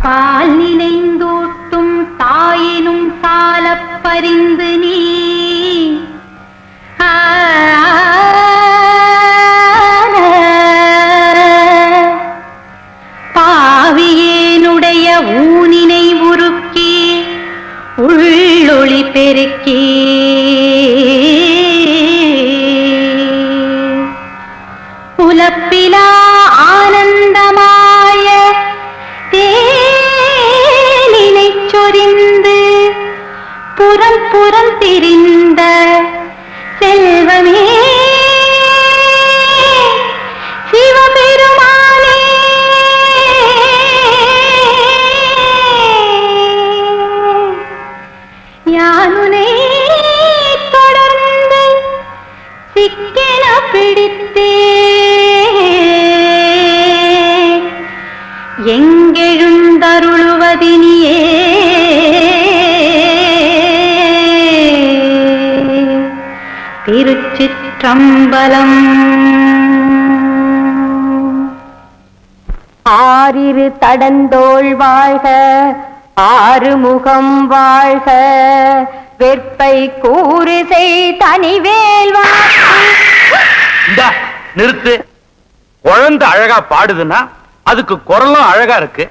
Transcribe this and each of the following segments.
பால் நினைந்தூட்டும் தாயினும் சாலப் பரிந்து நீ பாவியேனுடைய ஊனினை உருக்கி உள்ளொளி பெருக்கி உலப்பிலா ஆனந்தமாய தேனினை சொரிந்து புறம் புறம் திரிந்த செல்வமே சிவபெருமானே யானுனை தொடர்ந்து சிக்கென பிடித்தே எங்கெழுந்தருளுவதினியே திருச்சிற்றம்பலம். ஆரிரு தடந்தோள் வாழ்க, ஆறுமுகம் வாழ்க, வெற்பை கூறு செய் தனிவேல் வாழ்க. நிறுத்து. குழந்தை அழகா பாடுதுன்னா அதுக்கு குரலும் அழகா இருக்கு.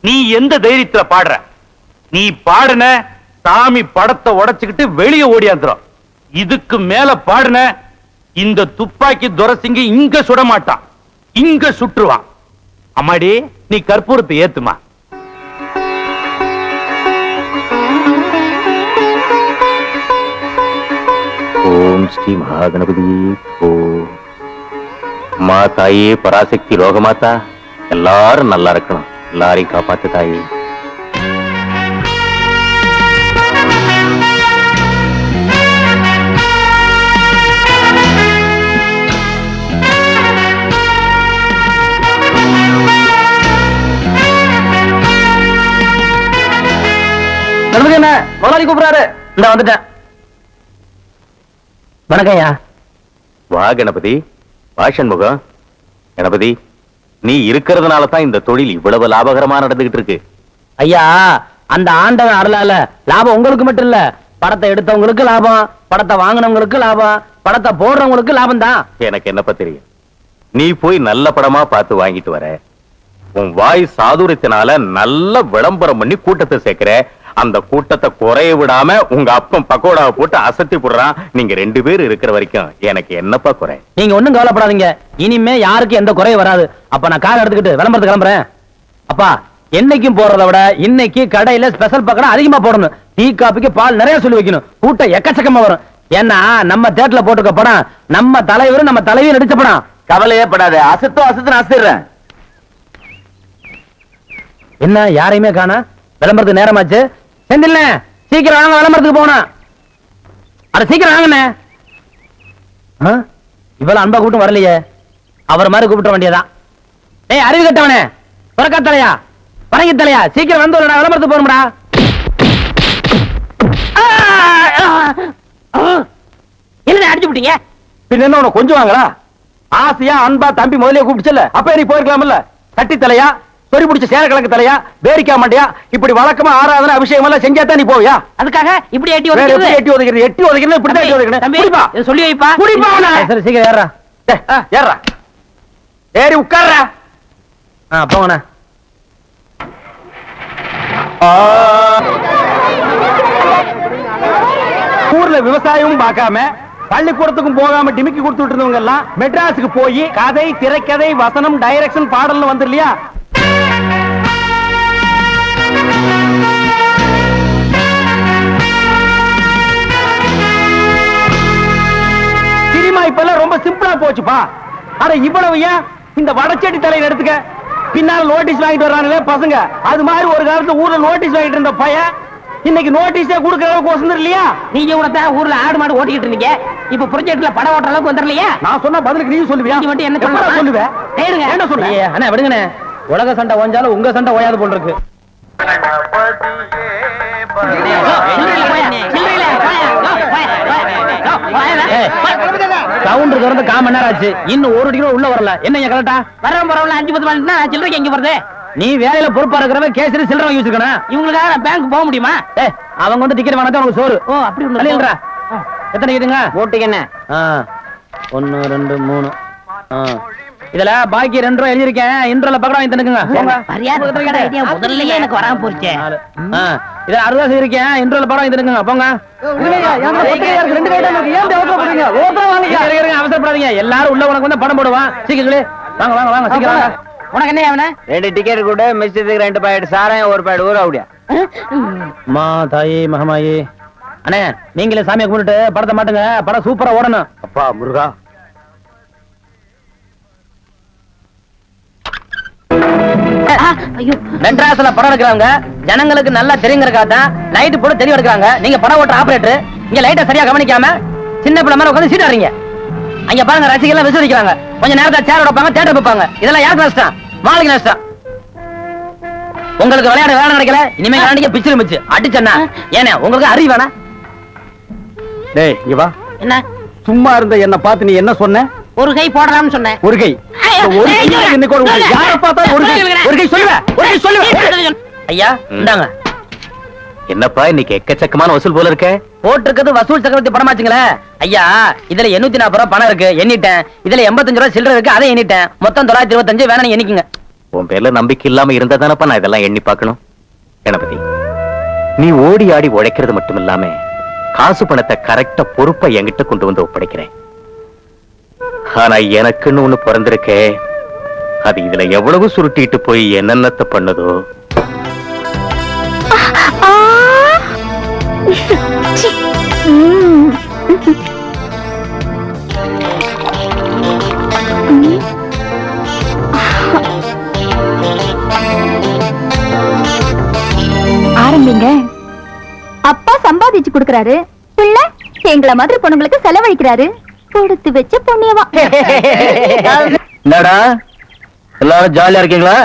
நீ எந்த தைரியத்துல பாடுற? நீ பாடுன சாமி படத்தை உடைச்சுக்கிட்டு வெளியே ஓடியாந்துரும். இதுக்கு மேல பாடுன இந்த துப்பாக்கி துரசிங்க இங்க சுட மாட்டான், இங்க சுற்றுவான். அம்மாடி, நீ கற்பூரத்தை ஏத்துமா. ஓம் ஸ்ரீ மகாகணபதி. ஓ தாயே பராசக்தி லோகமாதா, எல்லாரும் நல்லா இருக்கணும், எல்லாரையும் காப்பாத்து தாயே. கணபதி என்ன முதலாளி கூப்பிடுறாரு. இந்த வந்துட்டேன். வணக்கம்யா. வா கணபதி, வா சண்முகம். கணபதி, நீ இருக்கிறதுனால தான் இந்த தொழில் இவ்வளவு லாபகரமா நடந்துகிட்டு இருக்கு. ஐயா, அந்த ஆண்டவன் அருளால லாபம் உங்களுக்கு மட்டும் இல்ல, படத்தை எடுத்தவங்களுக்கு லாபம், படத்தை வாங்கினவங்களுக்கு லாபம், படத்தை போடுறவங்களுக்கு லாபம் தான். எனக்கு என்னப்பா தெரியும்? நீ போய் நல்ல படமா பார்த்து வாங்கிட்டு வர, உன் வாய் சாதுரியத்தினால நல்ல விளம்பரம் பண்ணி கூட்டத்தை சேர்க்கிற. அந்த கூட்டத்தை குறைய விடாம உங்க அப்பன் பக்கோடாவை போட்டு அசத்தி போடுறான். நீங்க 2 பேர் இருக்கிற வரைக்கும் எனக்கு என்னப்பா குறை? நீங்க ஒண்ணும் கவலைப்படாதீங்க, இனிமே யாருக்கு எந்த குறையும் வராது. அப்ப நான் கார் எடுத்துக்கிட்டு விளம்பரத்துக்கு கிளம்புறேன். அப்பா, என்னைக்கும் போறதை விட இன்னைக்கு கடையில ஸ்பெஷல் பக்கடா அதிகமா போடணும். டீ காப்பிக்கு பால் நிறைய சொல்லி வைக்கணும். கூட்டம் எக்கச்சக்கமா வரும். ஏன்னா நம்ம தியேட்டர்ல போட்டுக்க படம் நம்ம தலைவரும் நம்ம தலைவியும் நடிச்ச படம். கவலையே படாத, அசத்துன்னு அசத்துறேன். என்ன யாரையுமே காணா? விளம்பரத்துக்கு நேரமாச்சு. செந்தில்ல, சீக்கிரம் வாங்க, விளம்பரத்துக்கு போகணும். அட சீக்கிரம் வாங்கண்ணே. இவ்வளவு அன்பா கூட்டம் வரலையே, அவர் மாதிரி கூப்பிட்ட வேண்டியதான். ஏய் அறிவு கட்டவனே, புறக்கா தலையா, பறங்கி தலையா, சீக்கிரம் வந்து விளம்பரத்துக்கு போறோம்டா. என்ன அடிச்சு விட்டீங்க? பின்ன என்ன உனக்கு கொஞ்சம் வாங்களா? ஆசையா அன்பா தம்பி முதலே கூப்பிடுச்சல, அப்ப நீ போயிருக்கலாம்ல. கட்டி தலையா, சொறி பிடிச்ச சேரக்கிழங்கு தலையா, பேரிக்கா மாட்டியா, இப்படி வழக்கமா ஆராதனை அபிஷேகம் எல்லாம் செஞ்சாதான் நீ போவியா? அதுக்காக இப்படி எட்டி ஒதுக்கிறது சொல்லி வைப்பா. சரி சீக்கிரம் ஏறா. ஏறா, ஏறி உட்கார்றா. போங்கண்ணா. ஊர்ல விவசாயமும் பார்க்காம பள்ளிக்கூடத்துக்கும் போகாம டிமிக்கி கொடுத்துட்டு இருந்தவங்க எல்லாம் மெட்ராஸுக்கு போய் கதை, திரைக்கதை, வசனம், டைரக்ஷன், பாடல்னு வந்துடலையா? சினிமா இப்பெல்லாம் ரொம்ப சிம்பிளா போச்சுப்பா. அட இவ்வளவு ஏன் இந்த வடச்சேட்டி தலையில எடுத்துக்க, பின்னால நோட்டீஸ் வாங்கிட்டு வர்றாங்களே பசங்க. அது மாதிரி ஒரு காலத்துல ஊர்ல நோட்டீஸ் வாங்கிட்டு இருந்த பையன் இன்னைக்கு நோட்டீஸே கொடுக்கற அளவுக்கு வசந்தர் இல்லையா? நீங்க கூட தான் ஊர்ல ஆடு மாடு ஓட்டிட்டு இருந்தீங்க, இப்ப ப்ராஜெக்ட்ல படம் ஓட்டுற அளவுக்கு வந்துடலையா? நான் சொன்ன பதிலுக்கு நீ சொல்லுவியா? நீ மட்டும் என்ன சொல்லுவேன்? என்ன சொல்லுங்க? அண்ணா விடுங்கண்ணே, உலக சண்டை ஓஞ்சாலும் உங்க சண்டை ஓயாது போல் இருக்கு. கவுண்டர் திறந்து 1/4 மணி நேரம் ஆச்சு, இன்னும் ஒரு டிகிரி உள்ள வரல. என்ன கரெக்டா? வரவன் பரவாயில்ல, 5-10 மணி சில்லறைக்கு எங்க வருது? நீ வேலையில பொறுப்பா இருக்கிறவன் கேசரி சில்லறை வாங்கி வச்சிருக்கணும். இவங்களுக்காக நான் பேங்க் போக முடியுமா? அவங்க வந்து டிக்கெட் வாங்கினா உனக்கு சோறு. ஓ அப்படி இல்லைன்றா எத்தனை இதுங்க ஓட்டுக்கு என்ன? 1 2 3 இதுல பாக்கி 2 ரூபாய் எழுதிருக்கேன். இன்ட்ரோல பக்கம் வாங்கி தந்துக்குங்க. போங்க. முதல்ல எனக்கு வராம போச்சு. இத 60 ரூபாய் இருக்கேன். இன்ட்ரோல பக்கம் வாங்கி தந்துக்குங்க. போங்க. அவசரப்படாதீங்க. எல்லாரும் உள்ள உனக்கு வந்து படம் போடுவான். சீக்கிரம் வாங்க வாங்க வாங்க சீக்கிரம் வாங்க. உனக்கு என்ன அவன? 2 டிக்கெட் கூட மிஸ்ஸுக்கு 2 பாக்கெட் சாராயம் 1 பாக்கெட் ஊற அப்படியா? மா தாயி மகமாயி. அண்ணே நீங்களே சாமியை கும்பிட்டு படத்தை மாட்டுங்க. படம் சூப்பரா ஓடணும். அப்பா முருகா, மெட்ராஸ்ல படம் எடுக்கிறவங்க ஜனங்களுக்கு நல்லா தெரியுங்கிறக்காக தான் லைட் போட்டு தெரிய எடுக்கிறாங்க. நீங்க படம் ஓட்டுற ஆபரேட்டர் இங்க லைட்டை சரியா கவனிக்காம சின்ன பிள்ளை மாதிரி உட்காந்து சீட்டாடுறீங்க. அங்க பாருங்க ரசிகர்கள் விசாரிக்கிறாங்க. கொஞ்சம் நேரத்தை சேர் வைப்பாங்க, தியேட்டர் வைப்பாங்க. இதெல்லாம் யாருக்கு நஷ்டம்? மாளுக்கு நஷ்டம். உங்களுக்கு விளையாட வேலை நடக்கல. இனிமே விளையாடிக்க பிச்சிரு மிச்சு அடிச்சா ஏன்னா உங்களுக்கு அறிவு வேணா? டேய் இங்க வா. என்ன சும்மா இருந்த என்ன பார்த்து நீ என்ன சொன்ன? ஒரு கை போடலாம்னு சொன்னேன். ஒரு கை ஐயா இந்தாங்க. என்னப்பா இன்னைக்கு எக்கச்சக்கமான வசூல் போல இருக்க? போட்டிருக்கிறது வசூல் சக்கரவர்த்தி படமாச்சுங்களே ஐயா. இதுல 840 ரூபாய் பணம் இருக்கு, எண்ணிட்டேன். இதுல 85 ரூபாய் சில்லறை இருக்கு, அதை எண்ணிட்டேன். மொத்தம் 925. வேணா நீ எண்ணிக்குங்க. உன் பேர்ல நம்பிக்கை இல்லாம இருந்தா தானப்பா நான் இதெல்லாம் எண்ணி பார்க்கணும். கணபதி, நீ ஓடி ஆடி உழைக்கிறது மட்டும் இல்லாம காசு பணத்தை கரெக்டா பொறுப்பா என்கிட்ட கொண்டு வந்து ஒப்படைக்கிறேன். ஆனா எனக்குன்னு ஒண்ணு பிறந்திருக்கே, அது இதுல எவ்வளவு சுருட்டிட்டு போய் என்னென்னத்தை பண்ணுதோ. ஆரம்பிங்க. அப்பா சம்பாதிச்சு கொடுக்கறாரு, பிள்ளை எங்கள மாதிரி பொண்ணுங்களுக்கு செலவழிக்கிறாரு. கொடுத்து வச்ச புண்ணியவா. என்னடா எல்லாரும் ஜாலியா இருக்கீங்களா?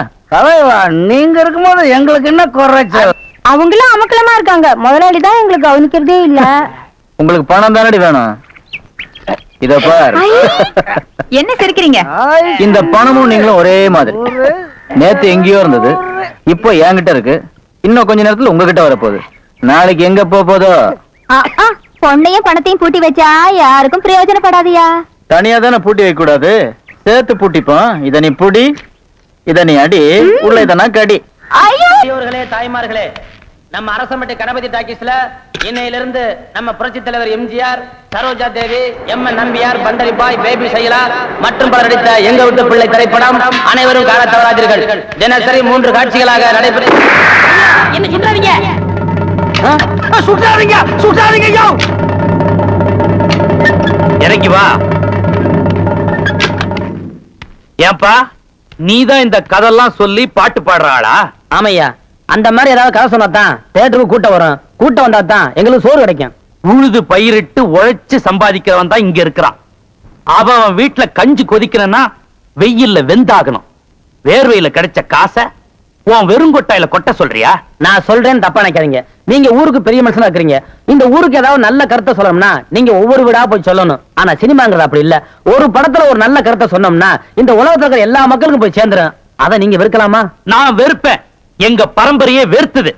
நீங்க இருக்கும்போது எங்களுக்கு என்ன குறைச்ச? அவங்களும் அமக்கலமா இருக்காங்க. முதலாளி தான் எங்களுக்கு கவனிக்கிறதே இல்ல. உங்களுக்கு பணம் தானடி வேணும்? இத பார். என்ன சிரிக்கிறீங்க? இந்த பணமும் நீங்களும் ஒரே மாதிரி. நேத்து எங்கேயோ இருந்தது, இப்போ என்கிட்ட இருக்கு. இன்னும் கொஞ்ச நேரத்துல உங்ககிட்ட வரப்போகுது. நாளைக்கு எங்க போதோ? பொண்ணையும் பணத்தையும் பூட்டி வச்சா யாருக்கும் பிரயோஜனப்படாதியா. தனியா தானே பூட்டி வைக்க கூடாது, சேர்த்து பூட்டிப்போம். இத நீ புடி, இத நீ அடி, உள்ள இதனா கடி. பெரியோர்களே, தாய்மார்களே, நம்ம அரசமட்டை கணபதி டாக்கீஸ்ல இன்னையிலிருந்து நம்ம புரட்சி தலைவர் எம்ஜிஆர், சரோஜா தேவி, எம்.என். நம்பியார், பண்டரி பாய், பேபி சைலா மற்றும் பலர் நடித்த எங்க விட்டு பிள்ளை திரைப்படம் அனைவரும் காண தவறாதீர்கள். தினசரி 3 காட்சிகளாக நடைபெறும். என்ன சுட்டாதீங்க, சுட்டாதீங்க சுட்டாதீங்க. இறங்கி வா. ஏன்பா நீதான் இந்த கதெல்லாம் சொல்லி பாட்டு பாடுற ஆளா? ஆமையா, அந்த மாதிரி ஏதாவது கதை சொன்னாதான் தேட்டருக்கு கூட்டம் வரும். கூட்டம் வந்தா தான் எங்களுக்கு சோறு கிடைக்கும். உழுது பயிரிட்டு உழைச்சு சம்பாதிக்கிறவன் தான் இங்க இருக்கிறான். அவன் வீட்டுல கஞ்சி கொதிக்கணும்னா வெயில்ல வெந்தாகணும். வேர்வையில கிடைச்ச காசை உன் வெறுங்கொட்டாயில கொட்ட சொல்றியா? நான் சொல்றேன், தப்பா நினைக்காதீங்க. நீங்க ஊருக்கு பெரிய மனுஷனா இருக்கிறீங்க. இந்த ஊருக்கு ஏதாவது நல்ல கருத்தை சொல்லணும்னா நீங்க ஒவ்வொரு வீடா போய் சொல்லணும். ஆனா சினிமாங்கிறது அப்படி இல்ல. ஒரு படத்துல ஒரு நல்ல கருத்தை சொன்னோம்னா இந்த உலகத்துல இருக்கிற எல்லா மக்களுக்கும் போய் சேர்ந்துரும். அதை நீங்க வெறுக்கலாமா? நான் வெறுப்பேன். எங்க பரம்பரையே வெறுத்தது.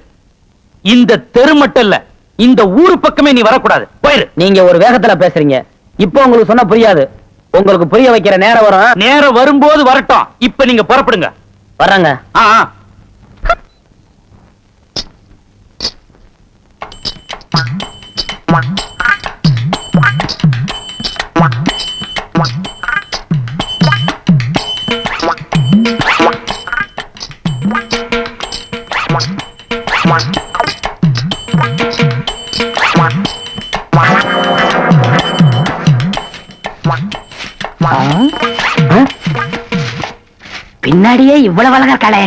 இந்த தெரு மட்டும் இல்ல, இந்த ஊரு பக்கமே நீ வரக்கூடாது. போயிரு. நீங்க ஒரு வேகத்துல பேசுறீங்க. இப்போ உங்களுக்கு சொன்னா புரியாது. உங்களுக்கு புரிய வைக்கிற நேரம் வரும். நேரம் வரும்போது வரட்டும். இப்ப நீங்க புறப்படுங்க. வர்றாங்க. பின்னாடியே இவ்வளவு அழகா இருக்காளே,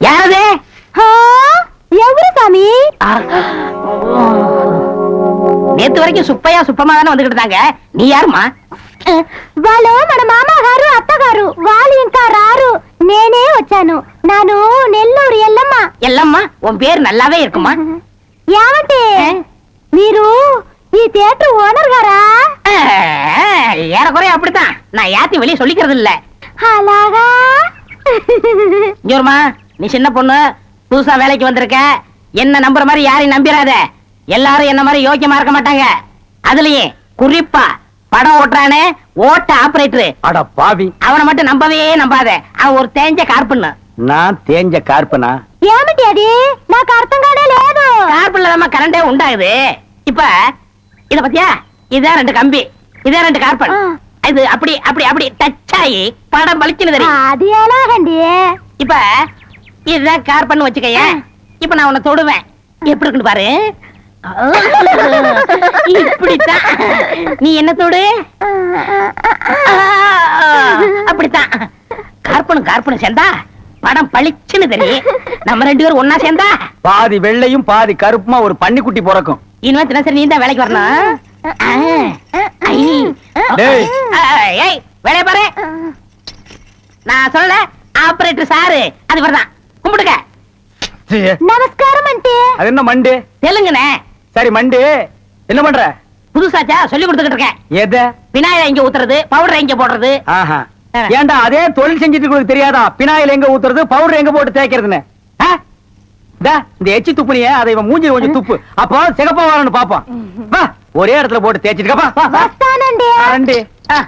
யாரது? எவரு சாமி? நேத்து வரைக்கும் சுப்பையா சுப்பமா தானே வந்துகிட்டு இருந்தாங்க. நீ யாருமா? వాళ్ళు మన మామగారు అత్తగారు వాళ్ళు ఇంకా రారు. నేనే వచ్చాను. నాను నెల్లూరు ఎల్లమ్మ. ఎల్లమ్మ, உன் பேர் நல்லாவே இருக்குமா? ఏమంటే మీరు ఈ థియేటర్ ఓనర్ గారా? ஏறக்குறைய அப்படித்தான். நான் யாத்தையும் வெளியே சொல்லிக்கிறது இல்ல. అలాగా? இங்கோருமா, நீ சின்ன பொண்ணு, புதுசா வேலைக்கு வந்திருக்க. என்ன நம்புற மாதிரி யாரையும் நம்பிராத. எல்லாரும் என்ன மாதிரி யோக்கியமா இருக்க மாட்டாங்க. அதுலயே குறிப்பா படம் ஓட்டுறானே ஓட்ட ஆபரேட்டர், அட பாவி, அவனை மட்டும் நம்பவே நம்பாத. அவன் ஒரு தேஞ்ச கார்பண்ணு. நான் தேஞ்ச கார்பனா? ఏమిటి అది నాకు అర్థం కానే లేదు. கார்பன்ல தான் கரண்டே உண்டாகுது. இப்ப இத பத்தியா, இதான் 2 கம்பி, இதான் 2 கார்பன். இது அப்படி அப்படி அப்படி டச் ஆகி படம் பளிச்சுன்னு தெரியும். అది ఎలాగండి? இப்ப இதுதான் கார்பன் வச்சுக்கய. இப்ப நான் உன்னை தொடுவேன், எப்படி இருக்குன்னு பாரு. இப்படித்தான் நீ என்ன தொடு, அப்படித்தான். கார்பனும் கார்பனும் சேர்ந்தா படம் பளிச்சுன்னு தெரியும். நம்ம 2 பேரும் ஒன்னா சேர்ந்தா பாதி வெள்ளையும் பாதி கருப்புமா ஒரு பன்னிக்குட்டி பிறக்கும். இனிமே தினசரி நீ தான் வேலைக்கு வரணும். டேய். ஏய், வேலைய பாரு. நான் சொல்லல, ஆபரேட்டர் சாரு அது வரதான். கும்பிடுங்க. నమస్కారం అంటే அது என்ன மண்டு? தெலுங்குனே. சரி மண்டு, என்ன பண்ற? புதுசாச்சா சொல்லி கொடுத்துக்கிட்டு இருக்கேன். எத? விநாயகர் இங்க ஊத்துறது, பவுடர் இங்க போடுறது. ஆஹா. ஏண்டா அதே தொழில் செஞ்சுட்டு உங்களுக்கு தெரியாதா? பினாயில் எங்க ஊத்துறது, பவுடர் எங்க போட்டு தேய்க்கிறதுன்னு? இந்த எச்சி துப்புனியே, அதை இவன் மூஞ்சி கொஞ்சம் துப்பு, அப்போ சிகப்பா வரணும் பாப்பான். வா, ஒரே இடத்துல போட்டு தேய்ச்சிட்டு వస్తానండి.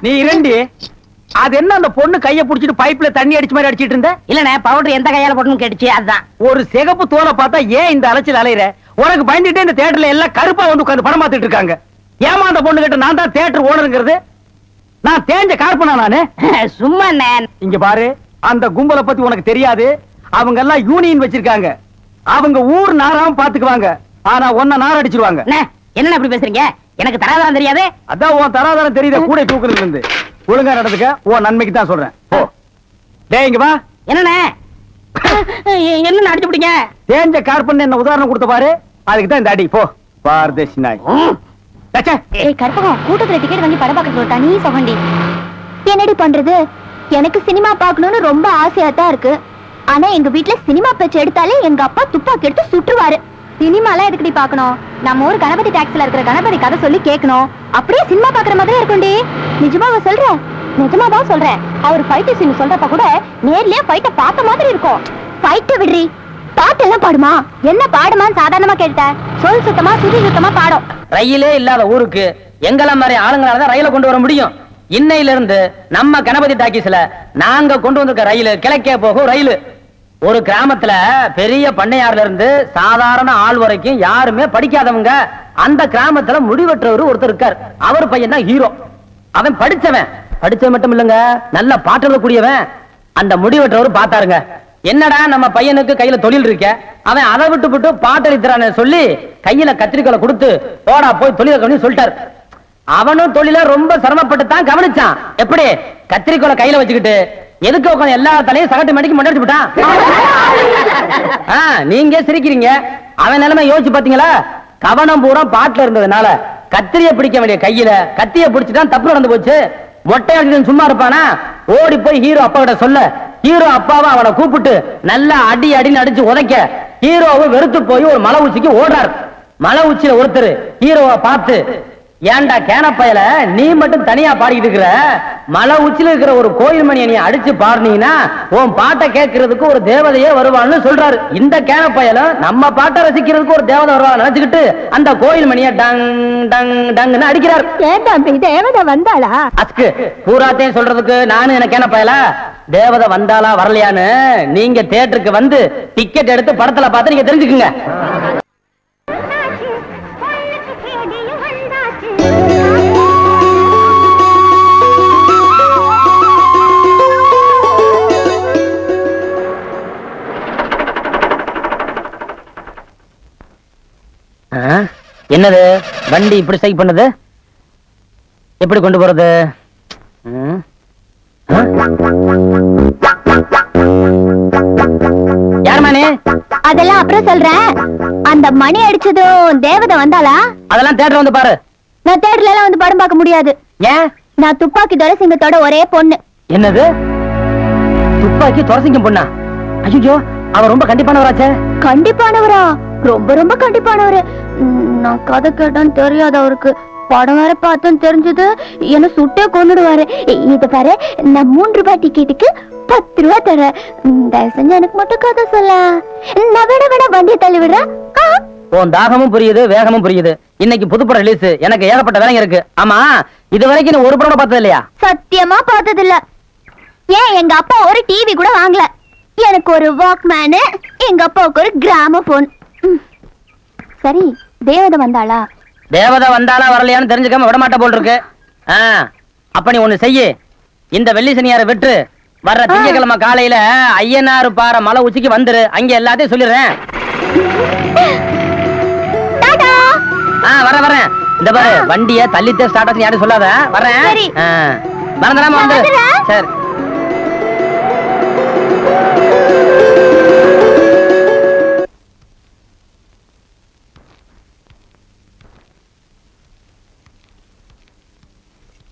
நீ இரண்டி. அது என்ன அந்த பொண்ணு கைய புடிச்சிட்டு பைப்ல தண்ணி அடிச்ச மாதிரி அடிச்சிட்டு இருந்த? இல்லனே, பவுடர் எந்த கையால போடணும்னு கேட்டுச்சு, அதுதான். ஒரு சிகப்பு தோலை பார்த்தா ஏன் இந்த அலைச்சல் அலையிற? உனக்கு பயந்துட்டே இந்த தியேட்டர்ல எல்லாம் கருப்பா வந்து உட்கார்ந்து படம் பார்த்துட்டு இருக்காங்க. ஏமா அந்த பொண்ணு கிட்ட நான் தான் தியேட்டர் ஓனருங்கிறது? நான் தேஞ்ச கார்பனா நானு? சும்மா இங்க பாரு, அந்த கும்பலை பத்தி உனக்கு தெரியாது. அவங்க எல்லாம் யூனியன் வச்சிருக்காங்க. அவங்க ஊர் நாராம பாத்துக்குவாங்க. ஆனா ஒன்ன நார அடிச்சிருவாங்க. என்ன அப்படி பேசுறீங்க? எனக்கு தராதரம் தெரியாது. அதான் உன் தராதரம் தெரியுத கூட தூக்குறதுல இருந்து. ஒழுங்கா நடந்துக்க, உன் நன்மைக்கு தான் சொல்றேன். போ. டேய் இங்க வா. என்னண்ணே? என்ன அடிச்சு பிடிங்க? தேஞ்ச கார்பன் என்ன உதாரணம் கொடுத்த பாரு, அதுக்கு தான் இந்த அடி. போ பார்தேசி நாய். ஏய் கற்பகம், கூட்டத்துல டிக்கெட் வாங்கி படம் பார்க்க சொல்லிட்டா, நீ சொகண்டி. என்னடி பண்றது? எனக்கு சினிமா பார்க்கணும்னு ரொம்ப ஆசையா தான் இருக்கு. ஆனா எங்க வீட்டுல சினிமா பேச்சு எடுத்தாலே எங்க அப்பா துப்பாக்கி எடுத்து சுட்டுருவாரு. சினிமாலாம் எதுக்கடி பார்க்கணும்? நம்ம ஊர் கணபதி டாக்ஸ்ல இருக்கிற கணபதி கதை சொல்லி கேட்கணும். அப்படியே சினிமா பாக்குற மாதிரி இருக்கும்டி. நிஜமாவா சொல்றேன்? நிஜமாதான் சொல்றேன். அவர் ஃபைட் சீன் சொல்றப்ப கூட நேர்லயே ஃபைட்ட பார்த்த மாதிரி இருக்கும். ஃபைட்ட விடுறி, பாட்டு எல்லாம் பாடுமா? என்ன பாடுமான்னு சாதாரணமா கேட்ட, சொல் சுத்தமா சுதி சுத்தமா பாடும். ரயிலே இல்லாத ஊருக்கு எங்கெல்லாம் மாதிரி ஆளுங்களாலதான் ரயில கொண்டு வர முடியும். இன்னையில இருந்து நம்ம கணபதி டாக்கீஸ்ல நாங்க கொண்டு வந்திருக்க ரயில் கிழக்கே போகும் ரயில். ஒரு கிராமத்துல பெரிய பண்ணையார்ல இருந்து சாதாரண ஆள் வரைக்கும் யாருமே படிக்காதவங்க. அந்த கிராமத்துல முடிவெற்றவர் ஒருத்தர் இருக்கார். அவர் பையன் தான் ஹீரோ. அவன் படிச்சவன் மட்டும் இல்லங்க, நல்ல பாட்டு எழுதக்கூடியவன். அந்த முடிவெற்றவர் பார்த்தாருங்க, என்னடா நம்ம பையனுக்கு கையில தொழில் இருக்க, அவன் அதை விட்டு பாட்டளிக்கிறான்னு சொல்லி கையில கத்திரிக்கோலை கொடுத்து போடா போய் தொழில கவனி சொல்லிட்டாரு. அவனும் தொழில ரொம்ப சிரமப்பட்டு தான் கவனிச்சான். எப்படி? கத்திரிக்கோலை கையில வச்சுக்கிட்டு எதுக்கு உட்காந்து எல்லா தலையும் சகட்டு மணிக்கு மண்டடிச்சு விட்டான். நீங்க சிரிக்கிறீங்க, அவன் நிலைமை யோசிச்சு பாத்தீங்களா? கவனம் பூரா பாட்டுல இருந்ததுனால கத்திரிய பிடிக்க வேண்டிய கையில கத்திய பிடிச்சிட்டான். தப்பு நடந்து போச்சு. மொட்டை சும்மா இருப்பானா? ஓடி போய் ஹீரோ அப்பா கிட்ட சொல்ல, ஹீரோ அப்பாவை அவனை கூப்பிட்டு நல்லா அடி அடின்னு அடிச்சு உதைக்க ஹீரோவை வெறுத்து போய் ஒரு மலை உச்சிக்கு ஓடுறாரு. மலை உச்சியில ஒருத்தர் ஹீரோவை பார்த்து, ஏன்டா கேனப்பையில நீ மட்டும் தனியா பாடிக்கிட்டு இருக்கிற? மலை உச்சியில இருக்கிற ஒரு கோயில் மணியை நீ அடிச்சு பாடுனீங்கன்னா உன் பாட்டை கேட்கறதுக்கு ஒரு தேவதையே வருவான்னு சொல்றாரு. இந்த கேனப்பையில நம்ம பாட்டை ரசிக்கிறதுக்கு ஒரு தேவதை வருவான்னு நினைச்சுக்கிட்டு அந்த கோயில் மணியை டங் டங் டங்னு அடிக்கிறார். தேவதை வந்தாளா? அஸ்கு பூராத்தையும் சொல்றதுக்கு நானு எனக்கு கேனப்பையில தேவதை வந்தாளா வரலையான்னு நீங்க தியேட்டருக்கு வந்து டிக்கெட் எடுத்து படத்துல பார்த்து நீங்க தெரிஞ்சுக்குங்க. என்னது வண்டி இப்படி ஸ்ட்ரைக் பண்ணுது? எப்படி கொண்டு போறது? யார் மணி? அதெல்லாம் அப்புறம் சொல்றேன். அந்த மணி அடிச்சதும் தேவதை வந்தாளா? அதெல்லாம் தியேட்டர் வந்து பாரு. நான் தியேட்டர்ல எல்லாம் வந்து படம் பார்க்க முடியாது. ஏன்? நான் துப்பாக்கி துரசிங்கத்தோட ஒரே பொண்ணு. என்னது? துப்பாக்கி துரசிங்கம் பொண்ணா? ஐயோ, அவ ரொம்ப கண்டிப்பானவராச்சே. கண்டிப்பானவரா? ரொம்ப ரொம்ப கண்டிப்பானவரு. நான் கதை கேட்டான்னு தெரியாது அவருக்கு. படம் வேற பார்த்தோன்னு தெரிஞ்சது என்ன சுட்டே கொண்டுடுவாரு. இது பாரு, நான் 3 ரூபாய் டிக்கெட்டுக்கு 10 ரூபா தர. தயவு செஞ்சு எனக்கு மட்டும் கதை சொல்ல. நான் விட வண்டியை தள்ளி விடுறேன். உன் தாகமும் புரியுது, வேகமும் புரியுது. இன்னைக்கு புதுப்படம் ரிலீஸ், எனக்கு ஏகப்பட்ட வேலைங்க இருக்கு. ஆமா, இது வரைக்கும் நீ ஒரு படம் பார்த்தது இல்லையா? சத்தியமா பார்த்தது இல்ல. ஏன் எங்க அப்பா ஒரு டிவி கூட வாங்கல. எனக்கு ஒரு வாக்மேனு, எங்க அப்பாவுக்கு ஒரு கிராமபோன். சரி, தேவதை வந்தாளா? தேவதை வந்தாலா வரலையான்னு தெரிஞ்சுக்காம விடமாட்ட போல் இருக்கு. அப்ப நீ ஒண்ணு செய்யு. இந்த வெள்ளி சனியார விட்டு வர்ற திங்கக்கிழமை காலையில ஐயனாறு பாறை மலை உச்சிக்கு வந்துரு. அங்க எல்லாத்தையும் சொல்லிடுறேன். வரேன். இந்த பாரு, வண்டிய தள்ளித்தே ஸ்டார்ட் ஆச்சு யாரும் சொல்லாத. வரேன். மறந்துடாம வந்து. சரி.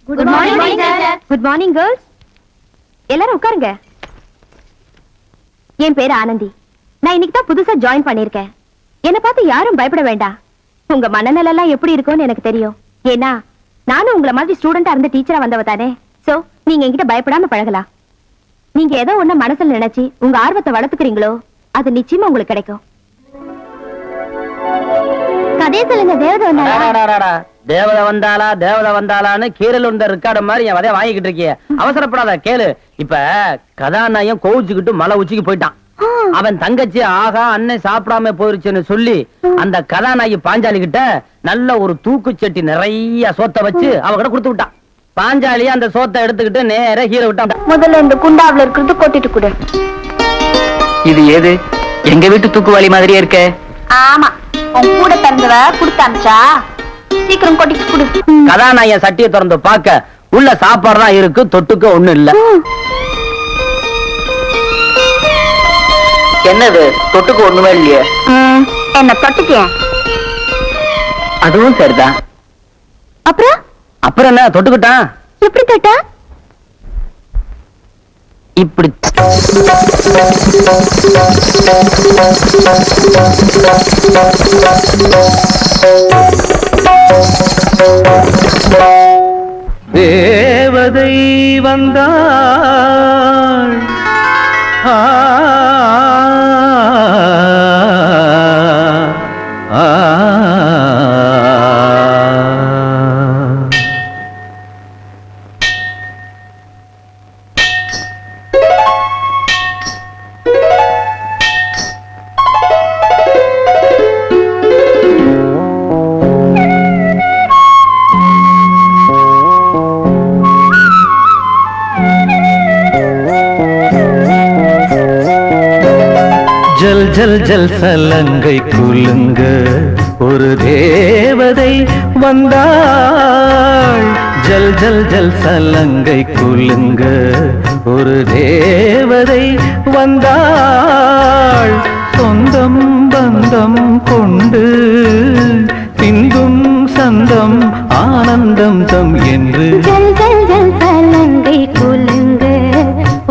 Good morning sir. Good morning girls. எல்லாரும் உட்காருங்க. என் பேரு ஆனந்தி. நான் இன்னைக்கு தான் புதுசா ஜாயின் பண்ணிருக்கேன். என்ன பார்த்து யாரும் பயப்பட வேண்டாம். உங்க மனநல எல்லாம் எப்படி இருக்கும்னு எனக்கு தெரியும். ஏன்னா நானும் உங்களை மாதிரி ஸ்டூடெண்டா இருந்த டீச்சரா வந்தவ தானே. சோ நீங்க என்கிட்ட பயப்படாம பழகலாம். நீங்க ஏதோ ஒண்ணு மனசுல நினைச்சு உங்க ஆர்வத்தை வளர்த்துக்கிறீங்களோ அது நிச்சயமா உங்களுக்கு கிடைக்கும். கதையை சொல்லுங்க. தேவதை வந்தாலான்னு கீரல் உண்ட ரெக்கார்டு மாதிரி என் வதைய வாங்கிக்கிட்டு இருக்கிய. அவசரப்படாத, கேளு. இப்ப கதாநாயகன் கோவிச்சுக்கிட்டு மலை உச்சிக்கு போயிட்டான். அவன் தங்கச்சி ஆகா அண்ணன் சாப்பிடாம போயிருச்சுன்னு சொல்லி அந்த கதாநாயகி பாஞ்சாலி கிட்ட நல்ல ஒரு தூக்கு சட்டி நிறைய சோத்தை வச்சு அவகிட்ட கொடுத்து விட்டான். பாஞ்சாலி அந்த சோத்தை எடுத்துக்கிட்டு நேர ஹீரோ விட்டான். முதல்ல இந்த குண்டாவில இருக்கிறது கொட்டிட்டு கொடு. இது ஏது? எங்க வீட்டு தூக்குவாளி மாதிரியே இருக்க. ஆமா, உன் கூட பிறந்தவ கொடுத்தாச்சா? சீக்கிரம் கொட்டிட்டு கொடு. கதாநாயகன் சட்டியை திறந்து பார்க்க உள்ள சாப்பாடு தான் இருக்கு, தொட்டுக்க ஒண்ணு இல்ல. என்னது தொட்டுக்கு ஒண்ணுமே இல்லையே? என்ன தொட்டுக்க? அதுவும் சரிதான். அப்புறம் என்ன தொட்டுக்கிட்டான்? எப்படி தொட்டா? இப்படி. தேவதை வந்தாள். ஜல் ஜல் ஜல் சலங்கை குலுங்க ஒரு தேவதை வந்தாள். ஜல் ஜல் ஜல் சலங்கை குலுங்க ஒரு தேவதை வந்தாள். சொந்தம் பந்தம் கொண்டு பின்பும் சந்தம் ஆனந்தம் தம் என்று ஜல் ஜல் ஜல் சலங்கை குலுங்க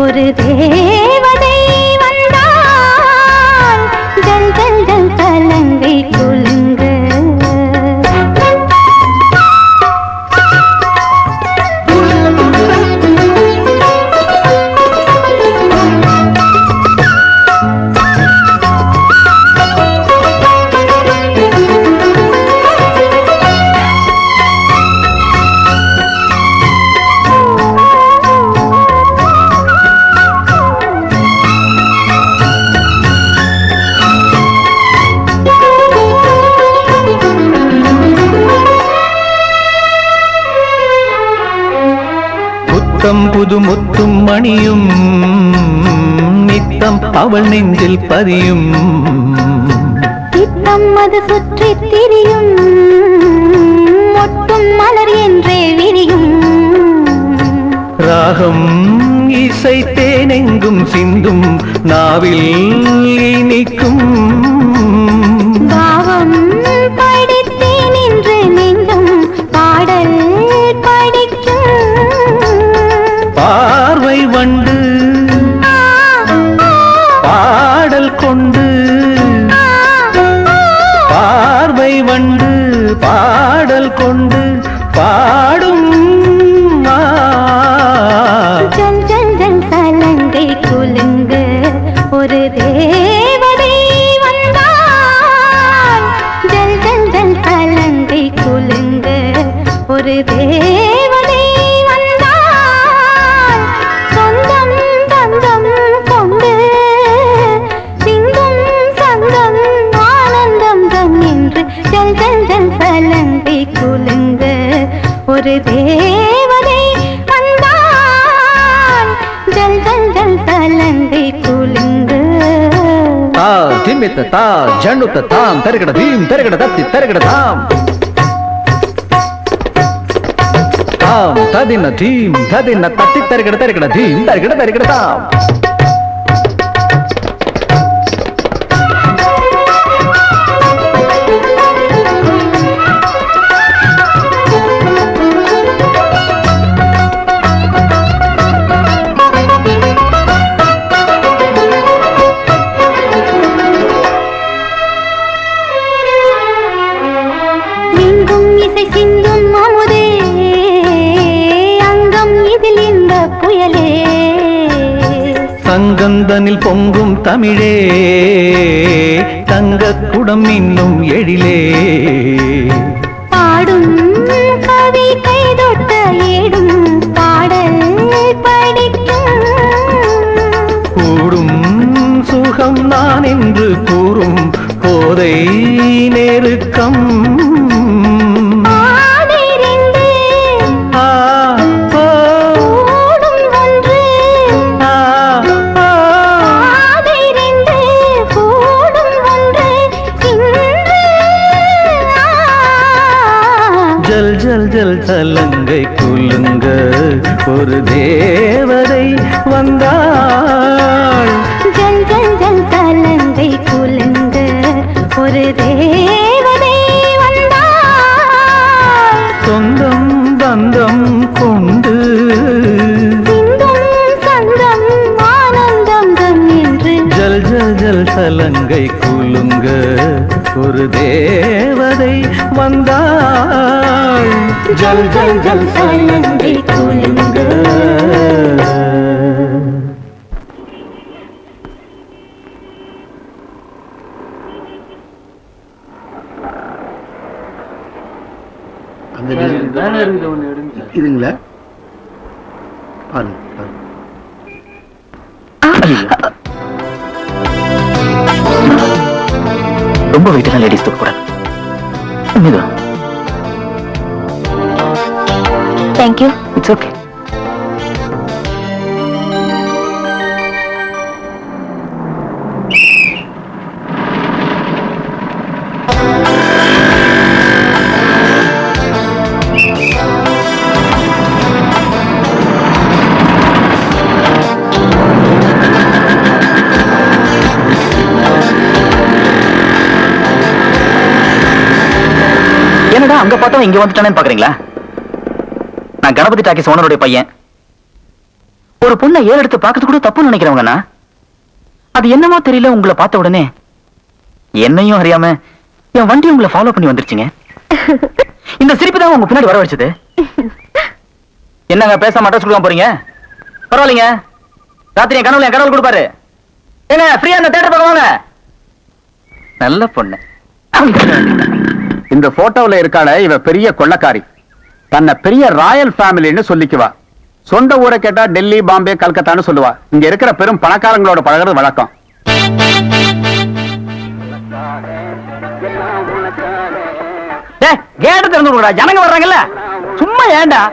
ஒரு தேவதை வந்தாள். ஜல் ஜல் ஜல் சலங்கை குலுங்க. புது முத்தும் மணியும் நித்தம் அவள் நெஞ்சில் பதியும். நித்தம் அது சுற்றி திரியும், மொட்டும் மலர் என்றே விரியும். ராகம் இசை தேனெங்கும் சிந்தும் நாவில் இனிக்கும். பாவம் படித்தேன் என்று நெஞ்சும் பாடல் படிக்கும். பார்வை வண்டு பாடல் கொண்டு, பார்வை வண்டு பாடல் கொண்டு பாடும். ஜல் ஜல் ஜல் சலங்கை ஒரு தேவதை வந்தான் ஜல் ஜல் ஜல் சலங்கை குலுங்கு ತಾ ತಿಮ್ಮಿತ್ತ ತಾ ಜಂಡುತ್ತ ತಾಂ ತೆರಗಡ ದೀಂ ತೆರಗಡ ದತ್ತಿ ತೆರಗಡ ತಾಂ ತಾಂ ತದಿನ ಧೀಂ ತದಿನ ತತ್ತಿ ತೆರಗಡ ತೆರಗಡ ಧೀಂ ತೆರಗಡ ತೆರಗಡ ತಾಂ சங்கந்தனில் பொங்கும் தமிழே தங்க குடம் இன்னும் எழிலே பாடும் கவி கைதொட்ட ஏடும் பாடல் படிக்கும் கூடும் சுகம் நான் என்று கூறும் போதை நெருக்கம் சலங்கை குலுங்க ஒரு தேவதை வந்தாள் ஜல் ஜல் ஜல் சலங்கை குலுங்க ஒரு தேவதை வந்தாள் சொந்தம் பந்தம் கொண்டு சிந்தும் சந்தம் ஆனந்தம் தம் என்று ஜல் ஜல் ஜல் சலங்கை குலுங்க ஒரு தேவதை வந்தாள் ஜல் ஜல் ஜல் சலங்கை குலுங்க இதுங்களா பாருங்க ரொம்ப வெயிட்டான லேடிஸ் தூக்க கூடாது. தேங்க்யூ. It's okay. என்னடா அங்க பார்த்தா இங்க வந்துட்டானேன்னு பாக்குறீங்களா? நான் கணபதி டாக்கிஸ் ஓனருடைய பையன். ஒரு பொண்ணை ஏறு எடுத்து பார்க்கறது கூட தப்புன்னு நினைக்கிறவங்கண்ணா. அது என்னமோ தெரியல, உங்களை பார்த்த உடனே என்னையும் அறியாம என் வண்டி உங்களை ஃபாலோ பண்ணி வந்துருச்சுங்க. இந்த சிரிப்பு தான் உங்க பின்னாடி வர வச்சது. என்னங்க பேசாம அட்ரஸ் கொடுக்க போறீங்க? பரவாயில்லைங்க, ராத்திரி என் கடவுள் கொடுப்பாரு. ஏங்க ஃப்ரீயா அந்த தியேட்டர் பக்கம் வாங்க. நல்ல பொண்ணு. இந்த போட்டோல இருக்காள இவ பெரிய கொள்ளக்காரி. தன்னை பெரிய ராயல் ஃபேமிலின்னு சொல்லிக்குவா. சொந்த ஊரை கேட்டா டெல்லி, பாம்பே, கல்கத்தான்னு சொல்லுவா. இங்க இருக்கிற பெரும் பணக்காரங்களோட பழகிறது வழக்கம். கேட்டு திறந்து விடுடா, ஜனங்க வர்றாங்கல்ல. சும்மா ஏண்டா?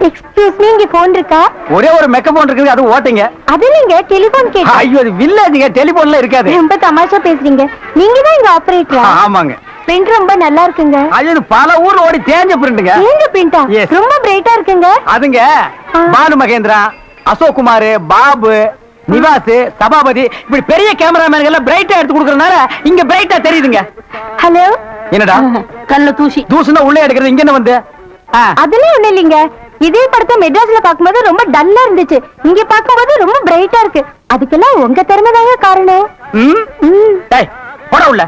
எக்ஸ்கியூஸ் மீ, இங்க போன் இருக்கா? ஒரே ஒரு மெக்க போன் இருக்குது, அது ஓட்டுங்க. அது இல்லைங்க, டெலிபோன் கேட்டேன். ஐயோ, அது வில்லேஜ்ங்க, டெலிபோன்ல இருக்காது. ரொம்ப தமாஷா பேசுறீங்க. நீங்க தான் இங்க ஆபரேட்டரா? ஆமாங்க. பிரிண்ட் ரொம்ப நல்லா இருக்குங்க. அது பல ஊர்ல ஓடி தேஞ்ச பிரிண்ட்ங்க. ஏங்க பிரிண்டா? Yes. ரொம்ப பிரைட்டா இருக்குங்க. அதுங்க பாலு மகேந்திரா, அசோக் குமார், பாபு, நிவாஸ், சபாபதி, இப்படி பெரிய கேமராமேன்கள் எல்லாம் பிரைட்டா எடுத்து கொடுக்கறதுனால இங்க பிரைட்டா தெரியுதுங்க. ஹலோ. என்னடா கல்ல தூசி? தூசுனா உள்ளே எடுக்கிறது, இங்க என்ன வந்து? அதெல்லாம் ஒண்ணு இல்லைங்க. இதே படத்தை மெட்ராஸ்ல பாக்கும்போது ரொம்ப டல்லா இருந்துச்சு, இங்க பாக்கும்போது ரொம்ப பிரைட்டா இருக்கு. அதுக்கெல்லாம் உங்க திறமைதாங்க காரணம். டேய் போடா உள்ள.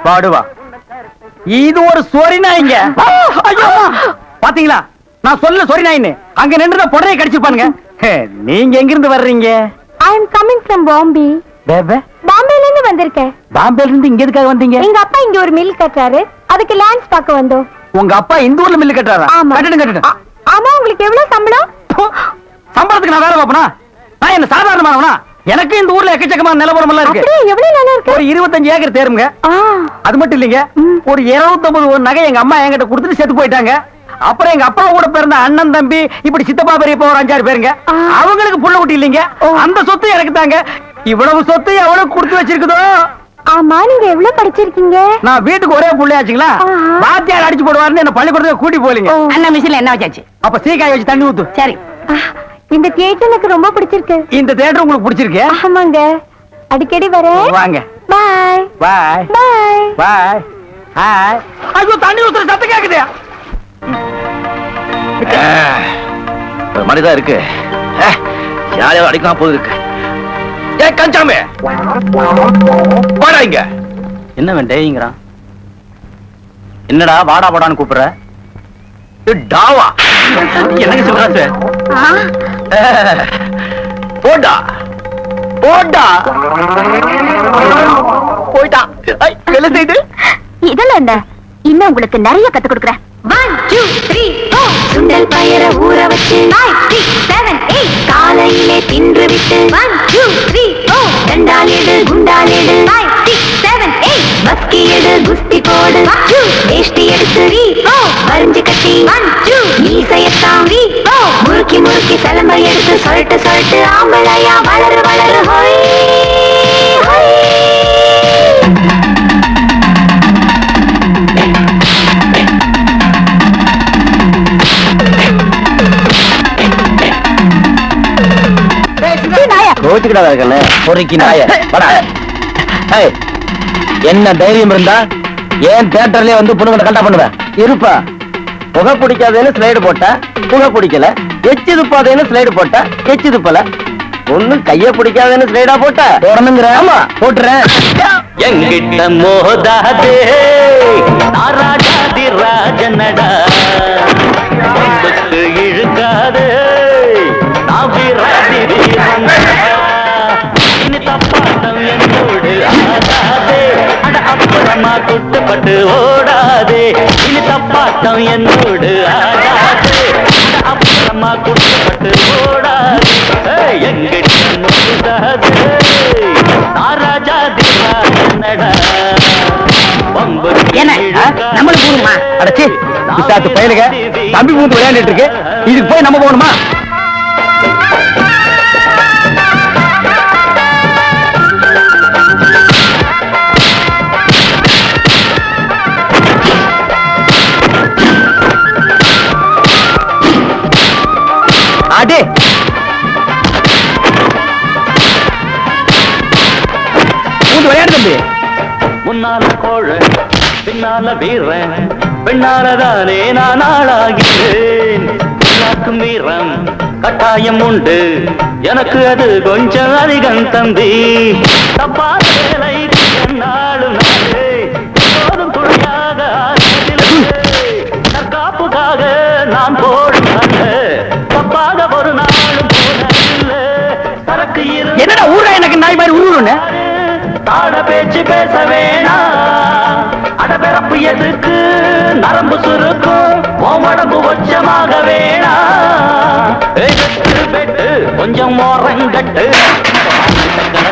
பாடுவா. இது ஒரு சொரி நாய்ங்க. ஐயோ, பாத்தீங்களா நான் சொல்ல சொரி நாயின்னு. அங்க நின்றுத புடரையை கடிச்சிருப்பானுங்க. நீங்க எங்க இருந்து வர்றீங்க? ஐ அம் கமிங் ஃப்ரம் பாம்பே. பாம்பேல இருந்து வந்திருக்கேன். பாம்பேல இருந்து இங்க எதுக்காக வந்தீங்க? எங்க அப்பா இங்க ஒரு மில் கட்டுறாரு, அதுக்கு லேண்ட்ஸ் பார்க்க வந்தோம். உங்க அப்பா இந்த ஊர்ல மில்லு கட்டுறாரா? ஆமா. கட்டணும். ஆமா. உங்களுக்கு எவ்வளவு சம்பளம்? சம்பளத்துக்கு நான் வேலை பார்ப்பனா? நான் என்ன சாதாரணமானவனா? எனக்கு இந்த ஊர்ல எக்கச்சக்கமான நிலவரம் எல்லாம் இருக்கு. அப்படியே எவ்வளவு நல்லா இருக்கு. ஒரு 25 ஏக்கர் தேருங்க. அது மட்டும் இல்லைங்க, ஒரு 250 நகை எங்க அம்மா என்கிட்ட கொடுத்துட்டு செத்து போயிட்டாங்க. அப்புறம் எங்க அப்பா கூட பிறந்த அண்ணன் தம்பி இப்படி சித்தப்பா பெரியப்பா ஒரு 5-6 பேருங்க. அவங்களுக்கு புள்ள குட்டி இல்லைங்க. அந்த சொத்து எனக்கு தாங்க. இவ்வளவு சொத்து எவ்வளவு கொடுத்து வச்சிருக்குதோ. ஆமா, நீங்க எவ்வளவு படிச்சிருக்கீங்க? நான் வீட்டுக்கு ஒரே புள்ளையாச்சுங்களா, வாத்தியார் அடிச்சு போடுவாருன்னு என்ன பள்ளிக்கூடத்துக்கு கூட்டி போலீங்க. அண்ணா மிஷின்ல என்ன வச்சாச்சு? அப்ப சீக்காய் வச்சு தண்ணி ஊத்து. சரி. இந்த தியேட்டர் எனக்கு ரொம்ப பிடிச்சிருக்கு. இந்த தியேட்டர் உங்களுக்கு பிடிச்சிருக்கு? ஆமாங்க, அடிக்கடி வரேன். வாங்க. பாய் பாய் பாய் பாய். ஹாய். ஐயோ, தண்ணி ஊத்துற சத்தம் கேக்குது. ஒரு மனிதா இருக்கு, யாரையாவது அடிக்காம போது இருக்கு. ஏ கஞ்சாமே, வாடா இங்க. என்ன வேண்டேங்கிறான்? என்னடா வாடா வாடான்னு கூப்பிடுற? டாவா எனக்கு சொல்றாரு. போடா போடா போயிட்டா. என்ன செய்து இதெல்லாம் என்ன? இன்னும் உங்களுக்கு நிறைய கத்து கொடுக்குறேன். 1 2 3 4 சுண்டல் பயர ஊற வச்சு 5 6 7 8 காலையிலே தின்று விட்டு 1 2 3 4 தண்டாலேடு குண்டாலேடு 5 6 7 8 பஸ்கி எடு குஸ்தி போடு 2 வேஷ்டி எடுத்து 3 4 வரிஞ்சு கட்டி 1 2 மீசையத்தான் 3 4 முறுக்கி முறுக்கி சலம்பை எடுத்து சொல்லிட்டு சொல்லிட்டு ஆம்பளையா வளரு வளரு ஹோய் ஹோய். கோச்சுக்கிடாத இருக்கல பொறுக்கி நாய. என்ன தைரியம் இருந்தா ஏன் தியேட்டர்லயே வந்து பொண்ணுங்களை கண்டா பண்ணுவேன்? இருப்பா. புகை பிடிக்காதேன்னு ஸ்லைடு போட்டா புகை பிடிக்கல, எச்சு துப்பாதேன்னு ஸ்லைடு போட்டா எச்சு துப்பல, ஒண்ணு கைய பிடிக்காதேன்னு ஸ்லைடா போட்டா போடணுங்கிற. ஆமா போட்டுறேன். எங்கிட்ட மோதாதே ராஜாதி ராஜனடா, கொம்புக்கு இழுக்காதே நாவிராதி வீரனடா. இனி தப்பாட்டம் என்னோடு ஆடாதே, அட அப்புறமா குட்டுப்பட்டு ஓடாதே. இனி தப்பாட்டம் என்னோடு ஆடாதே, அட அப்புறமா குட்டுப்பட்டு ஓடாதே. எங்கிட்ட மோதாதே ராஜாதி ராஜனடா. என்ன நம்மளுக்கு போகணுமா? அடச்சி விசாத்து பயிலுங்க, தம்பி பூந்து விளையாண்டுட்டு இருக்கு, இதுக்கு போய் நம்ம போகணுமா? அடே பூந்து விளையாடு தம்பி. முன்னால கோழ பின்னால வீரன், பெண்ணாலதானே நான் ஆளாகிறேன். எல்லாருக்கும் வீரம் கட்டாயம் உண்டு, எனக்கு அது கொஞ்சம் அதிகம் தம்பி. தப்பான வேலைக்கு என்னாலும் நாளே எப்போதும் துணையாக தற்காப்புக்காக நான் போடும் தப்பாக ஒரு நாளும் போனதில்லை. சரக்கு என்னடா ஊரா எனக்கு நாய் மாதிரி உருவன்னு தாட பேச்சு பேச வேணாம், அடபிறப்பு எதுக்கு நரம்பு சுருக்கும், உடம்பு உச்சமாக வேணாம். பெட்டு கொஞ்சம் மோரங்கட்டு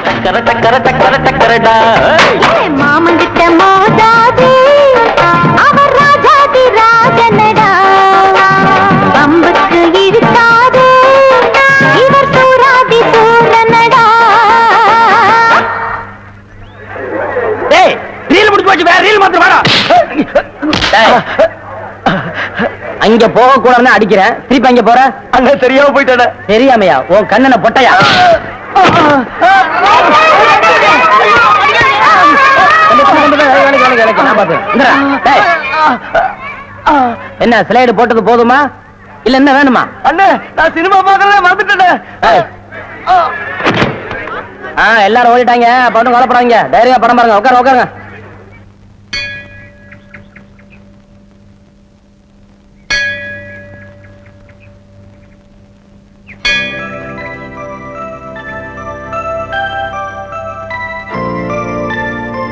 டக்கர டக்கர டக்கர டக்கரடா. மாமங்கிட்ட மோதாதே அவர் ராஜாதி ராஜனடா, பம்புக்கு இழுக்காதே இவர் சூராதி சூரனடா. டேய் ரீல் முடிச்சு போச்சு, வேற ரீல் மாத்திரம் வாடா. அங்க போக கூடாதுன்னு அடிக்கிறேன், திருப்பி அங்க போற. அங்க தெரியாம போயிட்டேன். தெரியாமையா? உன் கண்ணனை பொட்டையா? என்ன ஸ்லைடு போட்டது போதுமா இல்ல என்ன வேணுமா? அண்ணே நான் சினிமா பார்க்கறத மறந்துட்டேன். எல்லாரும் ஓடிட்டாங்க, அப்ப ஒன்றும் கவலைப்படாதீங்க, தைரியமா படம் பாருங்க. உட்காருங்க.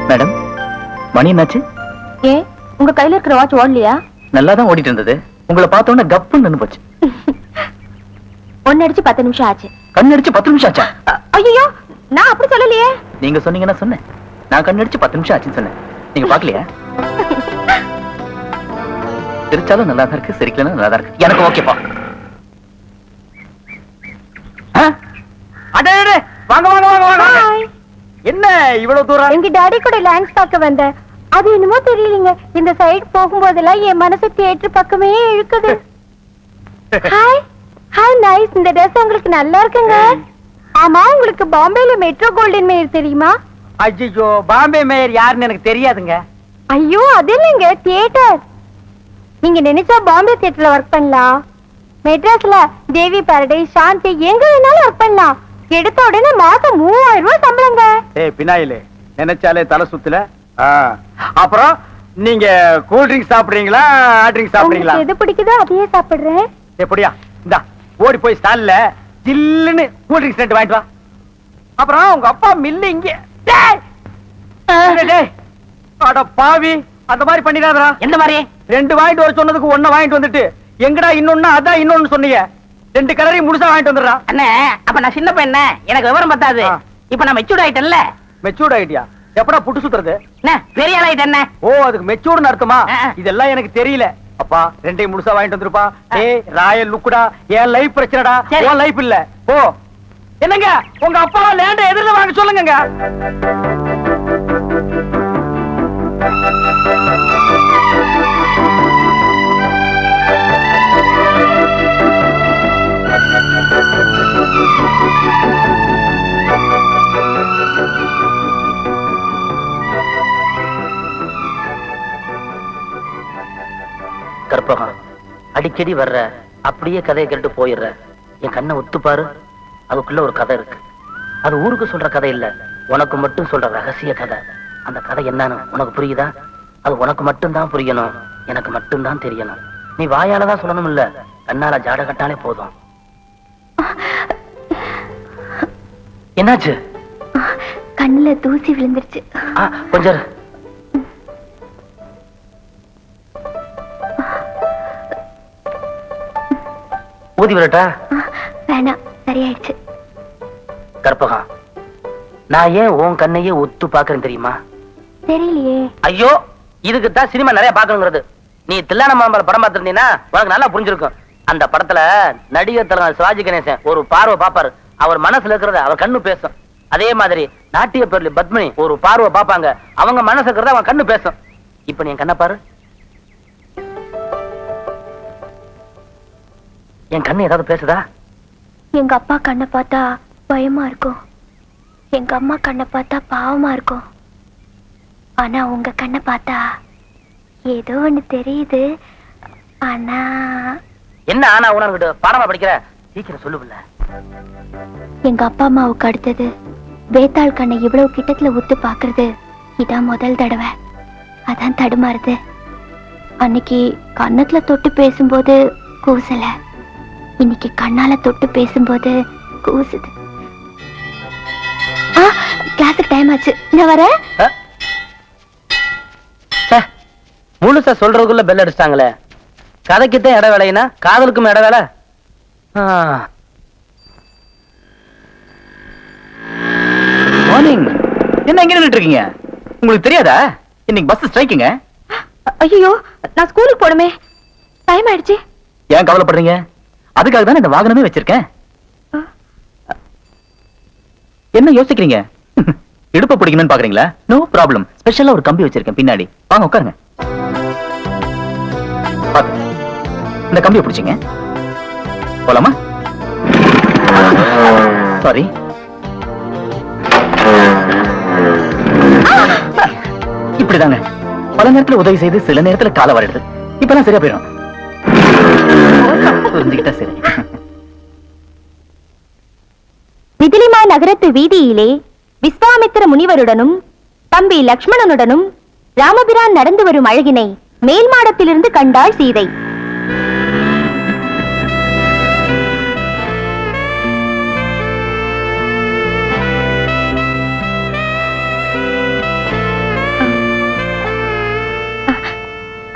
மேடம், மணி என்னாச்சு? ஏன் உங்க கையில இருக்கிற வாட்ச் ஓடலையா? நல்லா தான் ஓடிட்டு இருந்தது, உங்களை பார்த்தோன்னே கப்புன்னு நின்னு போச்சு. ஒன்னு அடிச்சு 10 நிமிஷம் ஆச்சு. கண்ணடிச்சு 10 நிமிஷம் ஆச்சா? ஐயோ, நான் அப்படி சொல்லலையே. நீங்க சொன்னீங்கன்னா சொன்னேன். நான் கண்ணடிச்சு 10 நிமிஷம் ஆச்சுன்னு சொன்னேன். நீங்க பாக்கலையா? சிரிச்சாலும் நல்லா தான் இருக்கு, சிரிக்கலன்னா நல்லா தான் இருக்கு. எனக்கு ஓகேப்பா. அடே வாங்க வாங்க வாங்க வாங்க. என்ன இவ்வளவு தூரம்? எங்க டாடி கூட லான்ஸ் பார்க்க வந்தேன். அது என்னமோ தெரியலங்க, இந்த சைடு போகும்போதெல்லாம் என் மனசு தியேட்டர் பக்கமே இழுக்குது. Hi hi nice. இந்த ட்ரெஸ் உங்களுக்கு நல்லா இருக்குங்க. ஆமா, உங்களுக்கு பாம்பேல மெட்ரோ கோல்டன் மேயர் தெரியுமா? ஐயோ, பாம்பே மேயர் யாருன்னு எனக்கு தெரியாதுங்க. ஐயோ, அது இல்லைங்க, தியேட்டர். நீங்க நினைச்சா பாம்பே தியேட்டர்ல ஒர்க் பண்ணலாம். மெட்ராஸ்ல தேவி பாரடைஸ், சாந்தி, எங்க வேணாலும் ஒர்க் பண்ணலாம். எடுத்த உடனே மாசம் 3000 ரூபாய் சம்பளங்க. ஏய் பினாயிலே, நினைச்சாலே தலை சுத்துல. அப்புறம் நீங்க கூல் ட்ரிங்க்ஸ் சாப்பிடுறீங்களா, ஹாட் ட்ரிங்க்ஸ் சாப்பிடுறீங்களா? உங்களுக்கு எது பிடிக்குதோ அதையே சாப்பிடுறேன். எப்படியா? இந்தா ஓடி போய் ஸ்டால்ல ஜில்லுன்னு கூல் ட்ரிங்க்ஸ் ரெண்டு வாங்கிட்டு வா. அப்புறம் உங்க அப்பா மில்லு இங்க. டேய் டேய், அட பாவி, அந்த மாதிரி பண்ணிடாதடா. எந்த மாதிரி? 2 வாங்கிட்டு வர சொன்னதுக்கு 1 வாங்கிட்டு வந்துட்டு எங்கடா இன்னொன்னு அதான் இன்னொன்னு சொன்னீங்க. 2 கலரையும் முழுசா வாங்கிட்டு வந்துடுறா. அண்ணே, அப்ப நான் சின்ன பையன், எனக்கு விவரம் பத்தாது. இப்ப நான் மெச்சூர்ட் ஆயிட்டேன்ல. மெச்சூர்ட் ஆயிட்டியா? எப்படா புட்டு சுத்துறது? பெரிய ஆள் ஆயிட்டேன். ஓ, அதுக்கு மெச்சூர்னு அர்த்தமா? இதெல்லாம் எனக்கு தெரியல. அப்பா 2 முழுசா வாங்கிட்டு வந்துருப்பா. ஏய் ராயல் லுக்குடா, என் லைஃப் பிரச்சனைடா, உன் லைஃப் இல்ல. ஓ என்னங்க, உங்க அப்பா லேண்ட எதிரில வாங்க சொல்லுங்க. கற்பகம், அடிக்கடி வர்ற, அப்படியே கதையை கேட்டு போயிடுற. என் கண்ணை ஒத்துப்பாரு, அதுக்குள்ள ஒரு கதை இருக்கு. அது ஊருக்கு சொல்ற கதை இல்ல, உனக்கு மட்டும் சொல்ற ரகசிய கதை. அந்த கதை என்னன்னு உனக்கு புரியுதா? அது உனக்கு மட்டும்தான் புரியணும், எனக்கு மட்டும்தான் தெரியணும். நீ வாயாலதான் சொல்லணும் இல்ல, கண்ணால ஜாட கட்டாலே போதும். என்னாச்சு? கண்ணுல தூசி விழுந்துருச்சு. கொஞ்சம் ஊதி விடட்டா? வேணாம், சரியாயிடுச்சு. கற்பகம், நான் ஏன் உன் கண்ணையே ஒத்து பாக்குறேன் தெரியுமா? தெரியலையே. ஐயோ, இதுக்கு தான் சினிமா நிறைய பாக்கணுங்கிறது. நீ தில்லான மாம்பழ படம் பார்த்திருந்தீங்கன்னா உனக்கு நல்லா புரிஞ்சிருக்கும். அந்த படத்துல நடிகர் தலைவர் சிவாஜி கணேசன் ஒரு பார்வை பாப்பாரு, அவர் மனசுல இருக்கிறத அவர் கண்ணு பேசும். அதே மாதிரி நாட்டிய பேர்ல பத்மினி ஒரு பார்வை பாப்பாங்க, அவங்க மனசு இருக்கிறத அவன் கண்ணு பேசும். இப்ப நீ என் கண்ணை பாரு. என் கண்ணு ஏதாவது பேசுதா? எங்க அப்பா கண்ணை பார்த்தா பயமா இருக்கும், எங்க அம்மா கண்ணை பார்த்தா பாவமா இருக்கும். ஆனா உங்க கண்ணை பார்த்தா ஏதோ ஒண்ணு தெரியுது. ஆனா என்ன ஆனா உணர்கிட்ட பாடமா படிக்கிற? சீக்கிரம் சொல்லுவில்ல. எங்க அப்பா அம்மாவுக்கு அடுத்தது வேத்தாள் கண்ணை இவ்வளவு கிட்டத்துல உத்து பாக்குறது இதான் முதல் தடவை. அதான் தடுமாறுது. அன்னைக்கு கண்ணத்துல தொட்டு பேசும்போது கூசல, இன்னைக்கு கண்ணால தொட்டு பேசும்போது கூசுது. கிளாஸுக்கு டைம் ஆச்சு, நான் வரேன். முழுசா சொல்றதுக்குள்ள பெல் அடிச்சிட்டாங்களே. கதைக்குத்தான் இட வேலைனா காதலுக்கும் இட வேலை. மார்னிங். என்ன எங்க நின்னுட்டு இருக்கீங்க? உங்களுக்கு தெரியாதா இன்னைக்கு பஸ் ஸ்ட்ரைக்குங்க? ஐயோ, நான் ஸ்கூலுக்கு போணுமே, டைம் ஆயிடுச்சு. ஏன் கவலைப்படுறீங்க? அதுக்காக தான் இந்த வாகனமே வச்சிருக்கேன். என்ன யோசிக்கிறீங்க? இடுப்பு பிடிக்கணும்னு பாக்குறீங்களா? நோ ப்ராப்ளம், ஸ்பெஷலா ஒரு கம்பி வச்சிருக்கேன் பின்னாடி. வாங்க உட்காருங்க. இந்த கம்பியை பிடிச்சிங்க. போலாமா? சாரி. இப்படிதாங்க பல நேரத்துல உதவி செய்து சில நேரத்துல கால வருது. இப்பெல்லாம் சரியா போயிடும். புரிஞ்சுக்கிட்டா சரி. மிதிலிமா நகரத்து வீதியிலே விஸ்வாமித்திர முனிவருடனும் தம்பி லக்ஷ்மணனுடனும் ராமபிரான் நடந்து வரும் அழகினை மேல் மாடத்திலிருந்து கண்டாள் சீதை.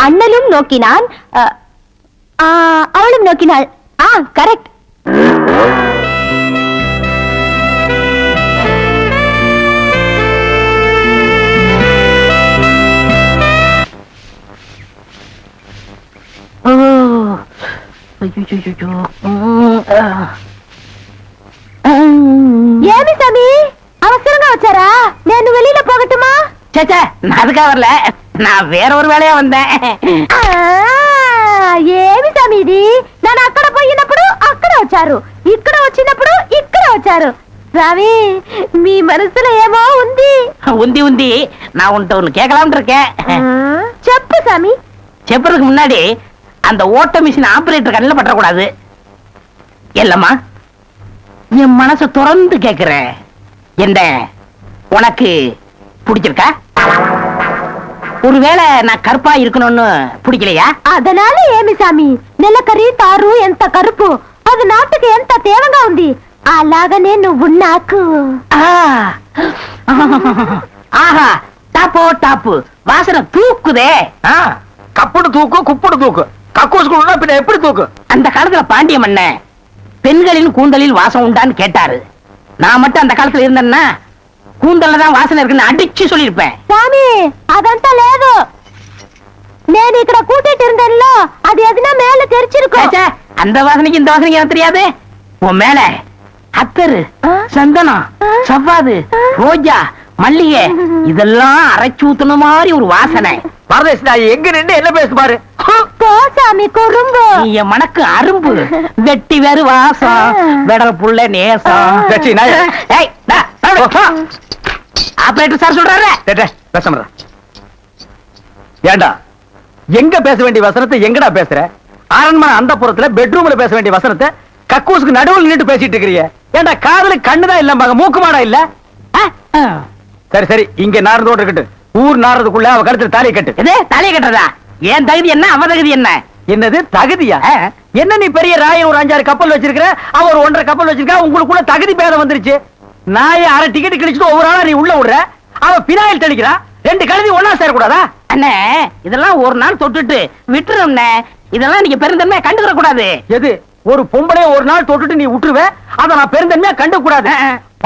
அண்ணலும் நோக்கினான், அவளும் நோக்கினாள். கரெக்ட். ஏமி சாமி அவசரங்க வச்சாரா? నేను வெளியில போகட்டுமா? சேச்சே, நான் அதுக்காக வரல, நான் வேற ஒரு வேலையா வந்தேன். ఏమి సామి ఇది? నేను అక్కడ పోయినప్పుడు అక్కడ వచ్చారు, ఇక్కడ వచ్చినప్పుడు ఇక్కడ వచ్చారు. சாமி మీ మనసులో ఏమో ఉంది. உந்தி நான் உன்கிட்ட ஒண்ணு கேட்கலாம்னு இருக்கேன். చెప్పు சாமி. செப்பறதுக்கு முன்னாடி அந்த ஓட்ட மிஷின் ஆபரேட்டர் கண்ணில் பற்றக்கூடாது. இல்லம்மா, என் மனசை திறந்து கேட்கிறேன், என்ன உனக்கு பிடிச்சிருக்கா? ஒருவேளை நான் கருப்பா இருக்கணும்னு பிடிக்கலையா? அதனால ఏమి సామి, నెలకరి తారు ఎంత కరుపు, అది నాటుకి ఎంత తేవగా ఉంది, అలాగనే నువ్వు నాకు. ஆஹா, டாப்போ டாப்பு, வாசனை தூக்குதே. கப்புடு தூக்கு, குப்புடு தூக்கு, கக்கூசுக்குள்ள பின்ன எப்படி தூக்கு? அந்த காலத்துல பாண்டிய மன்னன் பெண்களின் கூந்தலில் வாசம் உண்டான்னு கேட்டாரு. நான் மட்டும் அந்த காலத்துல இருந்தேன்னா கூந்தல்ல தான் வாசனை இருக்குன்னு அடிச்சு சொல்லிருப்பேன். சாமி అదంతా లేదు, నేను ఇక్కడ కూటిட்டு இருந்தேன்ல, அது எதுனா மேல தெரிச்சிருக்கும். ச்சே, அந்த வாசனைக்கு இந்த வாசனைக்கு எனக்கு தெரியாது. உன் மேல அத்தரு, சந்தனம், சவ்வாது, ரோஜா, மல்லிகை இதெல்லாம் அரைச்சு ஊத்துன மாதிரி ஒரு வாசனை. பரதேசி நாய் எங்க நின்று என்ன பேசு பாரு. போ சாமி குறும்பு. நீ என் மனக்கு அரும்பு, வெட்டி வேறு வாசம், வெடல் புள்ள நேசம். சச்சி, நாய். ஏய், டா, சாப்பிடு. ஆபரேட்டர் சார் சொல்றாரு. பேச ஏண்டா, எங்க பேச வேண்டிய வசனத்தை எங்கடா பேசுற? அரண்மனை அந்த புறத்துல பெட்ரூம்ல பேச வேண்டிய வசனத்தை கக்கூசுக்கு நடுவில் நின்று பேசிட்டு இருக்கிறீங்க. ஏண்டா, காதுல கண்ணுதான் இல்ல, மூக்கு மாடா இல்ல? சரி சரி, இங்க நாரதோடு இருக்கட்டும், ஊர் நாரதுக்குள்ள அவ கழுத்துல தாலியை கட்டு. இது தலையை கட்டுறதா? ஏன் தகுதி என்ன, அவ தகுதி என்ன? என்னது தகுதியா? என்ன நீ பெரிய ராயன் ஒரு 5-6 கப்பல் வச்சிருக்கிற, அவ ஒரு 1.5 கப்பல் வச்சிருக்கா, உங்களுக்குள்ள தகுதி பேதம் வந்துருச்சு. நாய அரை டிக்கெட் கிழிச்சிட்டு ஒவ்வொரு ஆளா நீ உள்ள விடுற, அவ பினாயில் தெளிக்கிறா, 2 கழுதி ஒன்னா சேரக்கூடாதா? அண்ணே, இதெல்லாம் ஒரு நாள் தொட்டுட்டு விட்டுரும்ண்ணே, இதெல்லாம் நீங்க பெருந்தன்மையா கண்டுக்கிற கூடாது. எது? ஒரு பொம்பளைய ஒரு நாள் தொட்டுட்டு நீ விட்டுருவ, அத நான் பெருந்தன்மையா கண்டு கூடாது.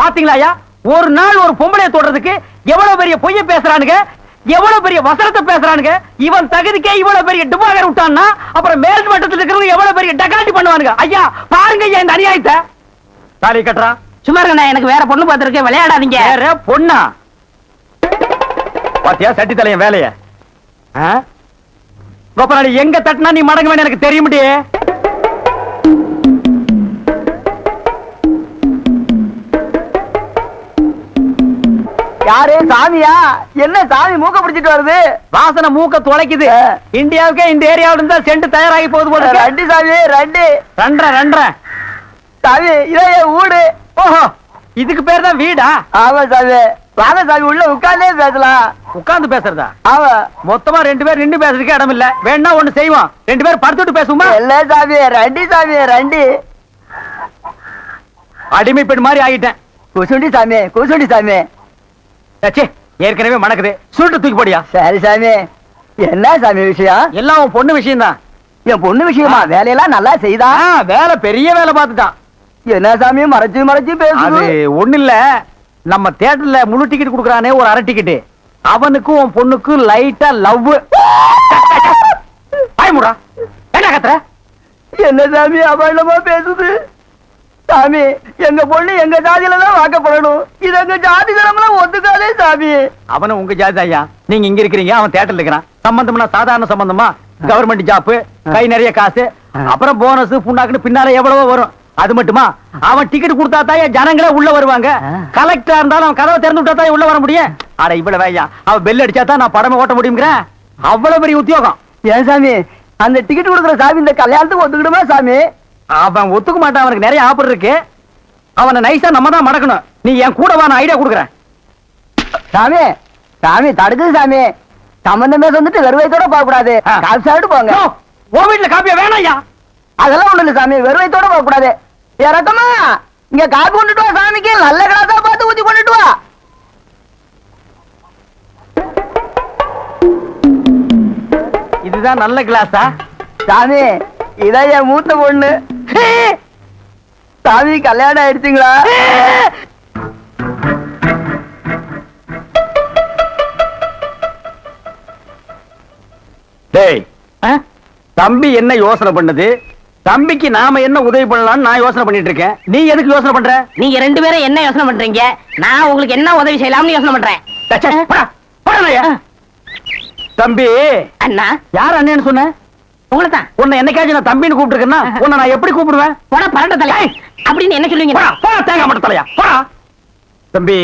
பாத்தீங்களா, ஒரு நாள் ஒரு பொம்பளைய தொடுறதுக்கு எவ்வளவு பெரிய பொய்ய பேசுறானுங்க, எவ்வளவு பெரிய வசனத்தை பேசுறானுங்க. இவன் தகுதிக்கே இவ்வளவு பெரிய டுபாகர் விட்டான்னா, அப்புறம் மேல் மட்டத்தில் இருக்கிறவங்க எவ்வளவு பெரிய டகாட்டி பண்ணுவானுங்க. ஐயா பாருங்க ஐயா இந்த அநியாயத்தை. தாலி கட்டுறா. சும்மா இருக்கண்ணே, எனக்கு வேற பொண்ணு பார்த்திருக்கேன், விளையாடாதீங்க. வேற பொண்ணா? பாத்தியா சட்டி தலையன் வேலைய? கோபாலி, எங்க தட்டினா நீ மடங்க வேணும் எனக்கு தெரிய முடியே. யாரு சாமியா? என்ன சாமி மூக்க பிடிச்சிட்டு வருது? வாசனை மூக்க துளைக்குது. இந்தியாவுக்கே இந்த ஏரியாவில இருந்தா சென்ட் தயாராகி போகுது போல. ரெண்டு சாமி, ரெண்டு சாமி, இதே வீடு. ஓஹோ, இதுக்கு பேர் தான் வீடா? ஆமா சாமி. வாங்க சாமி, உள்ள உட்கார்ந்தே பேசலாம். உட்கார்ந்து பேசுறதா? ஆமா. மொத்தமா 2 பேர் நின்று பேசுறதுக்கு இடம் இல்ல. வேணா ஒண்ணு செய்வோம், 2 பேர் படுத்துட்டு பேசுவோமா? இல்ல சாமி, ரெண்டு சாமி, ரெண்டு. அடிமை பெண் மாதிரி ஆகிட்டேன். குசுண்டி சாமி, குசுண்டி சாமி. சச்சே, ஏற்கனவே மணக்குது, சுருட்டு தூக்கி போடியா. சரி சாமி. என்ன சாமி விஷயம்? எல்லாம் உன் பொண்ணு விஷயம் தான். என் பொண்ணு விஷயமா? வேலையெல்லாம் நல்லா செய்தா? வேலை பெரிய வேலை பார்த்துட்டான். என்ன சாமி மறைச்சு மறைச்சு பேசுது? அது ஒண்ணு இல்ல, நம்ம தியேட்டர்ல முழு டிக்கெட் குடுக்கறானே ஒரு அரை டிக்கெட், அவனுக்கும் உன் பொண்ணுக்கும் லைட்டா லவ். பயமுடா, என்ன கத்துற? என்ன சாமி அபாண்டமா பேசுது? சாமி, எங்க பொண்ணு எங்க ஜாதியில தான் வாக்கப்படணும், இது எங்க ஜாதி தரம்லாம் ஒத்துக்காதே சாமி. அவனும் உங்க ஜாதி ஐயா, நீங்க இங்க இருக்கிறீங்க, அவன் தியேட்டர்ல இருக்கிறான். சம்பந்தம்னா சாதாரண சம்பந்தமா? கவர்மெண்ட் ஜாப், கை நிறைய காசு, அப்புறம் போனஸ் புண்ணாக்குன்னு பின்னால எவ்வளவோ வரும். அது மட்டுமா, அவன் டிக்கெட் கொடுத்தா தான் ஜனங்களே உள்ள வருவாங்க. கலெக்டரா இருந்தாலும் அவன் கதவை திறந்து விட்டா தான் உள்ள வர முடியும். அட இவ்வளவு ஐயா, அவன் பெல் அடிச்சா தான் நான் படமே ஓட்ட முடியுங்கிற அவ்வளவு பெரிய உத்தியோகம். ஏன் சாமி, அந்த டிக்கெட் கொடுக்குற சாமி இந்த கல்யாணத்துக்கு ஒத்துக்கிடுமா சாமி? அவன் ஒத்துக்க மாட்டான், அவனுக்கு நிறைய ஆஃபர் இருக்கு. அவனை நைஸா நம்ம தான் மடக்கணும். நீ என் கூட வா, நான் ஐடியா கொடுக்குறேன். சாமி, சாமி தடுக்குது சாமி. சம்பந்தமே வந்துட்டு வெறுவைத்தோட போக கூடாது, காசு சாப்பிட்டு போங்க. உன் வீட்டுல காப்பியா வேணாம் ஐயா? அதெல்லாம் ஒண்ணு இல்ல சாமி, வெறுவைத்தோட போக கூடாது. இறக்கமா இங்க காப்பி கொண்டுட்டு வா சாமிக்கு, நல்ல கிளாஸா பார்த்து ஊத்தி கொண்டுட்டு வா. இதுதான் நல்ல கிளாஸா? சாமி, இதான் என் மூத்த பொண்ணு. சாமி கல்யாணம் ஆயிடுச்சுங்களா? டேய், தம்பி என்ன யோசனை பண்ணுது, தம்பிக்கு நாம என்ன உதவி பண்ணலாம்னு நான் யோசனை பண்ணிட்டு இருக்கேன். நீ எதுக்கு யோசனை பண்ற? நீங்க ரெண்டு பேரும் என்ன யோசனை பண்றீங்க? நான் உங்களுக்கு என்ன உதவி செய்யலாம்னு யோசனை பண்றேன். டச்சே, போடா, போடா நாயே. தம்பி, அண்ணா, யார் அண்ணேன்னு சொன்ன? உங்களை தான். உன்னை என்னைக்காச்சும் நான் தம்பின்னு கூப்பிட்டுருக்கேன்னா உன்னை நான் எப்படி கூப்பிடுவேன்? போடா பரட்ட தலை அப்படின்னு என்ன சொல்லுவீங்க? போடா, போடா, தேங்காய் மட்டும் தலையா, போடா. தம்பி,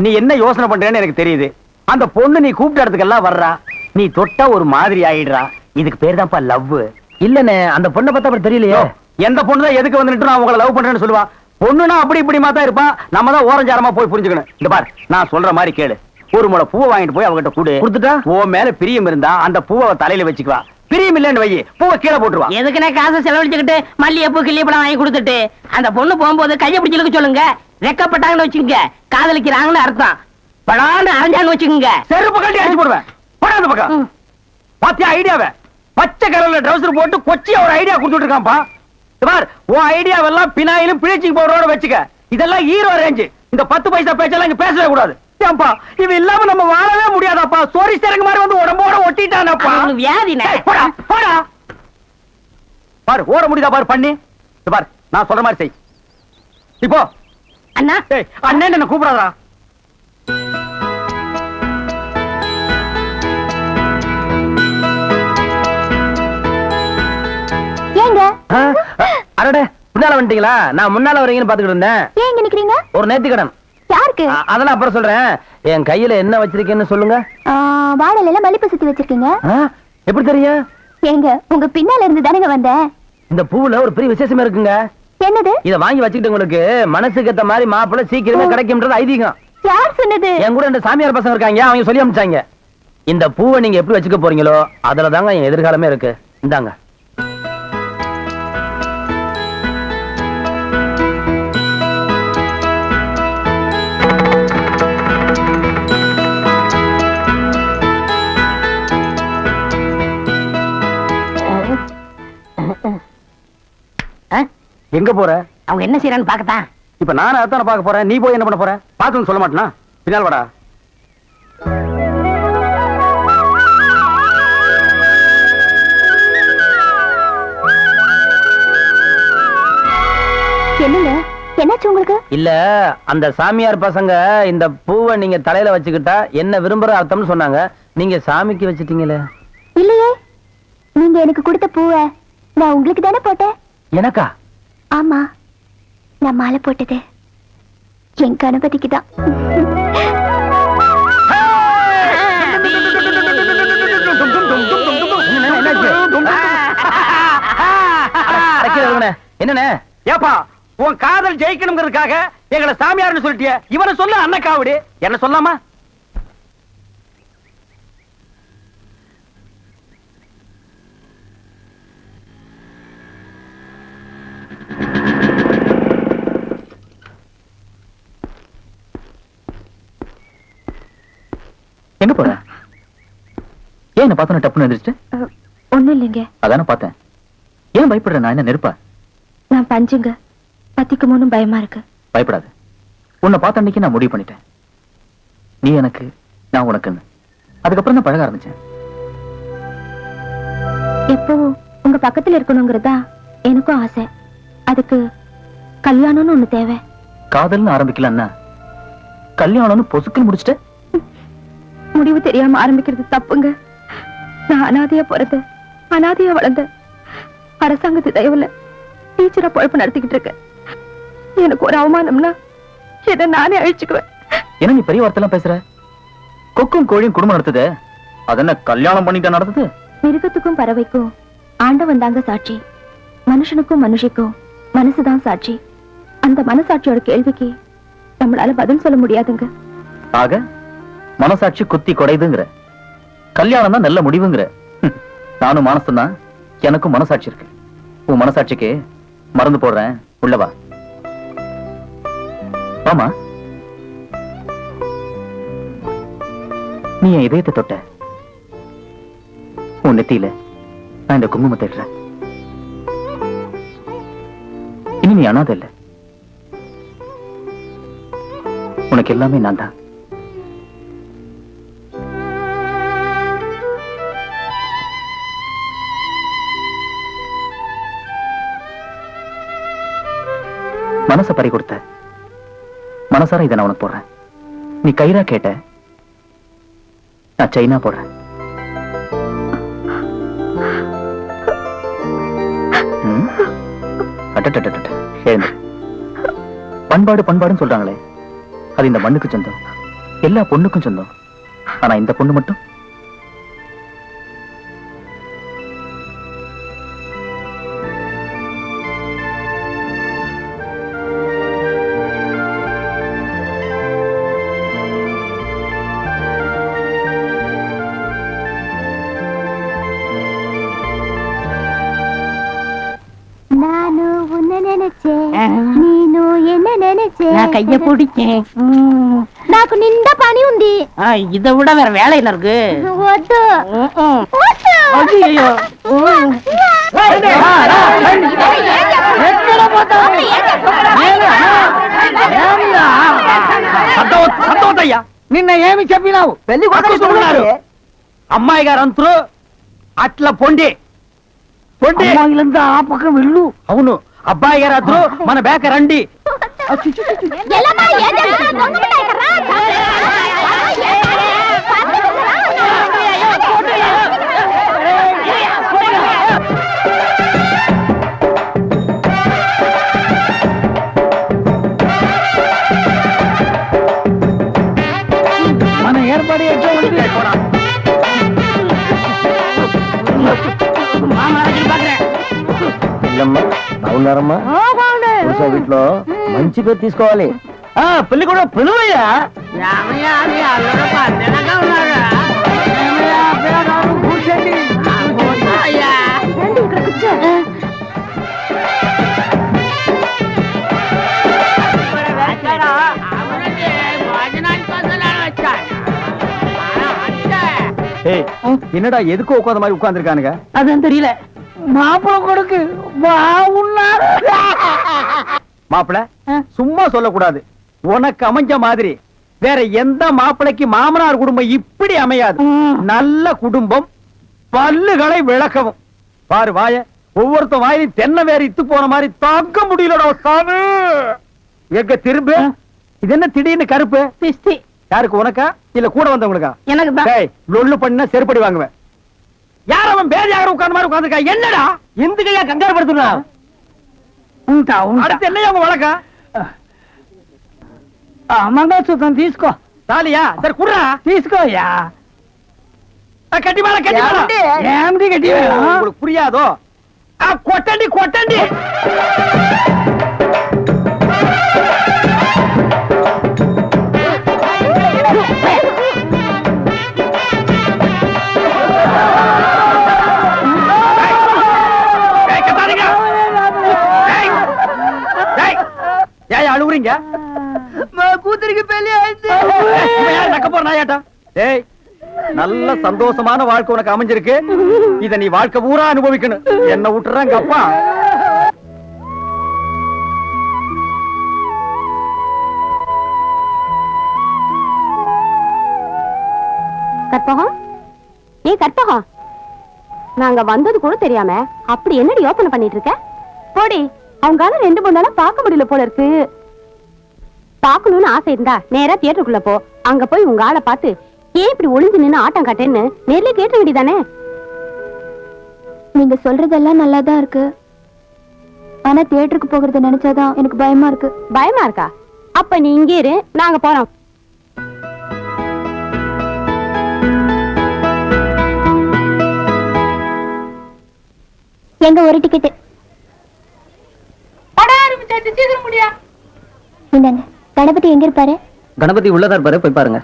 நீ என்ன யோசனை பண்றேன்னு எனக்கு தெரியுது. அந்த பொண்ணு நீ கூப்பிட்ட இடத்துக்கெல்லாம் வர்றா, நீ தொட்டா ஒரு மாதிரி ஆயிடுறா. இதுக்கு பேர் தான்ப்பா லவ். இல்லனே, அந்த பொண்ணை பார்த்தா அப்படி தெரியலையே. எந்த பொண்ணு தான் எதுக்கு வந்துட்டு நான் உங்களை லவ் பண்றேன்னு சொல்லுவா? பொண்ணுனா அப்படி இப்படிமா தான் இருப்பான். நம்ம தான் ஓரஞ்சாரமா போய் புரிஞ்சுக்கணும். இந்த பார், நான் சொல்ற மாதிரி கேளு. ஒரு முளை பூவை வாங்கிட்டு போய் அவகிட்ட கொடுத்துட்டா ஓ மேல பிரியம் இருந்தா அந்த பூவை தலையில வச்சுக்குவா. பிரியம் இல்லன்னு வை, பூவை கீழே போட்டுருவா. எதுக்குனே காசை செலவழிச்சுக்கிட்டு மல்லிகைப்பூ கிள்ளிப்பழம் வாங்கி கொடுத்துட்டு அந்த பொண்ணு போகும்போது கையை பிடிச்சிருக்க சொல்லுங்க. ரெக்கப்பட்டாங்கன்னு வச்சுக்கோங்க, காதலிக்கிறாங்கன்னு அர்த்தம். படான்னு அரைஞ்சான்னு வச்சுக்கோங்க, செருப்பு கட்டி அடிச்சு போடுவேன். போடா அந்த பக்கம். பாத்தியா ஐடியாவை? பச்சை கலர்ல ட்ரவுசர் போட்டு கொச்சியா ஒரு ஐடியா கொடுத்துட்டு இருக்கான்ப்பா. பார், உன் ஐடியாவெல்லாம் பினாயிலும் பிளீச்சிங் பவுடரோட வச்சுக்க. இதெல்லாம் ஹீரோ ரேஞ்ச். இந்த 10 பைசா பேச்செல்லாம் இங்க பேசவே கூடாது. ஏன்பா, இது இல்லாம நம்ம வாழவே முடியாதாப்பா. சோரி சேரங்க மாதிரி வந்து உடம்போட ஒட்டிட்டானப்பா. வியாதினே. போடா, போடா. பாரு, ஓட முடியுதா பாரு பண்ணி. பார், நான் சொல்ற மாதிரி செய். இப்போ அண்ணா, அண்ணன் என்ன கூப்பிடாதா? ஏங்க அரடே, பின்னால வந்துட்டீங்களா? நான் முன்னால வரீங்கன்னு பாத்துக்கிட்டு இருந்தேன். ஏன் இங்க நிக்கிறீங்க? ஒரு நேர்த்தி கடன். யாருக்கு? அதெல்லாம் அப்புறம் சொல்றேன். என் கையில என்ன வச்சிருக்கேன்னு சொல்லுங்க. வாழல மல்லிப்பூ சுத்தி வச்சிருக்கீங்க. எப்படி தெரியும்? ஏங்க, உங்க பின்னால இருந்து தானங்க வந்தேன். இந்த பூவுல ஒரு பெரிய விசேஷமே இருக்குங்க. என்னது? இத வாங்கி வச்சுக்கிட்டு உங்களுக்கு மனசுக்கு ஏத்த மாதிரி மாப்பிள்ளை சீக்கிரமே கிடைக்கும்ன்றது ஐதீகம். யார் சொன்னது? என் கூட 2 சாமியார் பசங்க இருக்காங்க, அவங்க சொல்லி அனுப்பிச்சாங்க. இந்த பூவை நீங்க எப்படி வச்சுக்க போறீங்களோ அதுல தாங்க என் எதிர்காலமே இருக்கு. இந்தாங்க. எங்க போற? அவங்க என்ன செய்யறான்னு பாக்கத்தான். இப்ப நானும் அதான பார்க்க போறேன். நீ போய் என்ன பண்ண போற? பாத்துன்னு சொல்ல மாட்டேனா? பின்னால் வாடா. என்னங்க, என்னாச்சு உங்களுக்கு? இல்ல, அந்த சாமியார் பசங்க இந்த பூவை நீங்க தலையில வச்சுக்கிட்டா என்ன விரும்புற அர்த்தம்னு சொன்னாங்க. நீங்க சாமிக்கு வச்சிட்டீங்களே. இல்லையே, நீங்க எனக்கு கொடுத்த பூவை நான் உங்களுக்கு தானே போட்டேன். எனக்கா? ஆமா, நான் மாலை போட்டது என் கணபதிக்கு தான். என்ன ஏப்பா, உன் காதல் ஜெயிக்கணுங்கிறதுக்காக எங்களை சாமியார்னு சொல்லிட்டிய. இவனை சொல்ல அண்ணக்காவடி, என்ன சொல்லாமா? எங்க போற? ஏன் என்ன பார்த்தோன்னு டப்புன்னு எந்திரிச்சிட்டு? ஒண்ணும் இல்லைங்க. அதானே பார்த்தேன். ஏன் பயப்படுற? நான் என்ன நெருப்பா? நான் பஞ்சுங்க, பத்திக்குமோன்னு பயமா இருக்கு. பயப்படாது. உன்னை பார்த்த அன்னைக்கு நான் முடிவு பண்ணிட்டேன். நீ எனக்கு, நான் உனக்குன்னு. அதுக்கப்புறம் தான் பழக ஆரம்பிச்சேன். எப்பவும் உங்க பக்கத்துல இருக்கணுங்கிறதா எனக்கும் ஆசை. அதுக்கு கல்யாணம்னு ஒண்ணு தேவை. காதல்னு ஆரம்பிக்கலன்னா கல்யாணம்னு பொசுக்குன்னு முடிச்சிட்ட. முடிவு தெரியாம ஆரம்பிக்கிறது தப்புங்க. நான் அனாதையா பிறந்த, அனாதையா வளர்ந்த, அரசாங்கத்து தயவுல டீச்சரா பொழப்பு நடத்திக்கிட்டு இருக்கேன். எனக்கு ஒரு அவமானம்னா எதை நானே அழிச்சுக்குவேன். என்ன நீ பெரிய வார்த்தைலாம் பேசுற? கொக்கும் கோழியும் குடும்பம் நடத்துது, அதென்ன கல்யாணம் பண்ணிட்டா நடத்துது? மிருகத்துக்கும் பறவைக்கும் ஆண்டவன் தாங்க சாட்சி. மனுஷனுக்கும் மனுஷிக்கும் மனசுதான் சாட்சி. அந்த மனசாட்சியோட கேள்விக்கு நம்மளால பதில் சொல்ல முடியாதுங்க. ஆக மனசாட்சி குத்தி கொடைதுங்கிற, கல்யாணம் தான் நல்ல முடிவுங்கிற. நானும் மானசம்தான், எனக்கும் மனசாட்சி இருக்கு. உன் மனசாட்சிக்கு மறந்து போடுறேன், உள்ளவா. ஆமா, நீ என் இதயத்தை தொட்ட. உன் நெத்தியில நான் இந்த குங்குமத்தை இடுறேன். இனி நீ அனாதை இல்ல, உனக்கு எல்லாமே நான் தான். மனச பறி கொடுத்த. மனசார இதை நான் உனக்கு போடுறேன். நீ கயிறா கேட்ட, நான் செயினா போடுறேன். எழுந்து. பண்பாடு பண்பாடுன்னு சொல்றாங்களே, அது இந்த மண்ணுக்கு சொந்தம், எல்லா பொண்ணுக்கும் சொந்தம். ஆனா இந்த பொண்ணு மட்டும் నేను என்ன நினைச்சே நான் கைய பிடிச்சேன். నాకు నిండా పని ఉంది. இதை விட வேற வேலை என்ன இருக்கு? వద్దు ஐயோ సంతోషయ్యా నిన్న ఏమి చెప్పినావు? పెళ్లి కొడుకున్నారు. అమ్మాయి గారు అంతరు అట్లా పొండి పొండి ఆ పక్క వెళ్ళు. అవును, అబ్బాయి గారు అద్దరు మన బేక రండి. ఎల్లమ్మా, ఏం జరుగుతుందో దొంగ మిఠాయి కర్రా. మన ఏర్పాటు ఎట్లా ఉంది? బాగున్నారమ్మా? వీటిలో మంచి పేరు తీసుకోవాలి. పెళ్లి కూడా పిలువయ్యా. என்னடா எதுக்கு உட்காந்த மாதிரி உட்கார்ந்துருக்கானுங்க? அதான் தெரியல. மாப்பிள கொடுக்கு பாவுன்னாரு. மாப்பிள சும்மா சொல்லக்கூடாது. உனக்கு அமைஞ்ச மாதிரி வேற எந்த மாப்பிளைக்கு மாமனார் குடும்பம் இப்படி அமையாது. நல்ல குடும்பம், பல்லுகளை விளக்கவும். பாரு வாய, ஒவ்வொருத்த வாயிலும் தென்னை வேற இத்து போன மாதிரி தாக்க முடியலடா சாமி. எங்க திரும்ப இது என்ன திடீர்னு கருப்பு? பிஸ்தி யாருக்கு, உனக்கா இல்ல கூட வந்தவங்களுக்கா? எனக்கு தான். டேய், லொள்ளு பண்ணா செருப்படி வாங்குவேன். யார் அவன் பேதியாக உட்கார்ந்த மாதிரி உட்கார்ந்துருக்கா? என்னடா இந்த கையா கங்காரு படுத்துனா? அடுத்து என்னையா உங்க வழக்கா? మంగళసూత్రం తీసుకో. தாலியா? சரி குடுறா. తీసుకోయా. கட்டி மேல கட்டி மேல. ఏమిటి గట్టి? உங்களுக்கு புரியாதோ? கொட்டண்டி கொட்டண்டி. ஏன் அழுவுறீங்க? కూతురికి పెళ్లి అయితే நக்க போற நாயாட்டா. டேய், நல்ல சந்தோஷமான வாழ்க்கை உனக்கு அமைஞ்சிருக்கு. இத நீ வாழ்க்கை பூரா அனுபவிக்கணும். என்ன விட்டுறாங்க அப்பா. கற்பகம், ஏய் கற்பகம், நாங்க வந்தது கூட தெரியாம அப்படி என்னடி யோசனை பண்ணிட்டு இருக்க? போடி, அவங்கால 2-3 நாளா பார்க்க முடியல போல இருக்கு. பார்க்கணும்னு ஆசை இருந்தா நேரா தியேட்டருக்குள்ள போ. அங்க போய் உங்க ஆளை பார்த்து ஏன் இப்படி ஒளிஞ்சு நின்னு ஆட்டம் காட்டேன்னு நேர்ல கேட்ட வேண்டியதானே. நீங்க சொல்றதெல்லாம் நல்லாதான் இருக்கு. ஆனா தியேட்டருக்கு போகிறத நினைச்சாதான் எனக்கு பயமா இருக்கு. பயமா இருக்கா? அப்ப நீ இங்கே இரு, நாங்க போறோம். எங்க ஒரு டிக்கெட் இந்தாங்க. கணபதி எங்க இருப்பாரு? கணபதி உள்ளதா இருப்பாரு, போய் பாருங்க.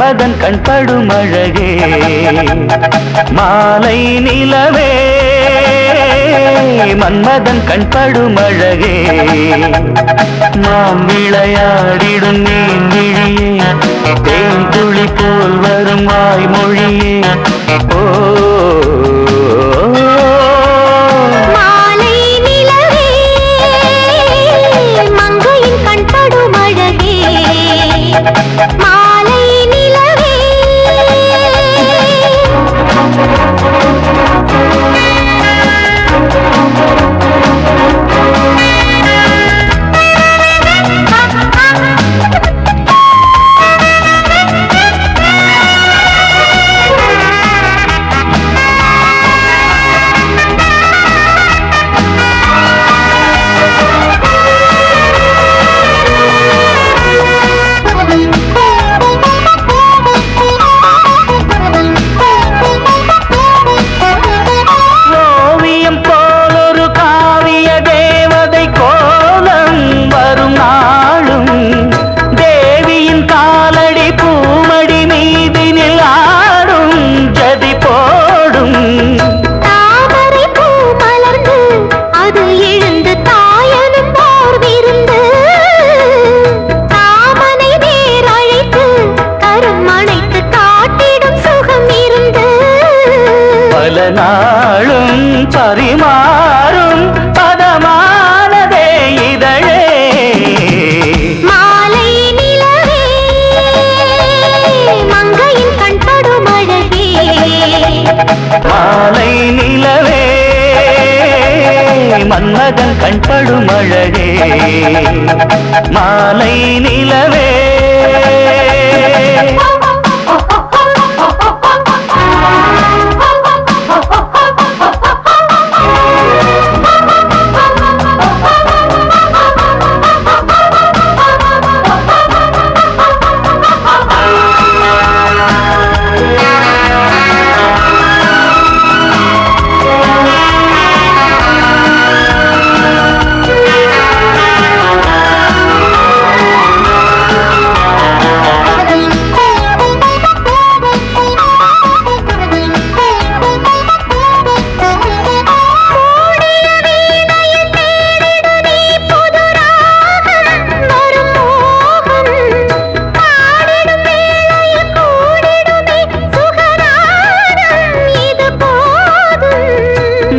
மன்மதன் கண்படும் அழகே மாலை நிலவே மன்மதன் கண்படும் அழகே நாம் விளையாடிடும் நீங்கிழியே தேன் துளி போல் வரும் வாய்மொழியே ஓ மாலை நிலவே மங்கையின் கண்படும் அழகே மாலை நிலவே ஓவியம் போலொரு காவிய தேவதை கோலம் வரும் நாளும் தேவியின் காலடி பூமடி மீதினில் ஆடும் ஜதி போடும் தாமரை பூ மலர்ந்து அது எழுந்து தாயனும் போர் விருந்து தாமனை வேர் அழைத்து கரும் அணைத்து காட்டிடும் சுகம் இருந்து பல நாளும் பரிமாறும் பதமானதே இதழே மாலை நிலவே மங்கையின் கண்படும் அழகே மாலை நிலவே மன்மதன் கண்படும் அழகே மாலை நிலவே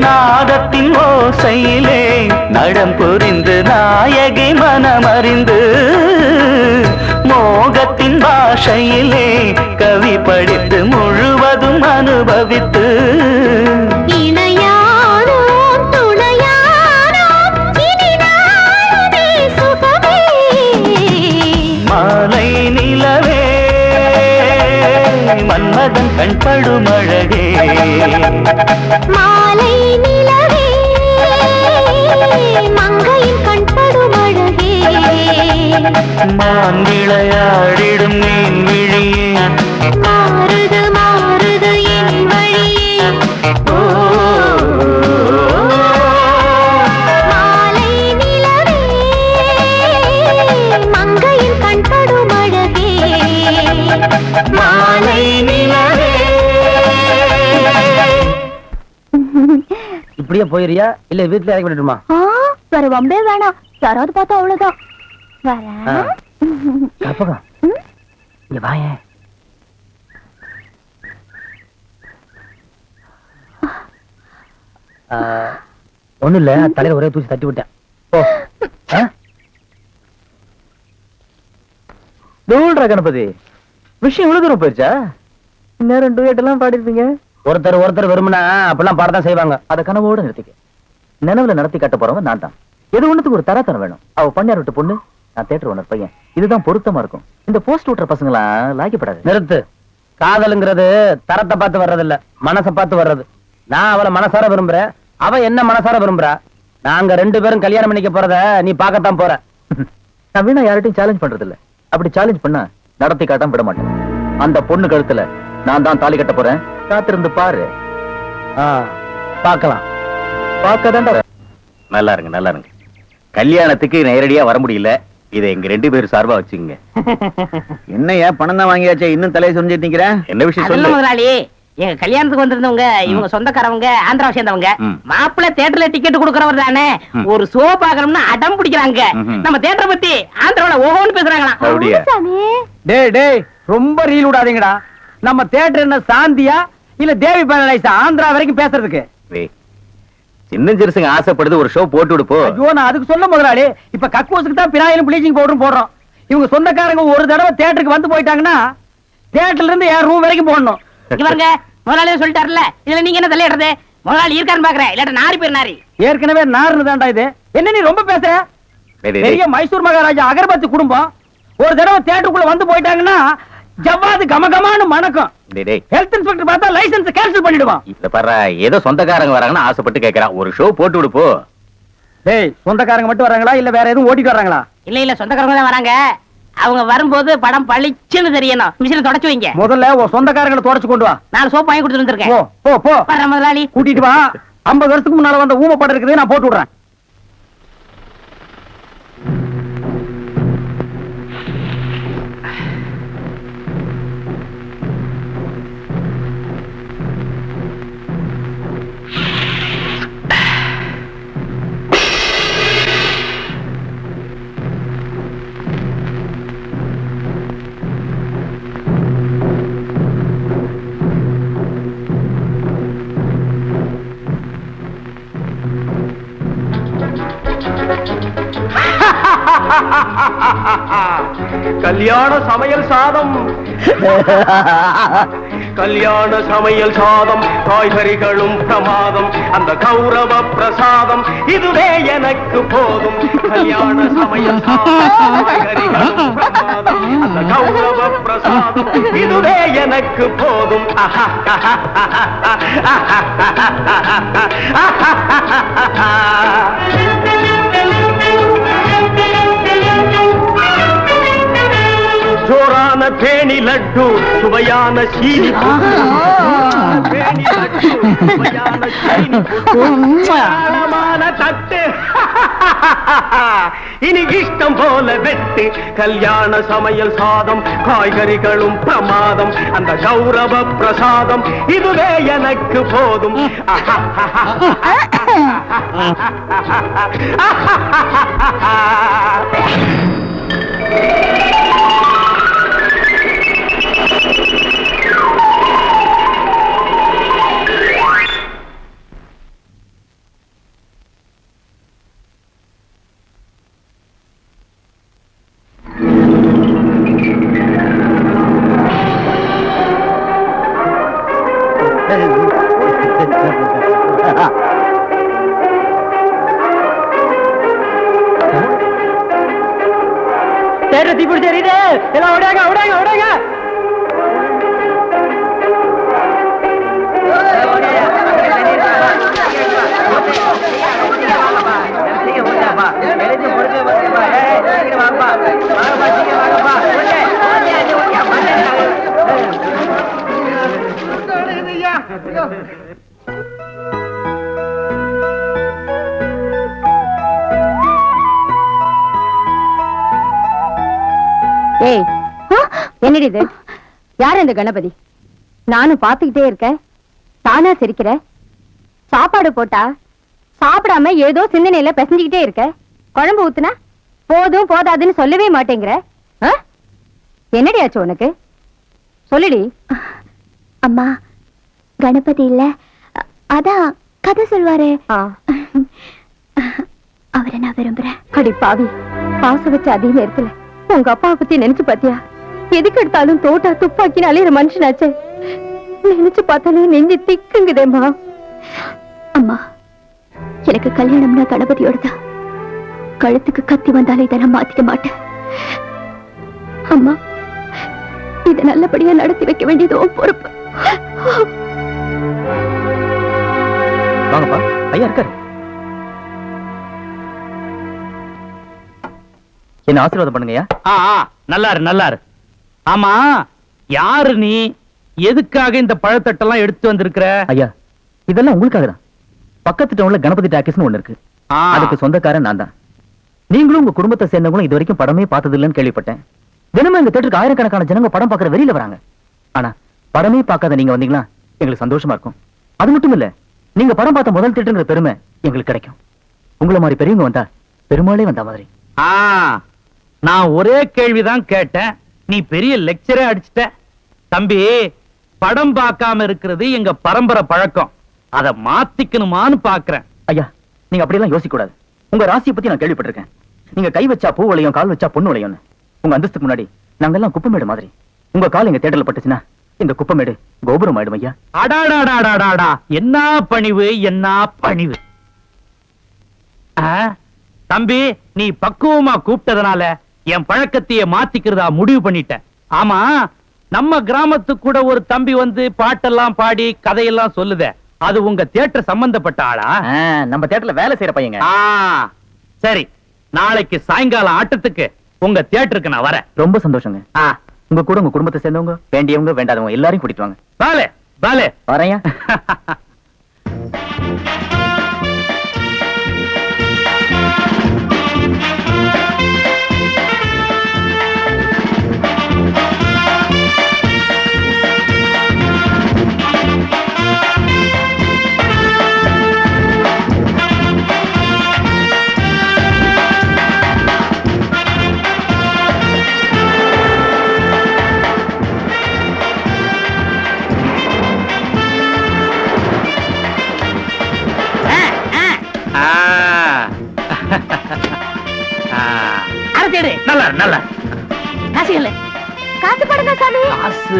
நாதத்தின் ஓசையிலே நடம் புரிந்து நாயகி மனமறிந்து மோகத்தின் பாஷையிலே கவி படித்து முழுவதும் அனுபவித்து இணையானோம் துணையானோம் இனி நாளுமே சுகமே மாலை நிலவே மன்மதன் கண்படும் அழகே மாலை நிலவே மங்கையின் கண்படும் அழகே மான் விளையாடிடும் நீன் விழியே மாறுது மாறுது என் வழியே ஓ மாலை நிலவே மங்கையின் கண்படும் அழகே மாலை நிலவே இப்படியே போயிரியா இல்ல வீட்டுல இறக்கி விட்டுமா? வேற வம்பே வேணாம், யாராவது பார்த்தா அவ்வளவுதான். வரேன். கற்பகம் இங்க வாயேன். ஒண்ணு இல்ல, தலையில ஒரே தூசி தட்டி விட்டேன். தூள்ரா கணபதி, விஷயம் இவ்வளவு தூரம் போயிருச்சா? நேரம் டூயட் எல்லாம் பாடிருப்பீங்க. ஒருத்தர் வெறுமனா அப்பெல்லாம் பாடத்தான் செய்வாங்க. அத கனவோட நிறுத்திக்க. நினைவுல நடத்தி காட்ட போறவன் நான் தான். எது ஒண்ணுத்துக்கு ஒரு தரத்தனம் வேணும். அவ பண்ணார் விட்டு பொண்ணு, நான் தேட்டர் ஓனர் பையன். இதுதான் பொருத்தமா இருக்கும். இந்த போஸ்ட் ஓட்டுற பசங்களா லாய்க்கப்படாது. நிறுத்து. காதலுங்கிறது தரத்தை பார்த்து வர்றது இல்ல, மனசை பார்த்து வர்றது. நான் அவளை மனசார விரும்புறேன், அவ என்ன மனசார விரும்புறா. நாங்க 2 பேரும் கல்யாணம் பண்ணிக்க போறத நீ பார்க்கத்தான் போற. நான் வீணா யார்கிட்டையும் சேலஞ்ச் பண்றது இல்ல. அப்படி சேலஞ்ச் பண்ணா நடத்தி காட்டாம விட மாட்டேன். அந்த பொண்ணு கழுத்துல நான் தான் தாலி கட்ட போறேன். காத்திருந்து பாரு. பார்க்கலாம். பார்க்கதாண்டா. நல்லா இருங்க, நல்லா இருங்க. கல்யாணத்துக்கு நேரடியா வர முடியல, இதை எங்க 2 பேரும் சார்பா வச்சுங்க. என்னையா பணம் தான் வாங்கியாச்சே இன்னும் தலையை சொரிஞ்சிட்டு நிக்கிறேன். என்ன விஷயம் அதெல்லாம் சொல்லு. முதலாளி எங்க கல்யாணத்துக்கு வந்திருந்தவங்க இவங்க சொந்தக்காரவங்க ஆந்திராவை சேர்ந்தவங்க ம். மாப்பிள்ளை தியேட்டர்ல டிக்கெட் கொடுக்கறவர் தானே ம். ஒரு ஷோ பாக்கணும்னு அடம் பிடிக்கிறாங்க. ம்ஹும். நம்ம தியேட்டரை பத்தி ஆந்திராவுல ஓஹோன்னு பேசுறாங்களாம். அப்படியா? சாமி டேய் டேய் ரொம்ப ரீல் விடாதீங்கடா. நம்ம தியேட்டர் என்ன சாந்தியா இல்ல தேவி பேரலைஸா ஆந்திரா வரைக்கும் பேசுறதுக்கு? டேய், சின்ன சிறுசுங்க ஆசைப்படுது ஒரு ஷோ போட்டு விடு போ. ஐயோ நான் அதுக்கு சொல்ல முதலாளி. இப்ப கக்கூசுக்கு தான் பினாயிலும் ப்ளீச்சிங் பவுடரும் போடுறோம். இவங்க சொந்தக்காரங்க ஒரு தடவை தியேட்டருக்கு வந்து போயிட்டாங்கன்னா தியேட்டர்ல இருந்து என் ரூம் வரைக்கும் போடணும். இவங்க முதலாளியே சொல்லிட்டாருல, இதுல நீங்க என்ன தலையிடுறது? முதலாளி இருக்கான்னு பாக்குறேன், இல்லாட்ட நாரி பேர் நாரி. ஏற்கனவே நார்னு தான்டா இது. என்ன நீ ரொம்ப பேசுற? டேய், டேய், பெரிய டேய். மைசூர் மகாராஜா அகர்பத்தி குடும்பம் ஒரு தடவை தியேட்டருக்குள்ள வந்து போயிட்டாங்கன்னா ஜவ்வாது கமகமான்னு மணக்கும். டேய், டேய். ஹெல்த் இன்ஸ்பெக்டர் பார்த்தா லைசென்ஸ் கேன்சல் பண்ணிடுவான். இத பாரு, ஏதோ சொந்தக்காரங்க வராங்கன்னு ஆசைப்பட்டு கேக்குறான். ஒரு ஷோ போட்டு விடு போ. டேய் சொந்தக்காரங்க மட்டும் வராங்களா இல்ல வேற எதுவும் ஓட்டிட்டு வராங்களா? இல்ல சொந்தக்காரங்க தான் வராங்க. அவங்க வரும்போது படம் பளிச்சுன்னு தெரியணும். மிஷினை தொடச்சு வைங்க. முதல்ல உன் சொந்தக்காரங்களை தொடச்சு கொண்டு வா. 4 சோப்பு வாங்கி கொடுத்துட்டு வந்திருக்கேன். போ போ போ வர்றேன் முதலாளி. கூட்டிட்டு வா. 50 வருஷத்துக்கு முன்னால வந்த ஊம படம் இருக்குது, நான் போட்டு விடுறேன். கல்யாண சமையல் சாதம், கல்யாண சமையல் சாதம், காய்கறிகளும் பிரமாதம், அந்த கௌரவ பிரசாதம் இதுவே எனக்கு போதும். கல்யாண சமையல் சாதம், காய்கறிகளும் பிரமாதம், அந்த கௌரவ பிரசாதம் இதுவே எனக்கு போதும். ஜோரான தேனி லட்டு, சுவையான சீனி புட்டு. தேனி லட்டு, சுவையான சீனி புட்டு. ஆழமான தட்டு. இனி இஷ்டம் போல வெட்டு. கல்யாண சமையல் சாதம், காய்கறிகளும் பிரமாதம், அந்த கௌரவ பிரசாதம் இதுவே எனக்கு போதும். தீப்பிடி தெரியுது. எல்லாம் ஓடாங்க ஓடாங்க ஓடாங்க. ஏய் என்னடி இது? யார் இந்த கணபதி? நானும் பாத்துக்கிட்டே இருக்கேன், தானா சிரிக்கிற. சாப்பாடு போட்டா சாப்பிடாம ஏதோ சிந்தனையில பிசைஞ்சுக்கிட்டே இருக்க. குழம்பு ஊத்துனா போதும் போதாதுன்னு சொல்லவே மாட்டேங்கிற. என்னடி ஆச்சு உனக்கு? சொல்லுடி. அம்மா கணபதி இல்ல, அதான் கதை சொல்வாரு, அவரை நான் விரும்புறேன். அடி பாவி, பாசம் வச்ச அதே நேரத்துல உங்க அப்பாவை பத்தி நினைச்சு பாத்தியா? எதுக்கு எடுத்தாலும் தோட்டா துப்பாக்கின்னு அலையிற மனுஷனாச்சே. நினைச்சு பார்த்தாலே நெஞ்சு திக்குங்குதேம்மா. அம்மா எனக்கு கல்யாணம்னா கணபதியோட தான். கழுத்துக்கு கத்தி வந்தாலே இதை நான் மாத்திக்க மாட்டேன். அம்மா இதை நல்லபடியா நடத்தி வைக்க வேண்டியது உன் பொறுப்பு. வாங்கப்பா, ஐயா இருக்காரு. என்ன ஆசீர்வாதம் பண்ணுங்கய்யா. நல்லாரு நல்லாரு. ஆமா, யாரு நீ? எதுக்காக இந்த பழத்தட்டெல்லாம் எடுத்து வந்திருக்கிற? ஐயா இதெல்லாம் உங்களுக்காக தான். பக்கத்து டவுன்ல கணபதி டாக்கீஸ்னு ஒண்ணு இருக்கு, அதுக்கு சொந்தக்காரன் நான் தான். நீங்களும் உங்க குடும்பத்தை சேர்ந்தவங்களும் இது வரைக்கும் படமே பார்த்தது இல்லைன்னு கேள்விப்பட்டேன். தினமும் எங்க தேட்டருக்கு ஆயிரக்கணக்கான ஜனங்க படம் பார்க்கற வெளியில வராங்க. ஆனா படமே பார்க்காத நீங்க வந்தீங்கன்னா எங்களுக்கு சந்தோஷமா இருக்கும். அது மட்டும் இல்ல, நீங்க படம் பார்த்த முதல் தேட்டருங்கிற பெருமை எங்களுக்கு கிடைக்கும். உங்களை மாதிரி பெரியவங்க வந்தா பெருமாளே வந்த மாதிரி. நான் ஒரே கேள்விதான் கேட்டேன், நீ பெரிய லெக்சரே அடிச்சிட்ட. தம்பி, படம் பார்க்காம இருக்கிறது எங்க பரம்பரை பழக்கம், அதை மாத்திக்கணுமான்னு பாக்குறேன். ஐயா, நீங்க அப்படியெல்லாம் யோசிக்க கூடாது. உங்க ராசியை பத்தி நான் கேள்விப்பட்டிருக்கேன். நீங்க கை வச்சா பூ விளையும், கால் வச்சா பொண்ணு விளையும்னு. உங்க அந்தஸ்துக்கு முன்னாடி நாங்கெல்லாம் குப்பமேடு மாதிரி. உங்க கால் எங்க தேட்டர்ல பட்டுச்சுன்னா இந்த குப்பமேடு கோபுரம் ஆயிடும் ஐயா. அடாடாடாடாடா, என்ன பணிவு, என்ன பணிவு. தம்பி, நீ பக்குவமா கூப்பிட்டதுனால என் பழக்கத்தையே மாத்திக்கிறதா முடிவு பண்ணிட்டேன். ஆமா, நம்ம கிராமத்துக்கு கூட ஒரு தம்பி வந்து பாட்டெல்லாம் பாடி கதையெல்லாம் சொல்லுதே, அது உங்க தியேட்டர் சம்பந்தப்பட்ட ஆளா? நம்ம தியேட்டர்ல வேலை செய்யற பையங்க. சரி, நாளைக்கு சாயங்காலம் ஆட்டத்துக்கு உங்க தியேட்டருக்கு நான் வரேன். ரொம்ப சந்தோஷங்க. உங்க கூட உங்க குடும்பத்தை சேர்ந்தவங்க, வேண்டியவங்க வேண்டாதவங்க எல்லாரையும் கூட்டிட்டு வாங்க. பாலே பாலே வரையா. நல்லா நல்லா காசு இல்ல, காசு போடுங்க சாமி. காசு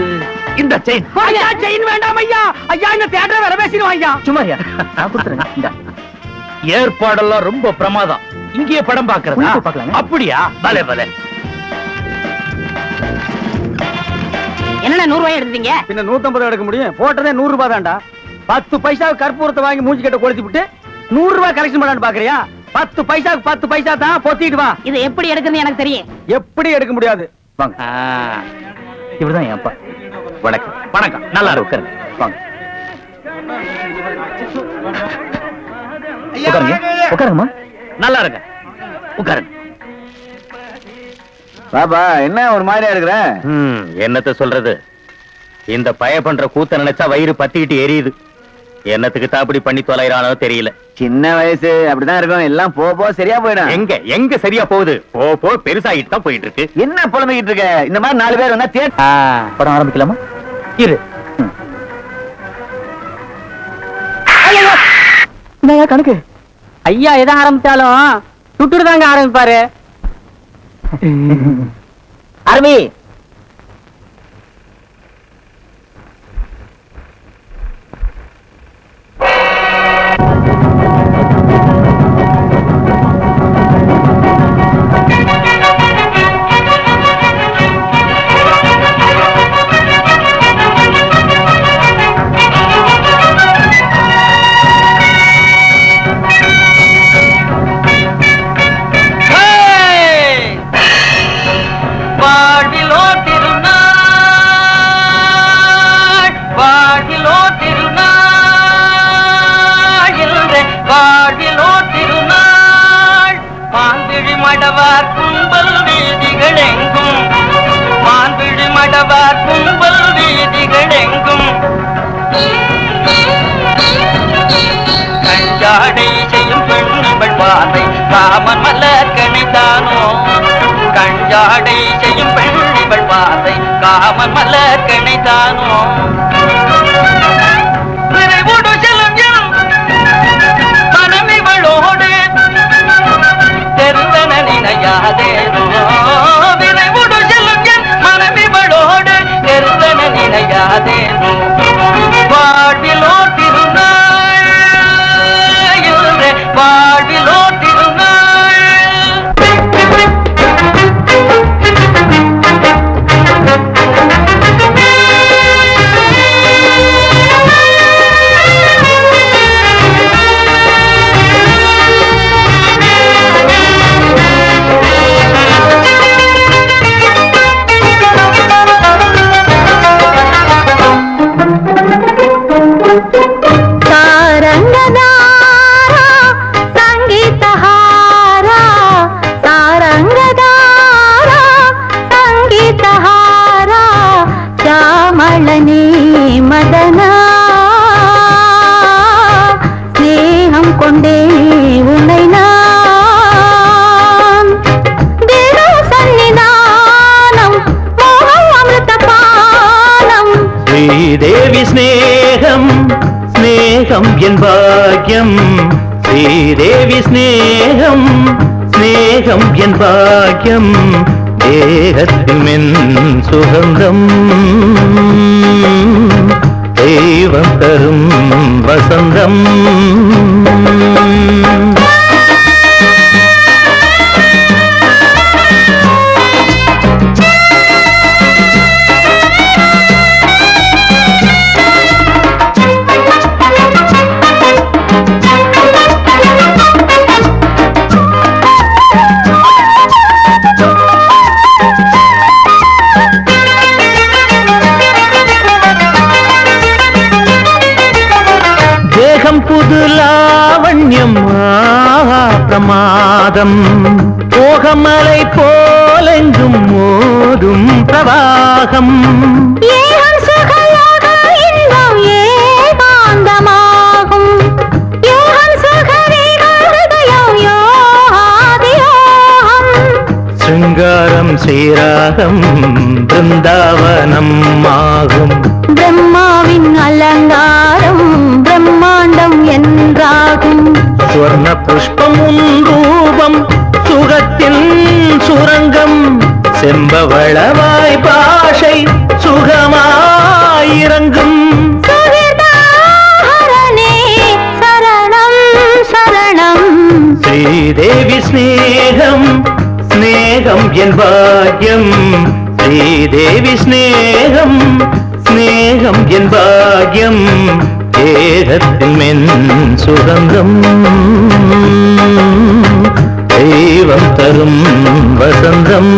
இந்த செயின். ஐயா, செயின் வேண்டாம் ஐயா. ஐயா, இந்த தியேட்டர் வேற பேசிடுவோம் ஐயா. சும்மா ஐயா, நான் கொடுத்துறேன். இந்த ஏற்பாடெல்லாம் ரொம்ப பிரமாதம். இங்கேயே படம் பாக்குறதா? பார்க்கலாங்க. அப்படியா? பலே பலே. என்ன 100 ரூபாய் எடுத்தீங்க? பின்ன 150 எடுக்க முடியும்? போட்டதே 100 ரூபாய் தான்டா. 10 பைசா கற்பூரத்தை வாங்கி மூஞ்சி கட்ட கொளுத்தி விட்டு 100 ரூபாய் கலெக்ஷன் பண்ணலான்னு பாக்குறியா? 10 பைசாக்கு 10 பைசா தான், பொத்திட்டு வா. இது எப்படி எடுக்குன்னு எனக்கு தெரியும். எப்படி எடுக்க முடியாது? வாங்க. இவர்தான் என் அப்பா. வணக்கம். வணக்கம். நல்லா இருக்கு. உட்காருங்க. வாங்க. உட்காருங்க. உட்காருங்கம்மா. நல்லா இருங்க. உட்காருங்க. பாபா, என்ன ஒரு மாதிரியா இருக்கிற? என்னத்த சொல்றது, இந்த பய பண்ற கூத்த நினைச்சா வயிறு பத்திக்கிட்டு எரியுது. என்னத்துக்கு தான் அப்படி பண்ணி தொலைறானோ தெரியல. சின்ன வயசு அப்படிதான் இருக்கும், எல்லாம் போ சரியா போயிடும். எங்க எங்க சரியா போகுது? போ பெருசாகிட்டு தான் போயிட்டு இருக்கு. என்ன புலம்பிக்கிட்டு இருக்க? இந்த மாதிரி 4 பேர் வந்தா படம் ஆரம்பிக்கலாமா? இரு. கணக்கு ஐயா எதை ஆரம்பிச்சாலும் சுட்டுட்டு தாங்க ஆரம்பிப்பாரு. அரபி, காமன் மலர் கணிதானோ, கஞ்சாடை செய்யும் பெண்ணிவள் பாதை காமன் மலர் கணிதானோ. விரைவுடு செல்லும் எனும் மனமிவளோடு தெருவன நினையாதேனோ. விரைவுடு செல்லும் என் மனமிவளோடு தெருவன நினையாதேனோ. வாழ்விலோ திருநாள், வாழ்விலோ திருநாள். ஸ்ரீதேவி ஸ்நேகம் ஸ்நேகம் என் பாக்கியம் ஸ்ரீதேவி ஸ்நேகம் ஸ்நேகம் என் பாக்கியம் தேகத்தில் மென் சுகந்தம் தெய்வம் தரும் வசந்தம் புது லாவண்யம் பிரமாதம் போகமலை போலெங்கும் மோதும் பிரவாகம் சிங்காரம் ஸ்ரீராகம் பிருந்தாவனம் ஆகும் பிரம்மாவின் அலங்காரம் பிரம்மாண்டம் என்றாகும் ஸ்வர்ண புஷ்பம் ரூபம் சுகத்தின் சுரங்கம் செம்பவளவாய் பாஷை சுகமாயிரங்கும் சரணம் சரணம் ஸ்ரீதேவி ஸ்நேகம் ஸ்நேகம் என் பாக்யம் ஸ்ரீதேவி ஸ்நேகம் ஸ்நேகம் என் பாக்யம் தேகத்தில் மென் சுகந்தம் தெய்வம் தரும் வசந்தம்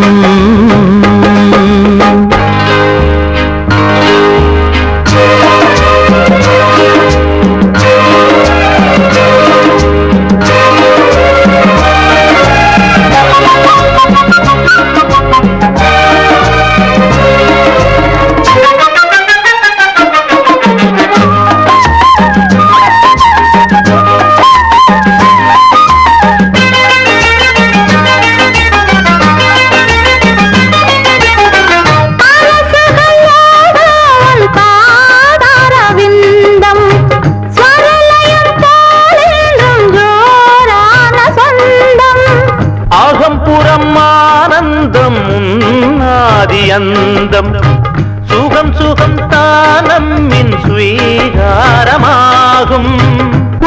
அந்தம் சுகம் சுகம் தானம்மின் ஸ்வீகாரமாகும்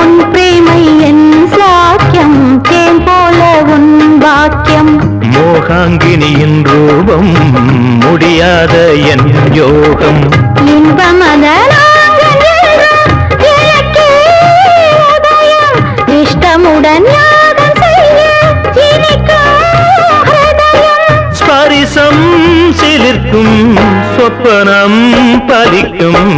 உன் பிரேமை என் சாக்கியம் தேன் போல உன் வாக்கியம் மோகாங்கினியின் ரூபம் முடியாத என் யோகம் இஷ்டமுடன் ஸ்பரிசம் சிலிர்க்கும் சொப்பனம் பலிக்கும்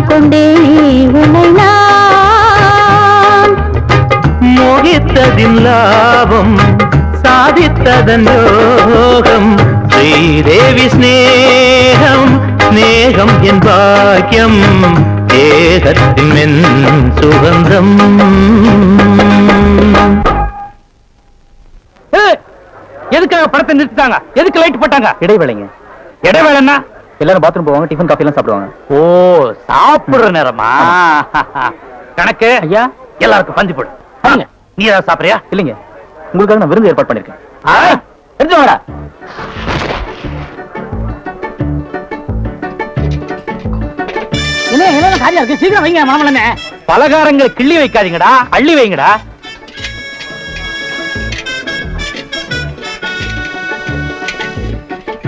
கொண்டே உன்னை நான் மோகித்ததின் லாபம் சாதித்ததன் யோகம் ஸ்ரீதேவி ஸ்நேகம் ஸ்நேகம் என் பாக்கியம் தேகத்தின் மென் சுகந்தம் எதுக்காக படத்தை நிறுத்திட்டாங்க? எதுக்கு லைட் போட்டாங்க? இடைவேளைங்க. இடைவேளைன்னா எல்லாரும் பாத்ரூம் போவாங்க, டிஃபன் காஃபி எல்லாம் சாப்பிடுவாங்க. ஓ, சாப்பிடுற நேரமா? கணக்கு ஐயா, எல்லாருக்கும் பந்தி போடு. நீ ஏதாவது சாப்பிடுறியா? இல்லைங்க, உங்களுக்காக நான் விருந்து ஏற்பாடு பண்ணிருக்கேன். தெரிஞ்சவங்களா? என்ன காரியம் இருக்கு, சீக்கிரம் வைங்க மாமலனே. பலகாரங்களை கிள்ளி வைக்காதீங்கடா, அள்ளி வைங்கடா.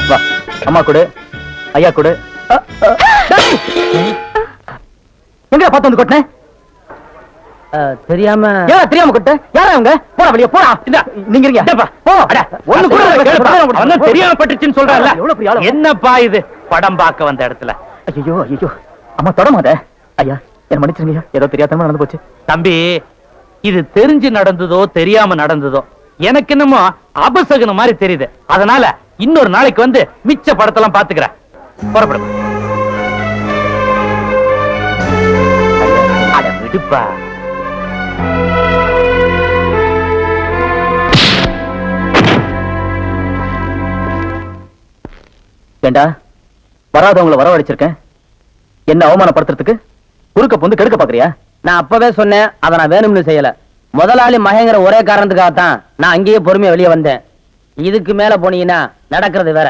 வா, அம்மா கொடு, ஐயா கொடு. எங்க பார்த்து வந்து கொட்டினேன்? தெரியாம தெரியாம கொட்ட யாரா அவங்க? போடா வெளிய போடா. நீங்க இருங்க. போ. ஒண்ணு கூட அவன் தெரியாம பட்டுச்சுன்னு சொல்றான்ல. என்னப்பா இது? படம் பார்க்க வந்த இடத்துல. ஐயோ ஐயோ, அம்மா தொடமாத. ஐயா என்ன மன்னிச்சிருங்க, ஏதோ தெரியாதமா நடந்து போச்சு. தம்பி, இது தெரிஞ்சு நடந்ததோ தெரியாம நடந்ததோ எனக்கு என்னமோ அபசகுன மாதிரி தெரியுது. அதனால இன்னொரு நாளைக்கு வந்து மிச்ச படத்தெல்லாம் பாத்துக்கிறேன். புறப்படும். விடுப்பா. ஏண்டா வராதவங்களை வரவழைச்சிருக்கேன், என்ன அவமானப்படுத்துறதுக்கு குறுக்க பொந்து கெடுக்க பாக்குறியா? நான் அப்பவே சொன்னேன், அதை நான் வேணும்னு செய்யல. முதலாளி மகேங்கிற ஒரே காரணத்துக்காகத்தான் நான் அங்கேயே பொறுமையா வெளியே வந்தேன். இதுக்கு மேல போனீங்கன்னா நடக்கிறது வேற.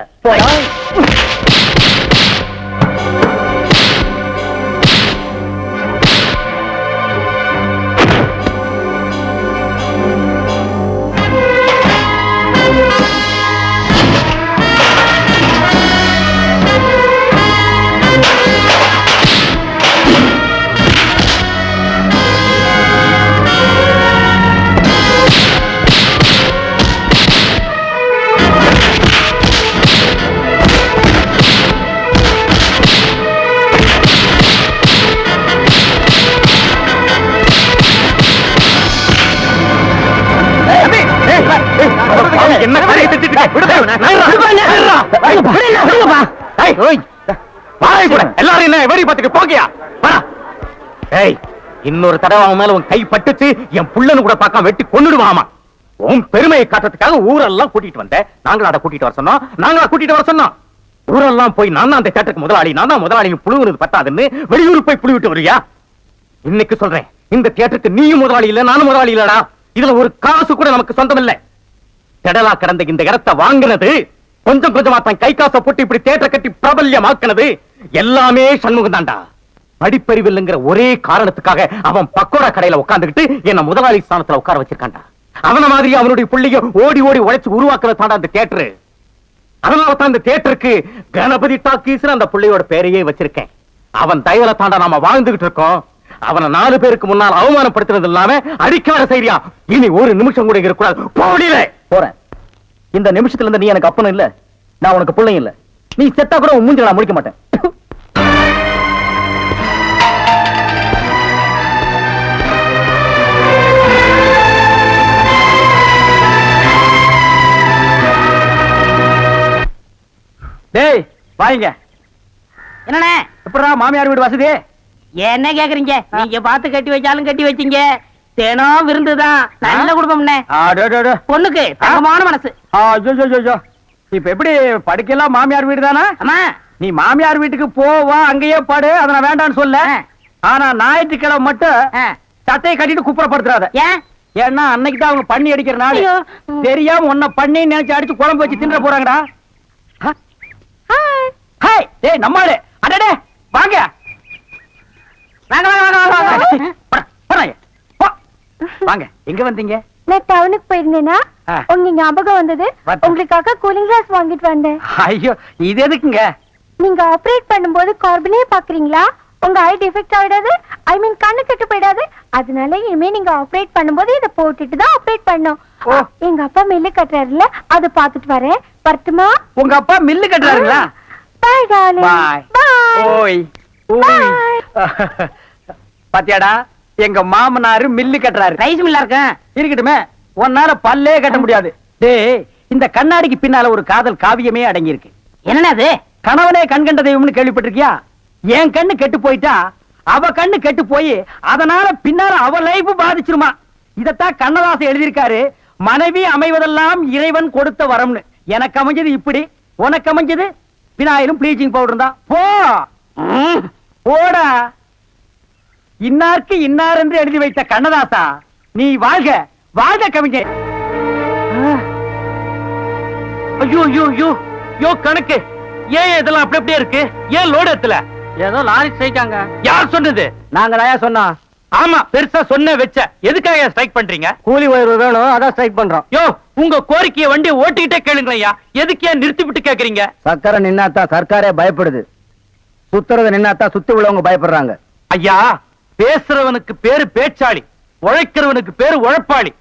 என்ன காரியத்தை திட்டிட்டு இருக்க? விடுப்பா இவனை. ஏய், ஓய், வாயை கூட. எல்லாரும் என்ன வெடி பார்த்துட்டு போகியா? வா. ஏய், இன்னொரு தடவை அவன் மேல உன் கை பட்டுச்சு, என் புள்ளன்னு கூட பார்க்காம வெட்டி கொன்னுடுவாமா. உன் பெருமையை காட்டுறதுக்காக ஊரெல்லாம் கூட்டிட்டு வந்தேன். நாங்களா கூட்டிட்டு வர சொன்னோம், நாங்களா கூட்டிட்டு வர சொன்னோம். ஊரெல்லாம் போய் நான் தான் அந்த தேட்டருக்கு முதலாளி, நான் தான் முதலாளி, புழுவுறது பத்தாதுன்னு வெளியூர் போய் புழு விட்டு வரியா? இன்னைக்கு சொல்றேன், இந்த தியேட்டருக்கு நீயும் முதலாளி இல்ல, நானும் முதலாளி இல்லடா. இதுல ஒரு காசு கூட நமக்கு சொந்தம் இல்ல. திடலா கிடந்த இந்த இடத்தை வாங்கினது, கொஞ்சம் கொஞ்சமா தான் கை காசை போட்டு இப்படி தியேட்டர் கட்டி பிரபல்யமாக்குனது எல்லாமே சண்முகம் தான்டா. படிப்பறிவில்லைங்கிற ஒரே காரணத்துக்காக அவன் பக்கோடா கடையில உட்கார்ந்துகிட்டு என்ன முதலாளி ஸ்தானத்துல உட்கார வச்சிருக்கான்டா. அவன மாதிரி அவனுடைய பிள்ளைய ஓடி ஓடி உழைச்சு உருவாக்குறது தாண்டா அந்த தியேட்டர். அதனால தான் இந்த தியேட்டருக்கு கணபதி டாக்கீஸ் அந்த பிள்ளையோட பேரையே வச்சிருக்கேன். அவன் தயவுல தாண்டா நாம வாழ்ந்துகிட்டு இருக்கோம். அவனை 4 பேருக்கு முன்னால் அவமானப்படுத்துறது இல்லாம அடிக்காத சரியா? இனி ஒரு நிமிஷம் கூட இருக்கக்கூடாது. போறேன். இந்த நிமிஷத்துல இருந்து நீ எனக்கு அப்பனும் இல்ல, நான் உனக்கு பிள்ளையும் இல்ல. நீ செத்தா கூட உன் மூஞ்சில நான் முடிக்க மாட்டேன். டேய் வாங்க. என்னண்ணே எப்படா மாமியார் வீடு வசதி? என்ன கேக்குறீங்க? நீங்க பார்த்து கட்டி வச்சாலும் கட்டி வச்சீங்க. தினம் விருந்துதான். நல்ல குடும்பம்ண்ணே. பொண்ணுக்கு தங்கமான மனசு. இப்ப எப்படி படுக்கலாம்? மாமியார் வீடு தானா? ஆமா. நீ மாமியார் வீட்டுக்கு போவா, அங்கேயே பாடு, அதை நான் வேண்டான்னு சொல்ல. ஆனா ஞாயிற்றுக்கிழமை மட்டும் சட்டையை கட்டிட்டு குப்புறப்படுத்துறாத. ஏன்? ஏன்னா அன்னைக்கு தான் அவங்க பண்ணி அடிக்கிற நாள். ஐயோ. தெரியாம உன்னை பண்ணி நினைச்சு அடிச்சு குழம்பு வச்சு தின்ற போறாங்கடா. ஹாய் டேய் நம்மாளே. அடடே வாங்க வாங்க வாங்க வாங்க வாங்க. போறாங்க. வாங்க. எங்க வந்தீங்க? நான் டவுனுக்கு போயிருந்தேனா ஆ. உங்க ஞாபகம் வந்தது. வந்தேன். உங்களுக்காக கூலிங் கிளாஸ் வாங்கிட்டு வந்தேன். ஐயோ இது எதுக்குங்க? நீங்க ஆபரேட் பண்ணும்போது கார்பனே பாக்குறீங்களா? உங்க ஐ டிஃபெக்ட் ஆயிடாது, ஐ மீன் கண்ணு கெட்டு போயிடாது. அதனால இனிமே நீங்க ஆபரேட் பண்ணும்போது இதை போட்டுட்டு தான் ஆபரேட் பண்ணணும். ஓ. எங்க அப்பா மில்லு கட்டுறாருல, அதை பாத்துட்டு வரேன். வரட்டுமா? உங்க அப்பா மில்லு கட்டுறாருங்களா? பாய் டார்லிங். பாய். பாய். ஓய் ஓய். பாத்தியாடா, எங்க மாமனாரு மில்லு கட்டுறாரு. ரைஸ் மில்லா இருக்கேன். இருக்கட்டுமே, உன்னால பல்லே கட்ட முடியாது. டேய், இந்த கண்ணாடிக்கு பின்னால ஒரு காதல் காவியமே அடங்கி இருக்கு. என்னண்ணே அது? கணவனே கண் கண்ட தெய்வம்னு கேள்விப்பட்டிருக்கியா? என் கண்ணு கெட்டு போயிட்டா அவ கண்ணு கெட்டு போய் அதனால பின்னால அவ லைஃப் பாதிச்சிருமா. இதத்தான் கண்ணதாசன் எழுதியிருக்காரு. மனைவி அமைவதெல்லாம் இறைவன் கொடுத்த வரம்னு. எனக்கு அமைஞ்சது இப்படி, உனக்கு அமைஞ்சது பினாயிலும் ப்ளீச்சிங் பவுடர் தான். போ போடா. இன்னாருக்கு இன்னார் என்று எழுதி வைத்த கண்ணதாசா, நீ வாழ்க வாழ்க கவிஞர். ஐயோ ஐயோ ஐயோ யோ கணக்கு, ஏன் இதெல்லாம் அப்படி அப்படியே இருக்கு? ஏன் லோடு எத்தல? ஏதோ லாரி ஸ்ட்ரைக்காங்க. யார் சொன்னது? நாங்க தான் சொன்னோம். ஆமா, பெருசா சொன்ன வச்ச. எதுக்காக ஸ்ட்ரைக் பண்றீங்க? கூலி உயர்வு வேணும், அதான் ஸ்ட்ரைக் பண்றோம். யோ, உங்க கோரிக்கையை வண்டி ஓட்டிக்கிட்டே கேளுங்கய்யா. எதுக்கு ஏன் நிறுத்தி விட்டு கேக்குறீங்க? சக்கரை நின்னாத்தான் சர்க்காரே பயப்படுது. சுத்துறத நின்னாத்தான் சுத்தி உள்ளவங்க பயப்படுறாங்க. ஐயா, பேசுறவனுக்கு பேரு பேச்சாளி, உழைக்கிறவனுக்கு பேரு உழைப்பாளி.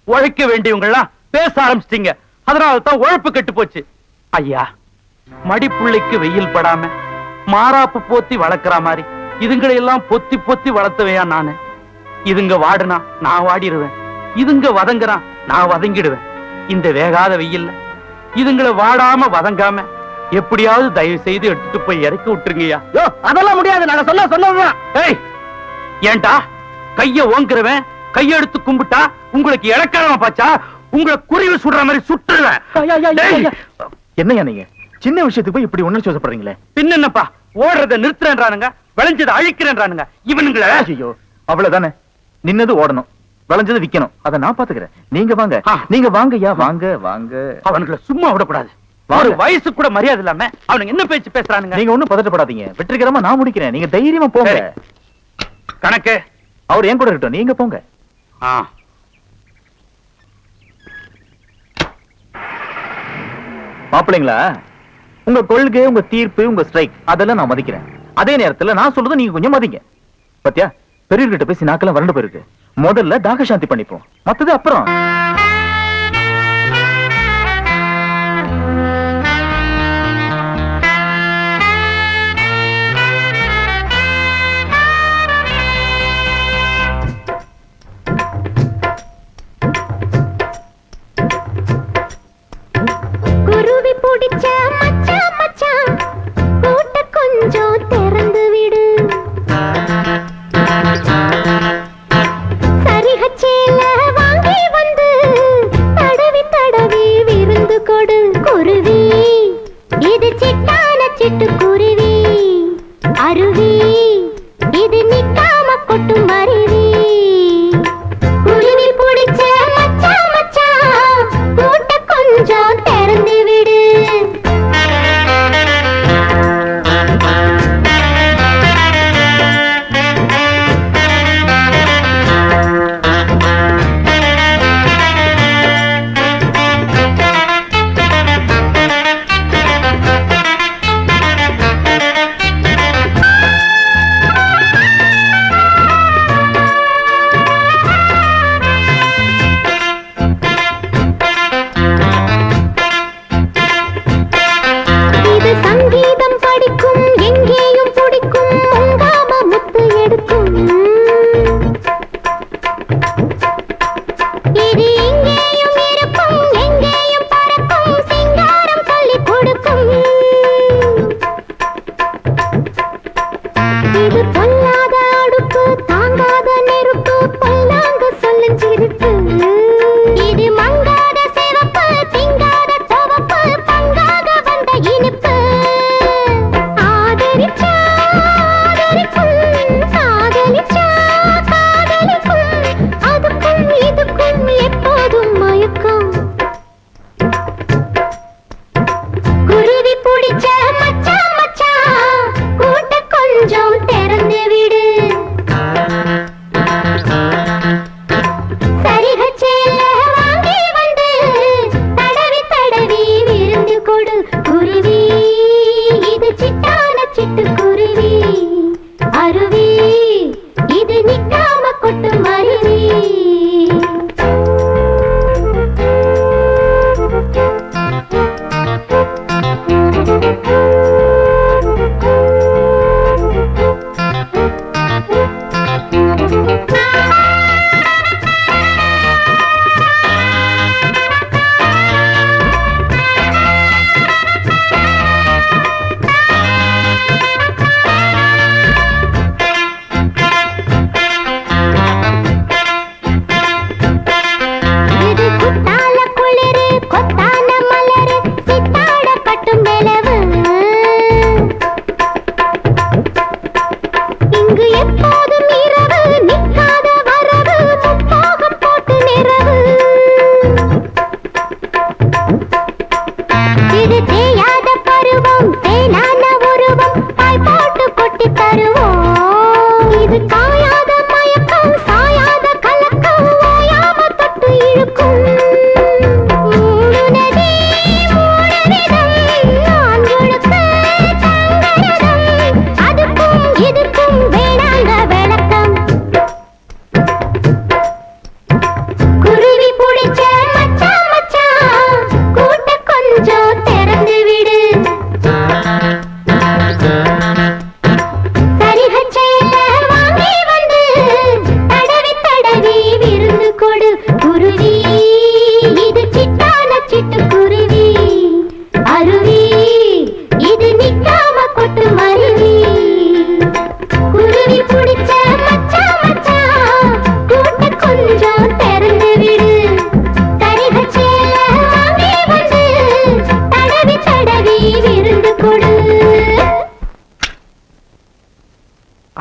உழைக்க வேண்டியவங்கெல்லாம் பேச ஆரம்பிச்சிட்டீங்க, அதனால தான் உழைப்பு கெட்டு போச்சு. ஐயா, மடிப்புள்ளைக்கு வெயில் படாம மாறாப்பு போத்தி வளர்க்கிற மாதிரி இதுங்களை எல்லாம் பொத்தி பொத்தி வளர்த்தவையா நானு. இதுங்க வாடுனா நான் வாடிடுவேன், இதுங்க வதங்குறா நான் வதங்கிடுவேன். இந்த வேகாத வெயில்ல இதுங்களை வாடாம வதங்காம எப்படியாவது தயவு செய்து எடுத்துட்டு போய் இறக்கி விட்டுருங்கய்யா. அதெல்லாம் முடியாது, நாங்க சொன்னதுதான். ஏய், ஏன்டா கைய ஓங்குறவன் கையெடுத்து கும்பிட்டா உங்களுக்கு இலக்காரமா பாச்சா உங்களை குருவி சுடுற மாதிரி சுட்டுருவேன். டேய், என்னையா நீங்க சின்ன விஷயத்துக்கு போய் இப்படி உணர்ச்சி வசப்படுறீங்களே? பின்ன என்னப்பா ஓடுறத நிறுத்துறேன்றானுங்க, விளைஞ்சதை அழிக்கிறேன்றானுங்க இவனுங்கள. ஐயோ, அவ்வளவுதானே. நின்னது ஓடணும், விளைஞ்சது விக்கணும். அத நான் பாத்துக்கிறேன். நீங்க வாங்க, நீங்க வாங்கய்யா, வாங்க வாங்க. அவனுங்களை சும்மா விடக்கூடாது. ஒரு வயசு கூட மரியாதை இல்லாம அவனுங்க என்ன பேச்சு பேசுறானுங்க. நீங்க ஒண்ணும் பதட்டப்படாதீங்க, வெற்றிகரமா நான் முடிக்கிறேன். நீங்க தைரியமா போங்க. கணக்கு அவர் என் கூட இருக்கட்டும், நீங்க போங்க. மாப்பிள்ளைங்களா, உங்க கொள்கை, உங்க தீர்ப்பு, உங்க ஸ்ட்ரைக் அதெல்லாம் நான் மதிக்கிறேன். அதே நேரத்துல நான் சொல்றது நீங்க கொஞ்சம் மதிங்க. பத்தியா, பெரியவர்கிட்ட பேசி நாக்கெல்லாம் வறண்டு போயிருக்கு. முதல்ல தாக சாந்தி பண்ணிப்போம், மத்தது அப்புறம். குருவி பிடிச்ச மச்சான் மச்சான் கூட்ட கொஞ்சம் திறந்து விடு. சரிகச்சேல வாங்கி வந்து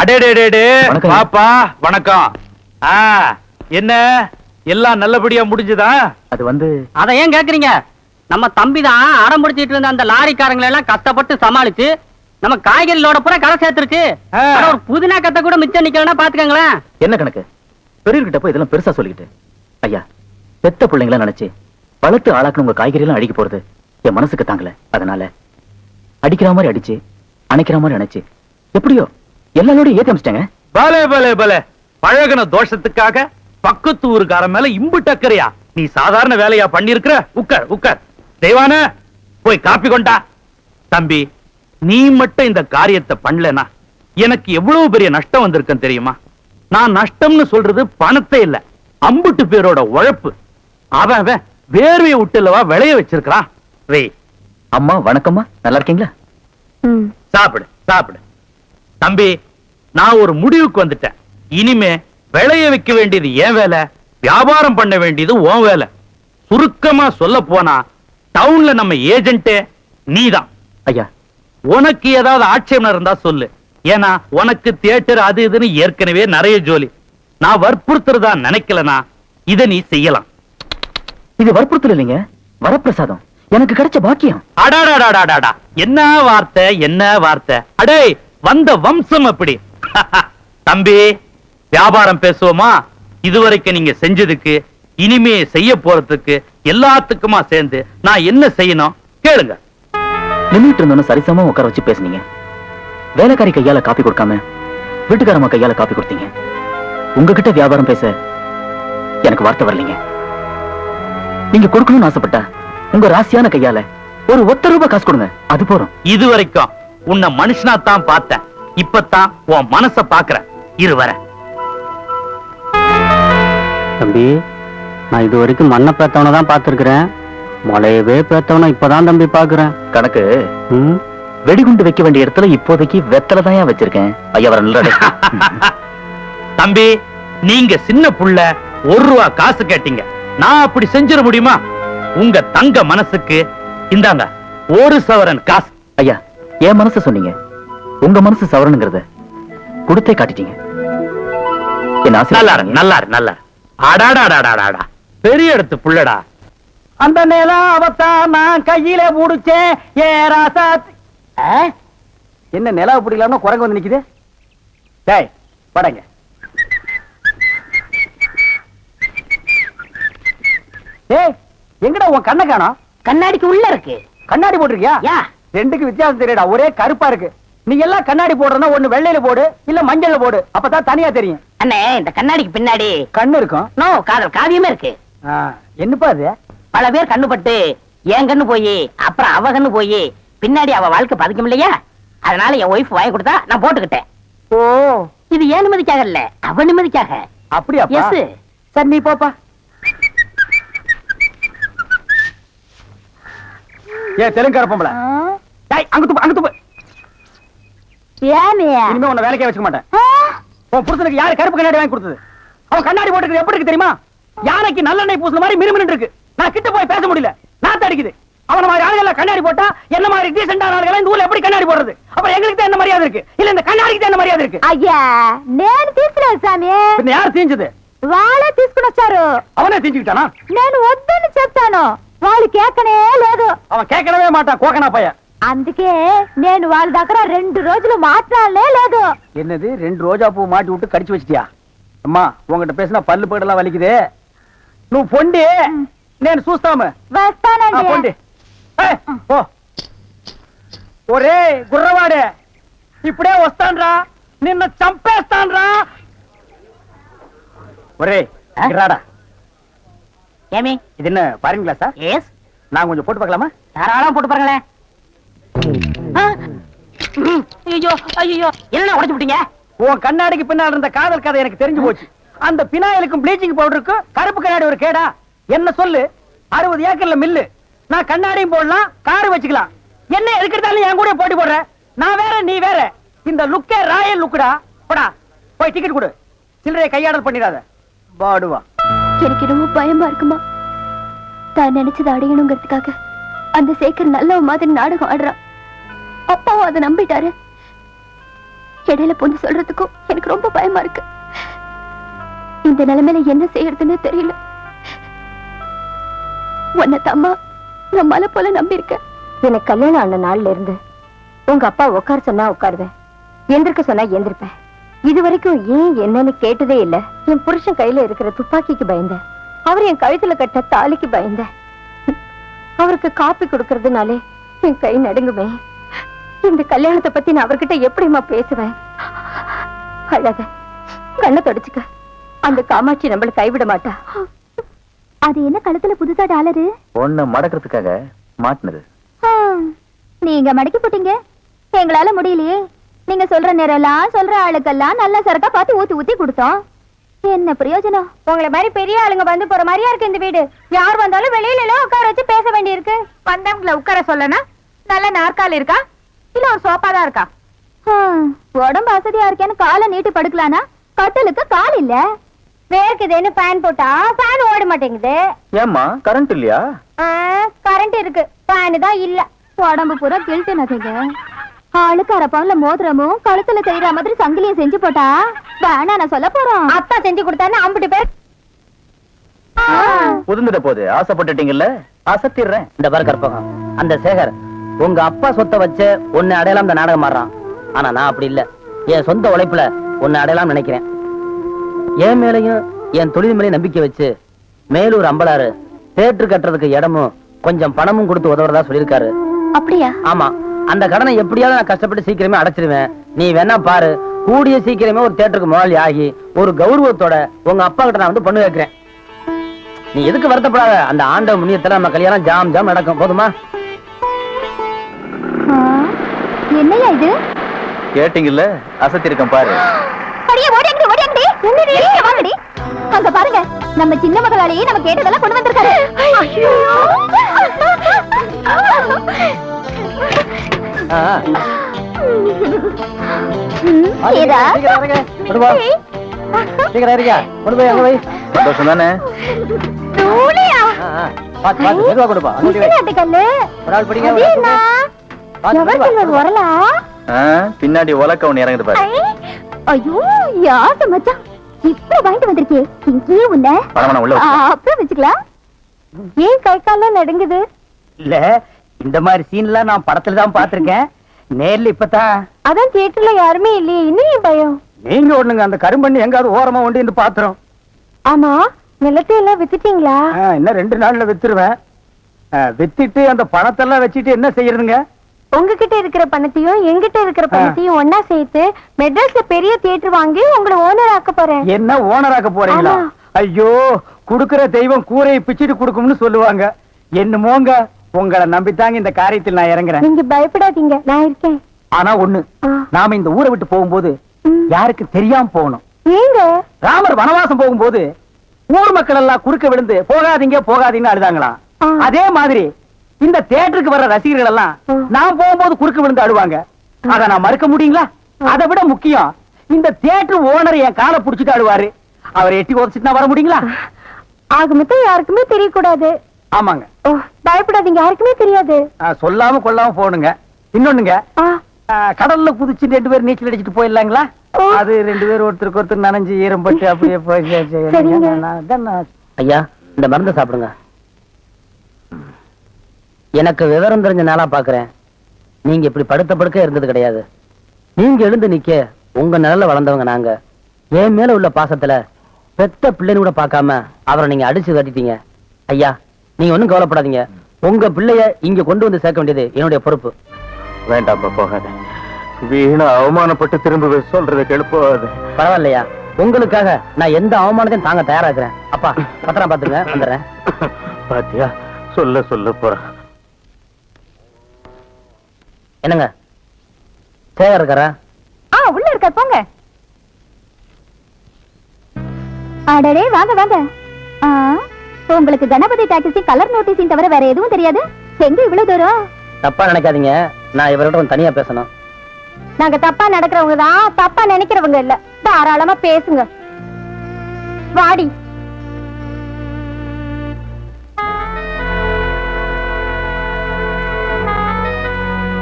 அடேடே வணக்கம். பாப்பா வணக்கம். என்ன எல்லாம் நல்லபடியா முடிஞ்சுதா? அது வந்து அத ஏன் கேக்குறீங்க? நம்ம தம்பி தான் அடம் பிடிச்சிட்டு இருந்த அந்த லாரிக்காரங்களை எல்லாம் கஷ்டப்பட்டு சமாளிச்சு நம்ம காய்கறி லோட பூரா கரை சேர்த்துருச்சு. ஆனா ஒரு புதினா கத்த கூட மிச்சம் நிக்கலன்னா பாத்துக்கங்களேன். என்ன கணக்கு? பெரியவர்கிட்ட போய் இதெல்லாம் பெருசா சொல்லிக்கிட்டு ஐயா, பெத்த பிள்ளைங்களா நினைச்சு வளர்த்து ஆளாக்கணும் உங்க காய்கறி எல்லாம் அடிக்க போறது என் மனசுக்கு தாங்கல. அதனால அடிக்கிற மாதிரி அடிச்சு அணைக்கிற மாதிரி அணைச்சு எப்படியோ எல்லாரோட ஏத்தி அமைச்சிட்டாங்க. பலே பலே பலே, பழகுன தோஷத்துக்காக பக்கத்து ஊருக்கார மேல இம்புட்டு அக்கறையா? நீ சாதாரண வேலையா பண்ணிருக்கிற? உட்கார் உட்கார். தெய்வான போய் காப்பி கொண்டா. தம்பி, நீ மட்டும் இந்த காரியத்தை பண்ணலனா எனக்கு எவ்வளவு பெரிய நஷ்டம் வந்திருக்கும் தெரியுமா? நான் நஷ்டம்னு சொல்றது பணத்தை இல்ல, அம்புட்டு பேரோட உழைப்பு. அவன் அவன் வேர்வையை விட்டுலவா விளைய வச்சிருக்கான். வே அம்மா வணக்கம்மா, நல்லா இருக்கீங்களா? சாப்பிடு சாப்பிடு. தம்பி, நான் ஒரு முடிவுக்கு வந்துட்டேன். இனிமே விளைய வைக்க வேண்டியது ஏன் வேலை, வியாபாரம் பண்ண வேண்டியது உன் வேலை. சுருக்கமா சொல்ல போனா டவுன்ல நம்ம ஏஜென்ட் நீதான். ஐயா, உனக்கு ஏதாவது ஆட்சேபம் இருந்தா சொல்லு. ஏன்னா உனக்கு தியேட்டர் அது இதுன்னு ஏற்கனவே நிறைய ஜோலி. நான் வற்புறுத்துறதா நினைக்கலனா இத நீ செய்யலாம். இது வற்புறுத்தல் இல்லைங்க, வரப்பிரசாதம், எனக்கு கிடைச்ச பாக்கியம். அடாடாடாடாடா, என்ன வார்த்தை என்ன வார்த்தை. அடே, வந்த வம்சம் அப்படி. தம்பி, வியாபாரம் பேசுவோமா? இதுவரைக்கும் நீங்க செஞ்சதுக்கு இனிமே செய்ய போறதுக்கு எல்லாத்துக்குமா சேர்ந்து நான் என்ன செய்யணும் கேளுங்க. நின்னுட்டு இருந்தோன்னு சரிசமா உட்கார வச்சு பேசுனீங்க. வேலைக்காரி கையால காப்பி கொடுக்காம வீட்டுக்காரமா கையால காப்பி கொடுத்தீங்க. உங்ககிட்ட வியாபாரம் பேச எனக்கு வார்த்தை வரலீங்க. நீங்க கொடுக்கணும்னு ஆசைப்பட்டா உங்க ராசியான கையால ஒரு ₹1 காசு கொடுங்க, அது போறோம். இதுவரைக்கும் உன்னை மனுஷனா தான் பார்த்தேன், இப்பதான் உன் மனச பாக்குறேன். இரு வர. தம்பி, நான் இது வரைக்கும் மண்ணை பேத்தவனை தான் பாத்துருக்கிறேன், மலையவே பேத்தவனை இப்பதான் தம்பி பாக்குறேன். கணக்கு வெடிகுண்டு வைக்க வேண்டிய இடத்துல இப்போதைக்கு வெத்தலை தான் வச்சிருக்கேன். ஐயா வர நல்ல தம்பி, நீங்க சின்ன புள்ள ₹1 காசு கேட்டீங்க, நான் அப்படி செஞ்சிட முடியுமா? உங்க தங்க மனசுக்கு இந்தாங்க 1 சவரன் காசு. ஐயா, என் மனசு சொன்னீங்க, உங்க மனசு சவரனுங்கிறத கொடுத்தே காட்டிட்டீங்க. என் ஆசை நல்லா நல்லா நல்லா. அடாடாடாடாடா, பெரிய இடத்து புள்ளடா. அந்த நிலம் அவத்தான் நான் கையில முடிச்சேன். ஏ ராசா, என்ன நிலவு பிடிக்கலாம்னு குரங்கு வந்து நிக்குது. டேய் படங்க. ஏய், எங்கடா உன் கண்ணை காணோம்? கண்ணாடிக்கு உள்ள இருக்கு. கண்ணாடி போட்டிருக்கியா? ரெண்டுக்கு வித்தியாசம் தெரியடா, ஒரே கருப்பா இருக்கு. நீ எல்லாம் கண்ணாடி போடுறதா ஒண்ணு வெள்ளையில போடு, இல்ல மஞ்சள்ல போடு, அப்பதான் தனியா தெரியும். அண்ணே, இந்த கண்ணாடிக்கு பின்னாடி கண்ணு இருக்கும். நோ, காதல் காவியமே இருக்கு. என்னப்பா அது? பல பேர் கண்ணு பட்டு என் கண்ணு போய் அப்புறம் அவ கண்ணு போய் பின்னாடி அவ வாழ்க்கை பதிக்கும் இல்லையா? அதனால என் ஒய்ஃப் வாங்கி கொடுத்தா நான் போட்டுக்கிட்டேன். ஓ, இது ஏன் நிம்மதிக்காக இல்ல, அவ நிம்மதிக்காக. அப்படியா? எஸ். சரி, நீ போப்பா. ஏ தெலுங்கார பொம்பளை, டேய் அங்க துப்பு, அங்க துப்பு. இனிமே உன்னை வேலைக்கே வச்சுக்க மாட்டேன். உன் புருஷனுக்கு யாரு கருப்பு கண்ணாடி வாங்கி கொடுத்தது? அவன் கண்ணாடி போட்டுக்கிறது எப்படி இருக்கு தெரியுமா? யானைக்கு நல்லெண்ணெய் பூசுன மாதிரி மினுமினு இருக்கு. நான் கிட்ட போய் பேச முடியல, நாத்து அடிக்குது. அவன மாதிரி ஆளுகளை கண்ணாடி போட்டா என்ன மாதிரி டீசென்டான ஆளுகளை இந்த ஊர்ல எப்படி கண்ணாடி போடுறது? அப்புறம் எங்களுக்கு தான் என்ன மரியாதை இருக்கு, இல்ல இந்த கண்ணாடிக்கு தான் என்ன மரியாதை இருக்கு? అయ్యా నేను తీసుకున్నాను సామి. பின்ன யார் தீஞ்சது? వాళ్ళే తీసుకుని వచ్చారు. அவனே தீஞ்சுக்கிட்டானா? నేను వద్దని చెప్తాను, వాళ్ళు కేకనే లేదు. அவன் கேட்கவே மாட்டான், கோக்கனா பையன். అందుకే నేను వాళ్ళ దగ్గర 2 రోజులు మాట్లాడలే లేదు. என்னது 2 ரோஜா பூ மாட்டி விட்டு கடிச்சு வச்சிட்டியா? அம்மா, உங்ககிட்ட பேசினா பல்லு படலாம் வலிக்குது. నువ్వు పొండి, నేను చూస్తాము. వస్తానండి. పొండి. ఓ ఒరే గుర్రవాడే, ఇప్పుడే వస్తాన్రా, నిన్ను చంపేస్తాన్రా. ఒరే రాడా. ஏமி, இது என்ன பாருங்க கிளாஸா? எஸ். நான் கொஞ்சம் போட்டு பார்க்கலாமா? தாராளமா போட்டு பாருங்களேன். ஐயோ ஐயோ, என்ன உடைச்சு விட்டீங்க? உன் கண்ணாடிக்கு பின்னால் இருந்த காதல் கதை எனக்கு தெரிஞ்சு போச்சு. அந்த பினாயிலுக்கும் ப்ளீச்சிங் பவுடருக்கும் கருப்பு கண்ணாடி ஒரு கேடா? என்ன சொல்லு, 60 ஏக்கர்ல மில்லு, நான் கண்ணாடியும் போடலாம், காரு வச்சுக்கலாம். என்ன எதுக்கிறதாலும் என் கூட போட்டி போடுற? நான் வேற நீ வேற. இந்த லுக்கே ராயல் லுக்குடா. போடா, போய் டிக்கெட் கொடு. சில்லறையை கையாடல் பண்ணிடாத. பாடுவா. எனக்கு ரொம்ப பயமா இருக்குமா. தான் நினைச்சதை அடையணுங்கிறதுக்காக அந்த சேகர் நல்ல மாதிரி நாடகம் ஆடுறான். அப்பாவும் அதை நம்பிட்டாரு. இடையில பொண்ணு சொல்றதுக்கும் எனக்கு ரொம்ப பயமா இருக்கு. இந்த நிலைமையில என்ன செய்யறதுன்னு தெரியல. உன்னை தம்மா நான் மலை போல நம்பி இருக்கேன். எனக்கு கல்யாணம் ஆன நாள்ல இருந்து உங்க அப்பா உட்கார சொன்னா உட்காருவேன், எந்திருக்க சொன்னா எந்திருப்பேன். இது வரைக்கும் ஏன் என்னன்னு கேட்டதே இல்ல. என் புருஷன் கையில இருக்கிற துப்பாக்கிக்கு பயந்தேன், அவர் என் கழுத்துல கட்ட தாலிக்கு பயந்தேன். அவருக்கு காப்பி கொடுக்கறதுனாலே என் கை நடுங்குமே. இந்த கல்யாணத்தை பத்தி நான் அவர்கிட்ட எப்படிமா பேசுவேன்? அழாத, கண்ணை தொடச்சுக்க. அந்த காமாட்சி நம்மள கைவிட மாட்டா. அது என்ன கழுத்துல புதுசா டாலரு? ஒண்ணு மடக்கிறதுக்காக மாட்டினது. நீங்க மடக்கி போட்டீங்க, எங்களால முடியலையே. நீங்க சொல்ற நேரம்லாம் சொல்ற ஆளுக்கெல்லாம் நல்ல சரக்கா பார்த்து ஊத்தி ஊத்தி கொடுத்தோம். என்ன பிரயோஜனம்? உங்களை மாதிரி பெரிய ஆளுங்க வந்து போற மாதிரியா இருக்கு இந்த வீடு. யார் வந்தாலும் வெளியில எல்லாம் உட்கார வச்சு பேச வேண்டி இருக்கு. வந்தவங்களை உட்கார சொல்லனா நல்ல நாற்காலி இருக்கா இல்ல ஒரு சோஃபா தான் இருக்கா? உடம்பு வசதியா இருக்கேன்னு காலை நீட்டி படுக்கலானா கட்டலுக்கு கால் இல்ல. வேர்க்குதுன்னு ஃபேன் போட்டா ஃபேன் ஓட மாட்டேங்குது. ஏம்மா கரண்ட் இல்லையா? கரண்ட் இருக்கு, ஃபேன் தான் இல்ல. உடம்பு பூரா கில்ட்டு நகைங்க. ஆளுக்கு அரப்பாவில மோதிரமும் கழுத்துல தெரியுற மாதிரி சங்கிலியும் செஞ்சு போட்டா வேணா நான் சொல்ல போறோம். அப்பா செஞ்சு கொடுத்தான்னு 50 பேர் உதிர்ந்துட்ட போது ஆசைப்பட்டுட்டீங்கல்ல, அசத்திடுறேன். இந்த பாரு கற்பகம், அந்த சேகர் உங்க அப்பா சொத்தை வச்சு உன்னை அடையலாம் இந்த நாடகம் மாறான். ஆனா நான் அப்படி இல்ல, என் சொந்த உழைப்புல உன்னை அடையலாம் நினைக்கிறேன். என் மேலையும் என் தொழில் மேலையும் நம்பிக்கை வச்சு மேலூர் அம்பலாறு தேட்டர் கட்டுறதுக்கு இடமும் கொஞ்சம் பணமும் கொடுத்து உதவுறதா சொல்லியிருக்காரு. அப்படியா? ஆமா, அந்த கடனை எப்படியாவது நான் கஷ்டப்பட்டு சீக்கிரமே அடைச்சிருவேன். நீ வேணா பாரு, கூடிய சீக்கிரமே ஒரு தேட்டருக்கு முதலாளி ஆகி ஒரு கௌரவத்தோட உங்க அப்பா கிட்ட நான் வந்து பொண்ணு வைக்கிறேன். நீ எதுக்கு வருத்தப்படாத, அந்த ஆண்ட முன்னியத்துல நம்ம கல்யாணம் ஜாம் ஜாம் நடக்கும். போதுமா? என்னையா இது? கேட்டீங்கல்ல, அசத்திருக்கேன் பாரு. அடியே ஓடியாங்கடி ஓடியாங்கடி. என்னடி வாங்கடி. அங்க பாருங்க, நம்ம சின்ன மகளாலே நம்ம கேட்டதெல்லாம் கொண்டு வந்திருக்காரு. ஐயோ ஏதா சந்தோஷம் தானே? தூளியா வரலா பின்னாடி உலக்க ஒண்ணு இறங்குது பாரு. ஐயோ யாரு மச்சான் இப்ப வாங்கிட்டு வந்திருக்கே. இங்கேயே உன்ன அப்புறம் வச்சுக்கலாம். ஏன் கை காலம் நடுங்குது? இல்ல, இந்த மாதிரி சீன்லாம் நான் படத்துல தான் பாத்திருக்கேன், நேர்ல இப்பதான். அதான் தியேட்டர்ல யாருமே இல்லையே, இன்னும் பயம். நீங்க ஒண்ணுங்க, அந்த கரும்பண்ணி எங்காவது ஓரமா ஒண்டி இந்த பாத்திரம். ஆமா, நிலத்தை எல்லாம் வித்துட்டீங்களா? இன்னும் 2 நாள்ல வித்துருவேன். வித்துட்டு அந்த பணத்தெல்லாம் வச்சுட்டு என்ன செய்யறதுங்க? உங்ககிட்ட இருக்கிற பணத்தையும் எங்கிட்ட இருக்கிற பணத்தையும் ஒன்னா சேர்த்து மெட்ராஸ்ல பெரிய தியேட்டர் வாங்கி உங்களை ஓனர் ஆக்க போறேன். என்ன ஓனர் ஆக்க போறீங்களா? ஐயோ, குடுக்கிற தெய்வம் கூரையை பிச்சுட்டு கொடுக்கும்னு சொல்லுவாங்க. என்னமோங்க, உங்களை நம்பித்தாங்க இந்த காரியத்தில் நான் இறங்குறேன். நீங்க பயப்படாதீங்க, நான் இருக்கேன். ஆனா ஒண்ணு, நாம இந்த ஊரை விட்டு போகும்போது யாருக்கு தெரியாம போகணும். ஏங்க? ராமர் வனவாசம் போகும்போது ஊர் மக்கள் எல்லாம் குறுக்க விழுந்து போகாதீங்க போகாதீங்கன்னு அழுதாங்களாம். அதே மாதிரி இந்த தியேட்டருக்கு வர்ற ரசிகர்கள் எல்லாம் நான் போகும்போது குறுக்க விழுந்து அழுவாங்க. அத நான் மறுக்க முடியுங்களா? அதை விட முக்கியம், இந்த தியேட்டர் ஓனர் என் காலை புடிச்சிட்டு அழுவாரு. அவரை எட்டி உதச்சிட்டு நான் வர முடியுங்களா? ஆக மொத்தம் யாருக்குமே தெரியக்கூடாது. ஆமாங்க. பயப்படாதீங்க, யாருக்குமே தெரியாது. சொல்லாம கொள்ளாம போகணுங்க. இன்னொன்னுங்க, கடல்ல குதிச்சு 2 பேர் நீச்சல் அடிச்சுட்டு போயிடலாங்களா? அது 2 பேர் ஒருத்தருக்கு ஒருத்தர் நனைஞ்சு ஈரம்பட்டு அப்படியே போய். ஐயா, இந்த மருந்து சாப்பிடுங்க. எனக்கு விவரம் தெரிஞ்ச நாளா பாக்குறேன், நீங்க இப்படி படுத்த படுக்க இருந்தது கிடையாது. நீங்க எழுந்து நிக்க உங்க நிழல்ல வளர்ந்தவங்க நாங்க. என் மேல உள்ள பாசத்துல பெத்த பிள்ளைன்னு கூட பார்க்காம அவரை நீங்க அடிச்சு கட்டிட்டீங்க. ஐயா, நீங்க ஒண்ணும் கவலைப்படாதீங்க. உங்க பிள்ளைய இங்க கொண்டு வந்து சேர்க்க வேண்டியது என்னுடைய பொறுப்பு. வேண்டாப்பா, போகாத. வீணா அவமானப்பட்டு திரும்ப சொல்றதை கெடுப்பாது. பரவாயில்லையா, உங்களுக்காக நான் எந்த அவமானத்தையும் தாங்க தயாரா இருக்கிறேன். அப்பா, பத்திரம் பாத்துங்க, வந்துடுறேன். பாத்தியா, சொல்ல போறேன். என்னங்க, சேகர் இருக்காரா? உள்ள இருக்க, போங்க. அடடே, வாங்க வாங்க. உங்களுக்கு கணபதி டாக்ஸி கலர் நோட்டீஸையும் தவிர வேற எதுவும் தெரியாது? எங்க இவ்வளவு தூரம்? தப்பா நினைக்காதீங்க, நான் இவரோட தனியா பேசணும். நாங்க தப்பா நடக்கிறவங்க தான், தப்பா நினைக்கிறவங்க இல்ல. தாராளமா பேசுங்க. வாடி.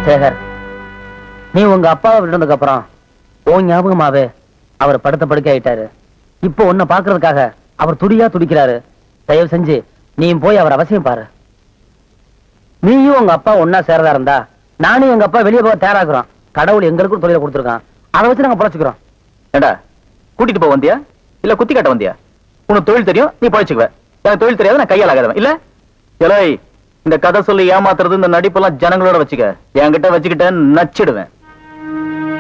சேகர், நீ உங்க அப்பாவை விட்டதுக்கு அப்புறம் ஓ ஞாபகமாவே அவர் படுத்த படுக்க ஆயிட்டாரு. இப்போ உன்னை பாக்குறதுக்காக அவர் துடியா துடிக்கிறாரு. தயவு செஞ்சு நீயும் போய் அவர் அவசியம் பாரு. நீயும் உங்க அப்பா ஒன்னா சேரதா இருந்தா நானும் எங்க அப்பா வெளியே போக தயாராக்குறோம். கடவுள் எங்களுக்கும் தொழிலை கொடுத்துருக்கான். அதை வச்சு நாங்க பொழைச்சுக்கிறோம். ஏண்டா கூட்டிட்டு போக வந்தியா இல்ல குத்தி காட்ட வந்தியா? உனக்கு தொழில் தெரியும், நீ பொழைச்சுக்குவ. எனக்கு தொழில் தெரியாது, நான் கையால் ஆகாதவன் இல்ல. எலை இந்த கதை சொல்லி ஏமாத்துறது இந்த நடிப்பெல்லாம் ஜனங்களோட வச்சுக்க. என்கிட்ட வச்சுக்கிட்ட நச்சிடுவேன்.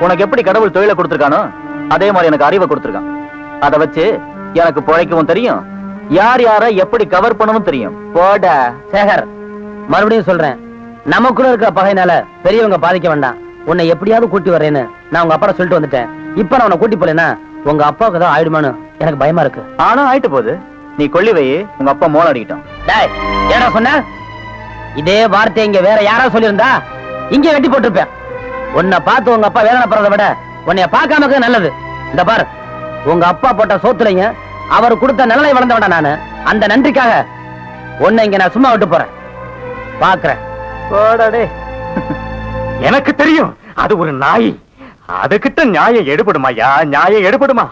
உனக்கு எப்படி கடவுள் தொழிலை கொடுத்துருக்கானோ அதே மாதிரி எனக்கு அறிவை கொடுத்துருக்கான். அதை வச்சு எனக்கு பொழைக்கவும் தெரியும், யார் யார எப்படி கவர் பண்ணவும் தெரியும். போட சேகர், மறுபடியும் சொல்றேன், நமக்குள்ள இருக்க பகையினால பெரியவங்க பாதிக்க வேண்டாம். உன்னை எப்படியாவது கூட்டி வரேன்னு நான் உங்க அப்பா சொல்லிட்டு வந்துட்டேன். இப்ப நான் உன்னை கூட்டி போலேன்னா உங்க அப்பாவுக்கு தான் ஆயிடுமான்னு எனக்கு பயமா இருக்கு. ஆனா ஆயிட்டு போகுது. நீ கொள்ளி வை, உங்க அப்பா மோளம் அடிக்கிட்டோம். டேய், ஏடா சொன்ன? இதே வார்த்தை இங்க வேற யாரா சொல்லியிருந்தா இங்கே வெட்டி போட்டிருப்பேன். உன்னை பார்த்து உங்க அப்பா வேதனைப்படுறதை விட உன்னைய பார்க்காம நல்லது. இந்த பார், உங்க அப்பா போட்ட சோத்துலைங்க அவர் கொடுத்த நிழலை வளர்ந்தவன நானு. அந்த நன்றிக்காக உன்னை இங்க நான் சும்மா விட்டு போறேன். பாக்குறேன். எனக்கு தெரியும் அது ஒரு நாய். அதுகிட்ட நியாயம் எடுபடுமாயா? நியாயம் எடுபடுமா?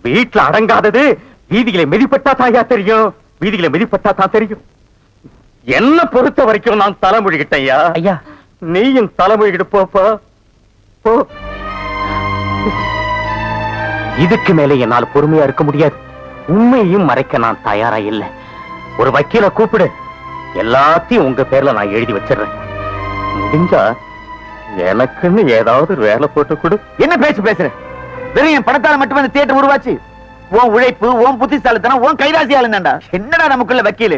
வீட்டுல அடங்காதது வீதிகளை மிதிப்பட்டா தாயா தெரியும். வீதிகளை மிதிப்பட்டா தான் தெரியும். என்ன பொறுத்த வரைக்கும் நான் தலைமொழிகிட்டேயா. ஐயா, நீயும் தலைமொழிகிட்டு போப்பா போ. இதுக்கு மேலே என்னால் பொறுமையா இருக்க முடியாது. உண்மையையும் மறைக்க நான் தயாரா இல்லை. ஒரு வக்கீல கூப்பிடு, எல்லாத்தையும் உங்க பேர்ல நான் எழுதி வச்சிடுறேன். முடிஞ்சா எனக்குன்னு ஏதாவது வேலை போட்டு கொடு. என்ன பேச்சு பேசுற? வெறும் என் படத்தால மட்டும் இந்த தியேட்டர் உருவாச்சு. உன் உழைப்பு, உன் புத்திசாலித்தனம், உன் கைராசி ஆளுந்தாண்டா. என்னடா நமக்குள்ள வக்கீல்?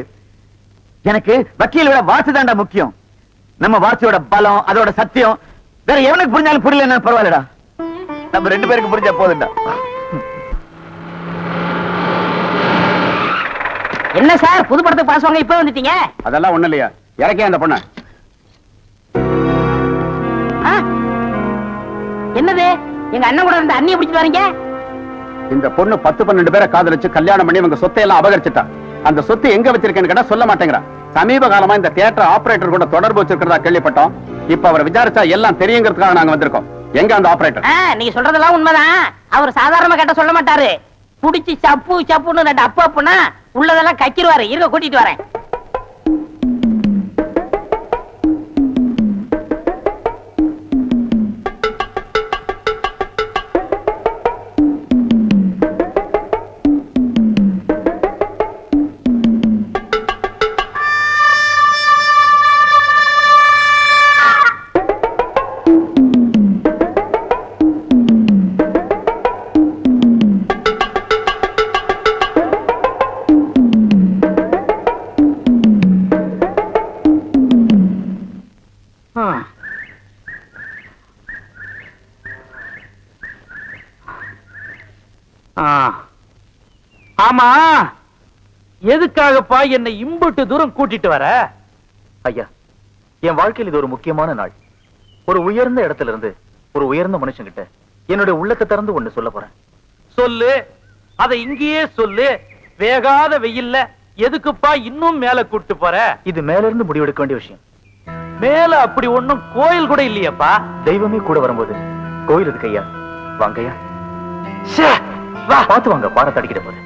எனக்கு வக்கீலோட வாட்சி தாண்டா முக்கியம். நம்ம வாட்சியோட பலம், அதோட சத்தியம் வேற எவனுக்கு புரிஞ்சாலும் புரியல பரவாயில்லடா. நம்ம 2 பேருக்கு புரிஞ்சா போதுண்டா. என்ன சார் புது படத்துக்கு பாஸ் வாங்க இப்ப வந்துட்டீங்க? அதெல்லாம் ஒண்ணு இல்லையா, இறக்கே அந்த பொண்ண. என்னது எங்க அண்ணன் கூட இருந்த அண்ணியை பிடிச்சிட்டு வரீங்க? இந்த பொண்ணு 10-12 பேரை காதலிச்சு கல்யாணம் பண்ணி இவங்க சொத்தை எல்லாம் அபகரிச்சுட்டா. அந்த சொத்து எங்க வச்சிருக்கேன்னு கேட்டா சொல்ல மாட்டேங்கிறா. சமீப காலமா இந்த தியேட்டர் ஆபரேட்டர் கூட தொடர்பு வச்சிருக்கிறதா கேள்விப்பட்டோம். இப்ப அவரை விசாரிச்சா எல்லாம் தெரியுங்கிறதுக்காக நாங்க வந்திருக்கோம். எங்க அந்த ஆபரேட்டர்? நீங்க சொல்றதெல்லாம் உண்மைதான். அவர் சாதாரணமா கேட்ட சொல்ல மாட்டாரு. புடிச்சு சப்பு சப்புன்னு 2 அப்பா அப்பனா உள்ளதெல்லாம் கக்கிடுவாரு. இருக்க கூட்டிட்டு வரேன். ஆமா, எதுக்காகப்பா என்னை இம்புட்டு தூரம் கூட்டிட்டு வர? ஐயா, என் வாழ்க்கையில் இது ஒரு முக்கியமான நாள். ஒரு உயர்ந்த இடத்துல இருந்து ஒரு உயர்ந்த மனுஷங்கிட்ட என்னுடைய உள்ளத்தை திறந்து ஒண்ணு சொல்ல போறேன். சொல்லு, அதை இங்கேயே சொல்லு. வேகாத வெயில்ல எதுக்குப்பா இன்னும் மேல கூட்டு போற? இது மேல இருந்து முடிவெடுக்க வேண்டிய விஷயம். மேல அப்படி ஒண்ணும் கோயில் கூட இல்லையப்பா. தெய்வமே கூட வரும்போது கோயில் இருக்கு ஐயா. வாங்கய்யா, வா. பார்த்து வாங்க, பாட தடிக்கிட்ட போது.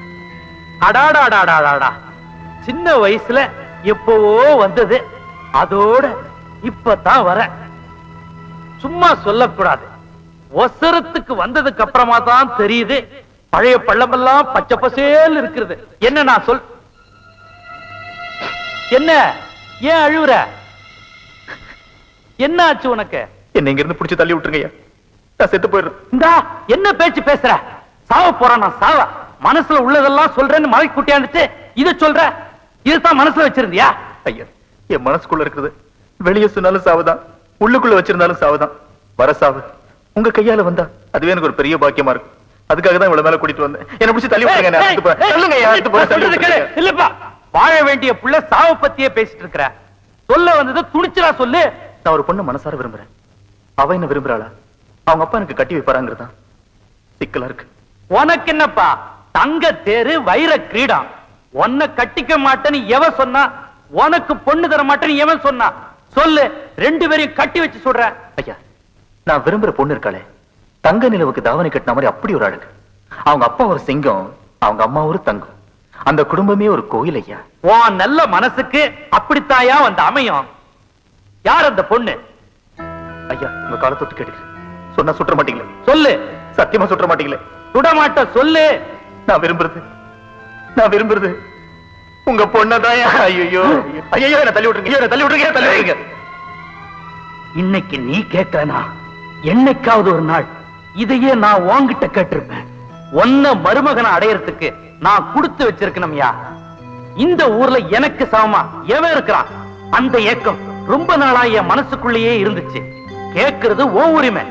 அடாடாடாடாடா, சின்ன வயசுல எப்பவோ வந்தது, அதோட இப்பதான் வர. சும்மா சொல்லக்கூடாது. ஒசரத்துக்கு வந்ததுக்கு அப்புறமா தான் தெரியுது பழைய பள்ளமெல்லாம் பச்சை பசேல் இருக்கிறது. என்ன நான் சொல், என்ன ஏன் அழுவுற? என்ன ஆச்சு உனக்கு? என்ன இங்க இருந்து பிடிச்சு தள்ளி விட்டுருங்க, நான் செத்து போயிடுறேன். இந்தா என்ன பேச்சு பேசுற? சாவ போறான் நான் சாவ. மனசுல உள்ளதெல்லாம் சொல்றேன்னு மலை குட்டியாந்துட்டு இத சொல்ற. இதுதான் மனசுல வச்சிருந்தியா? ஐயா, என் மனசுக்குள்ள இருக்குது வெளியே சொன்னாலும் சாவுதான், உள்ளுக்குள்ள வச்சிருந்தாலும் சாவுதான். வர சாவு உங்க கையால வந்தா அதுவே எனக்கு ஒரு பெரிய பாக்கியமா இருக்கும். அதுக்காக தான் இவ்வளவு மேல கூட்டிட்டு வந்தேன். என்ன பிடிச்சி தள்ளி விட்டுருங்க. இல்லப்பா, வாழ வேண்டிய புள்ள சாவு பத்தியே பேசிட்டு இருக்கிற. சொல்ல வந்தது துணிச்சலா சொல்லு. நான் ஒரு பொண்ணு மனசார விரும்புறேன். அவ என்ன விரும்புறாளா, அவங்க அப்பா எனக்கு கட்டி வைப்பாராங்கிறதா சிக்கலா இருக்கு. உனக்கு என்னப்பா, தங்க தேரு வைர கிரீடம். உன்னை கட்டிக்க மாட்டேன்னு எவன் சொன்னா? உனக்கு பொண்ணு தர மாட்டேன்னு எவன் சொன்னா? சொல்லு, 2 பேரையும் கட்டி வச்சு சொல்ற. ஐயா, நான் விரும்புற பொண்ணு இருக்காளே, தங்க நிலவுக்கு தாவணி கட்டின மாதிரி அப்படி ஒரு அழகு. அவங்க அப்பா ஒரு சிங்கம், அவங்க அம்மா ஒரு தங்கம். அந்த குடும்பமே ஒரு கோயில் ஐயா. உன் நல்ல மனசுக்கு அப்படித்தாயா வந்து அமையும். யார் அந்த பொண்ணு? ஐயா உங்க காலை தொட்டு கேட்டு சொன்னா சுற்ற மாட்டீங்களே? சொல்லு. சத்தியமா சுற்ற மாட்டீங்களே? சுடமாட்ட சொல்லு. நான் விரும்புறது உங்க பொண்ணதான். ஐயோ ஐயோ என்ன தள்ளி விட்டுருங்க, என்ன தள்ளி விட்டுருங்க, தள்ளி விட்டுருங்க. இன்னைக்கு நீ கேட்கலனா என்னைக்காவது ஒரு நாள் இதையே நான் உன்கிட்ட கேட்டிருப்பேன். ஒன்ன மருமகனை அடையறதுக்கு நான் கொடுத்து வச்சிருக்கணும்யா. இந்த ஊர்ல எனக்கு சமமா எவன் இருக்கிறான்? அந்த ஏக்கம் ரொம்ப நாளா என் மனசுக்குள்ளேயே இருந்துச்சு. கேட்கிறது உன் உரிமை,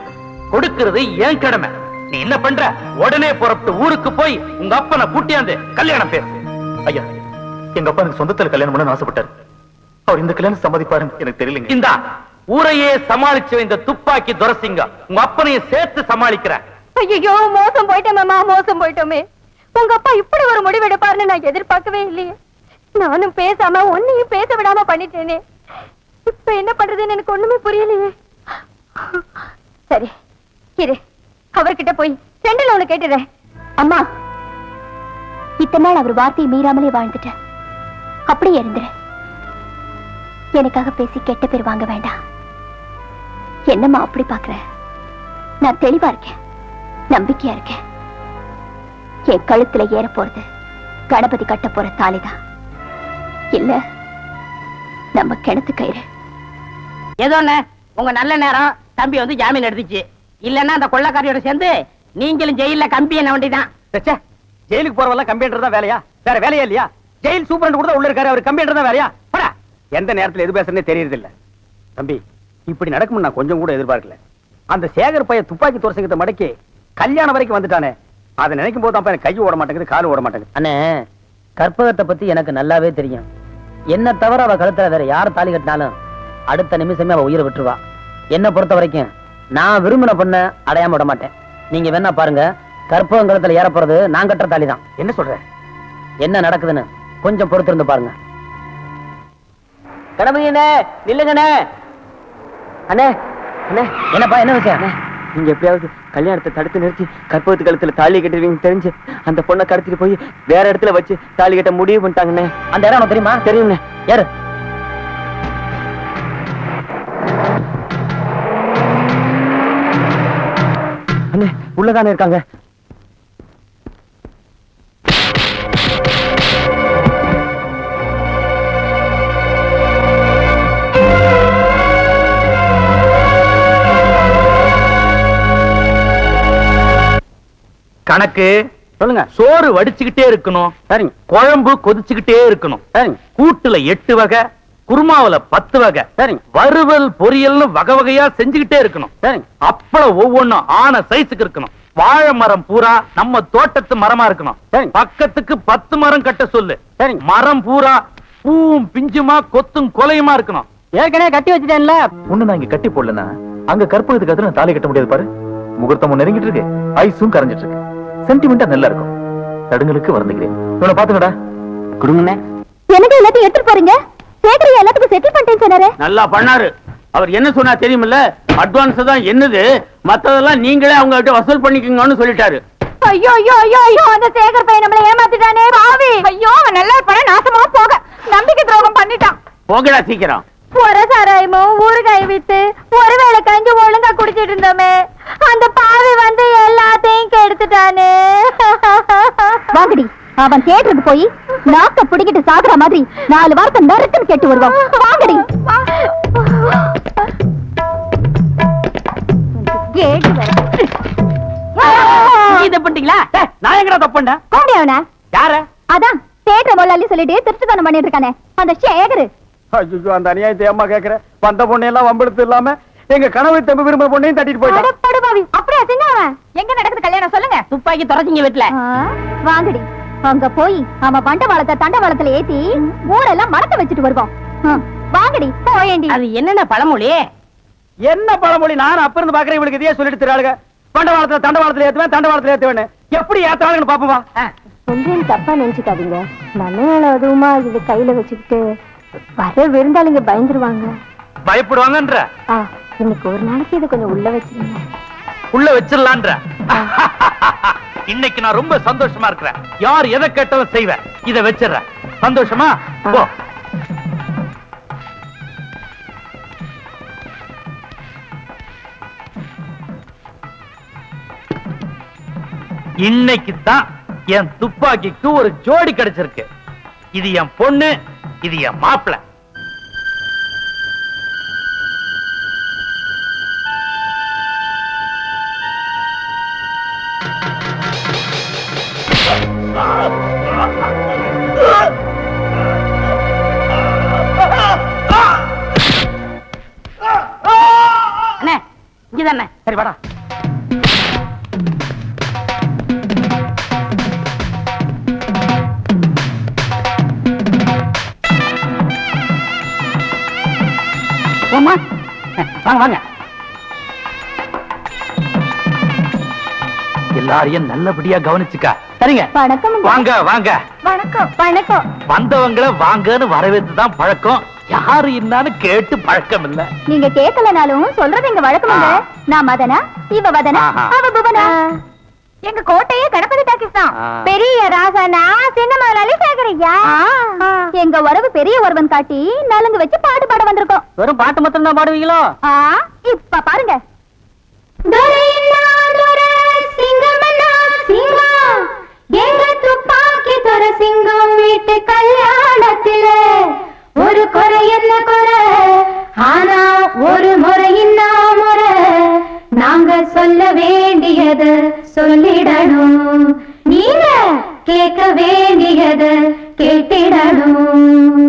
கொடுக்கிறது என் கடமை. நீ என்ன பண்ற? உடனே புறப்பட்டு ஊருக்கு போய் உங்க அப்பனை கூட்டியாந்து கல்யாணம் பேசு. ஐயா எங்க அப்பா எனக்கு சொந்தத்துல கல்யாணம் பண்ண ஆசைப்பட்டாரு. அவர் இந்த கல்யாணம் சம்மதிப்பாருன்னு எனக்கு தெரியலங்க. இந்த ஊரையே சமாளிச்ச இந்த துப்பாக்கி துரசிங்க உங்க அப்பனையும் சேர்த்து சமாளிக்கிற. ஐயோ மோசம் போயிட்டோம் மாமா, மோசம் போயிட்டோமே. உங்க அப்பா இப்படி ஒரு முடிவு எடுப்பாருன்னு நான் எதிர்பார்க்கவே இல்லையே. நானும் பேசாம ஒன்னையும் பேச விடாம பண்ணிட்டேனே. இப்ப என்ன பண்றதுன்னு எனக்கு ஒண்ணுமே புரியலையே. சரி இரு, அவர்கிட்ட போய் செண்டில் ஒண்ணு கேட்டுறேன். அம்மா, இத்தனை நாள் அவர் வார்த்தையை மீறாமலே வாழ்ந்துட்டேன். அப்படியே இருந்துரு. எனக்காக பேசி கெட்ட பேர் வாங்க வேண்டாம். என்னம்மா அப்படி பாக்குற? நான் தெளிவா இருக்கேன், நம்பிக்கையா இருக்கேன். என் கழுத்துல ஏற போறது கணபதி கட்ட போற தாலிதான், இல்ல நம்ம கிணத்து கயிறு. ஏதோ உங்க நல்ல நேரம் தம்பி வந்து ஜாமீன் எடுத்துச்சு. இல்லன்னா அந்த கொள்ளக்காரியோட சேர்ந்து நீங்களும் ஜெயில கம்பி என்ன வேண்டிதான். ஜெயிலுக்கு போறவெல்லாம் கம்ப்யூட்டர் தான் வேலையா? வேற வேலையா இல்லையா? ஜெயில் சூப்பரண்ட் கூட உள்ள இருக்காரு, அவர் கம்ப்யூட்டர் தான் வேலையா? போடா. எந்த நேரத்துல எது பேசுறதே தெரியறது இல்ல. தம்பி இப்படி நடக்கும் நான் கொஞ்சம் கூட எதிர்பார்க்கல. அந்த சேகர் பைய துப்பாக்கி துரசிங்கத்தை மடக்கி கல்யாணம் வரைக்கும் வந்துட்டானே, அதை நினைக்கும் போது தான் எனக்கு கை ஓட மாட்டேங்குது, கால் ஓட மாட்டேங்குது. அண்ணே, கற்பகத்தை பத்தி எனக்கு நல்லாவே தெரியும். என்ன தவிர அவ கழுத்துல வேற யார் தாலி கட்டினாலும் அடுத்த நிமிஷமே அவ உயிரை விட்டுருவா. என்ன பொறுத்த வரைக்கும் நான் விரும்பின பொண்ண அடையாம விட மாட்டேன். நீங்க வேணா பாருங்க, கற்பகம் கழுத்துல ஏற போறது நான் கட்டுற தாலி தான். என்ன சொல்ற? என்ன நடக்குதுன்னு கொஞ்சம் பொறுத்திருந்து பாருங்க. கணபதியண்ணே நில்லுங்கண்ணே. அண்ணே அண்ணே, என்னப்பா, என்ன விஷயம்? நீங்க எப்படியாவது கல்யாணத்தை தடுத்து நிறுத்தி கற்பகத்து கழுத்துல தாலி கட்டுவீங்க தெரிஞ்சு அந்த பொண்ணை கடத்திட்டு போய் வேற இடத்துல வச்சு தாலி கட்ட முடிவு பண்ணிட்டாங்கண்ணே. அந்த இடம் உனக்கு தெரியுமா? தெரியும்ண்ணே. யாரு? அண்ணே உள்ளதானே இருக்காங்க. கணக்கு சொல்லுங்க. சோறு வடிச்சுக்கிட்டே இருக்கணும், சரிங்க குழம்பு கொதிச்சுக்கிட்டே இருக்கணும், சரிங்க கூட்டுல 8 வகை, குருமாவுல 10 வகை, சரிங்க வறுவல் பொரியல்னு வகை வகையா செஞ்சுக்கிட்டே இருக்கணும். சரிங்க. அப்பளம் ஒவ்வொன்னும் ஆன சைஸுக்கு இருக்கணும். வாழை மரம் பூரா நம்ம தோட்டத்து மரமா இருக்கணும். சரிங்க. பக்கத்துக்கு 10 மரம் கட்ட சொல்லு. சரிங்க. மரம் பூரா பூவும் பிஞ்சுமா கொத்தும் கொலையுமா இருக்கணும். ஏற்கனவே கட்டி வச்சுட்டேன்ல. ஒண்ணு நான் இங்க கட்டி போடலன்னா அங்க கற்பகத்துக்கு அதுல நான் தாலி கட்ட முடியாது. பாரு, முகூர்த்தமும் நெருங்கிட்டு இருக்கு, ஐஸும் கரைஞ்சிட்டு இருக்கு. சென்டிமெண்டா நல்லா இருக்கும். தடுங்களுக்கு வருந்துகிறேன். இவனை பாத்துங்கடா. கொடுங்கண்ணே. எனக்கு எல்லாத்தையும் எடுத்துட்டு போறீங்க. சேகர் எல்லாத்துக்கும் செட்டில் பண்ணிட்டேன்னு சொன்னாரு. நல்லா பண்ணாரு. அவர் என்ன சொன்னா தெரியுமில்ல? அட்வான்ஸ் தான் என்னது, மத்ததெல்லாம் நீங்களே அவங்க கிட்ட வசூல் பண்ணிக்கங்கன்னு சொல்லிட்டாரு. ஐயோ ஐயோ ஐயோ ஐயோ, அந்த சேகர் பையன் நம்மள ஏமாத்திட்டானே பாவி. ஐயோ, அவன் நல்லா இருப்பான, நாசமா போக. நம்பிக்கை துரோகம் பண்ணிட்டான். போகடா சீக்கிரம். ஒரு சாராயமும் ஊறுகாய் வித்து ஒருவேளை கஞ்சி ஒழுங்கா குடிச்சிட்டு இருந்தோமே, அந்த பாவி வந்து எல்லாத்தையும் கெடுத்துட்டானே. வாங்கடி, அவன் கேட்டது போய் நாக்க பிடிக்கிட்டு சாகுற மாதிரி 4 வாரத்தை நறுக்குன்னு கேட்டு வருவான். வாங்கடி. இத பண்ணிட்டீங்களா? நான் எங்கடா தப்புண்டா? அவனா யார? அதான் தேட்டர் முதலாளி சொல்லிட்டு திருட்டுத்தனம் பண்ணிட்டு இருக்கானே அந்த சேகரு. ஐயோ, அந்த அநியாயத்தை அம்மா கேக்குற. வந்த பொண்ணு எல்லாம் வம்பெடுத்து இல்லாம எங்க கனவு தம்பி விரும்புற பொண்ணையும் தட்டிட்டு போயிட்டான். அப்படியே செஞ்சவன். எங்க நடக்குது கல்யாணம் சொல்லுங்க. துப்பாக்கி தொலைச்சிங்க வீட்டுல. வாங்கடி, அங்க போய் அவன் பண்டவாளத்தை தண்டவாளத்துல ஏத்தி ஊரெல்லாம் மரத்தை வச்சுட்டு வருவோம். வாங்கடி போயேண்டி. அது என்னென்ன பழமொழி? என்ன பழமொழி? நான் அப்ப இருந்து பாக்குறேன். இவளுக்கு இதையே சொல்லிட்டு திராளுங்க. பண்டவாளத்துல தண்டவாளத்துல ஏத்துவேன், தண்டவாளத்துல ஏத்துவேன். எப்படி ஏத்தாளுன்னு பாப்போமா? சொல்றேன், தப்பா நினைச்சுக்காதீங்க. நல்ல நாள் அதுவுமா இது கையில வச்சுக்கிட்டு வர விருந்தாளிங்க பயந்துருவாங்க. பயப்படுவாங்கன்ற இன்னைக்கு ஒரு நாளைக்கு இதை கொஞ்சம் உள்ள வச்சிருங்க. புள்ள வச்சிடலான்ற. இன்னைக்கு நான் ரொம்ப சந்தோஷமா இருக்கிறேன். யார் எதை கேட்டாலும் செய்வேன். இதை வச்சிடறேன். சந்தோஷமா போ. இன்னைக்கு தான் என் துப்பாக்கிக்கு ஒரு ஜோடி கிடைச்சிருக்கு. இது என் பொண்ணு, இது என் மாப்பிள்ளை. அண்ணே இங்கதானே. சரி வாடா. வாங்க வாங்க. எல்லாரையும் நல்லபடியா கவனிச்சுக்க. சரிங்க. வணக்கம். வாங்க வாங்க. வணக்கம் வணக்கம். வந்தவங்களை வாங்கன்னு வரவேற்றுதான் பழக்கம். யாரு என்னன்னு கேட்டு பழக்கம் இல்ல. நீங்க கேட்கலனாலும் சொல்றது எங்க வழக்கமுங்க. நான் மதனா, இவ வதனா, ஆஹா. அவ புவனா. எங்க கோட்டையே கணபதி டாக்கிஸ் தான். ஆ. பெரிய ராசானா சின்னமாலாலே சேகரையா. எங்க உறவு பெரிய ஒருவன் காட்டி நலுங்கு வச்சு பாட்டு பாட வந்திருக்கோம். வெறும் பாட்டு மட்டும் தான் பாடுவீங்களோ? இப்ப பாருங்க. சிங்கம் வீட்டு கல்யாணத்தில ஒரு குறை என்ன குறை, ஆனா ஒரு முறையின்னா முறை. நாங்க சொல்ல வேண்டியது சொல்லிடணும், நீங்க கேட்க வேண்டியது கேட்டிடணும்.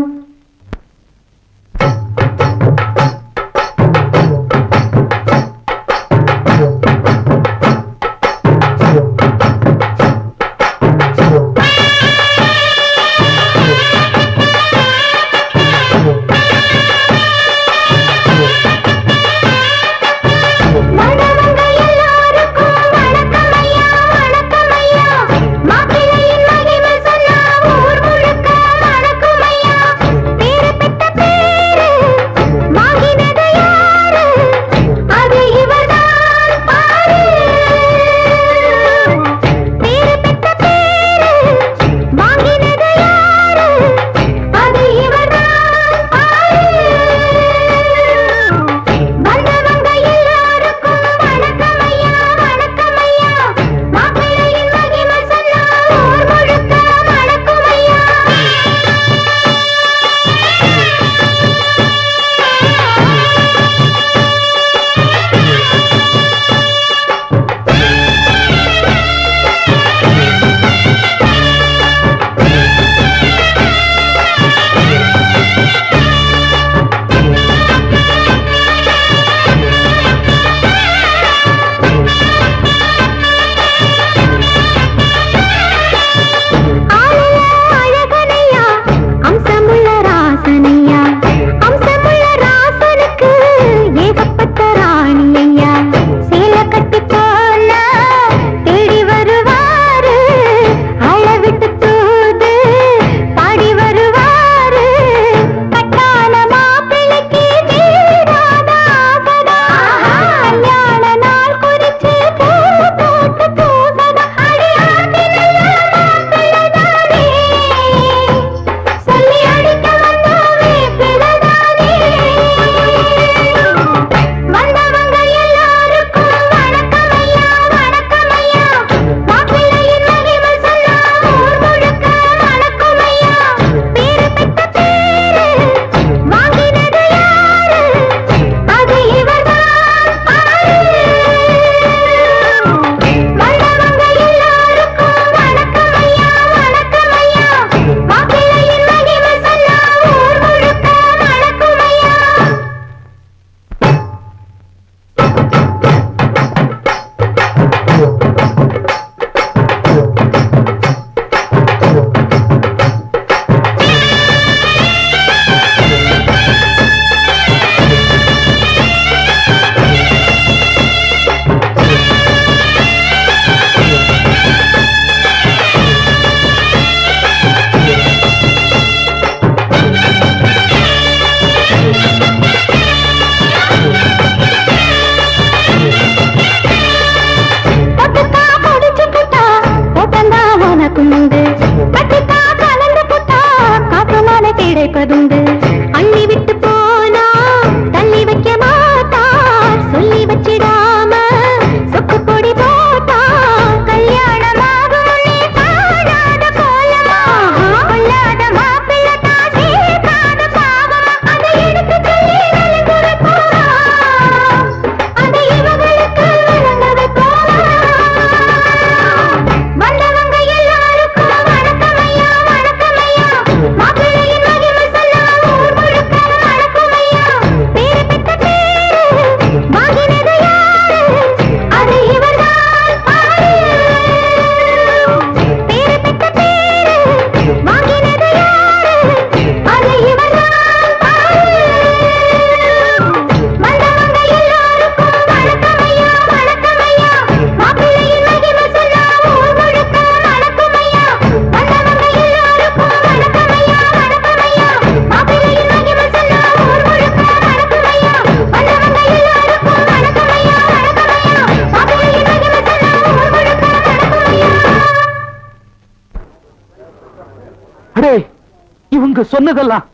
நீங்க சொன்னதெல்லாம்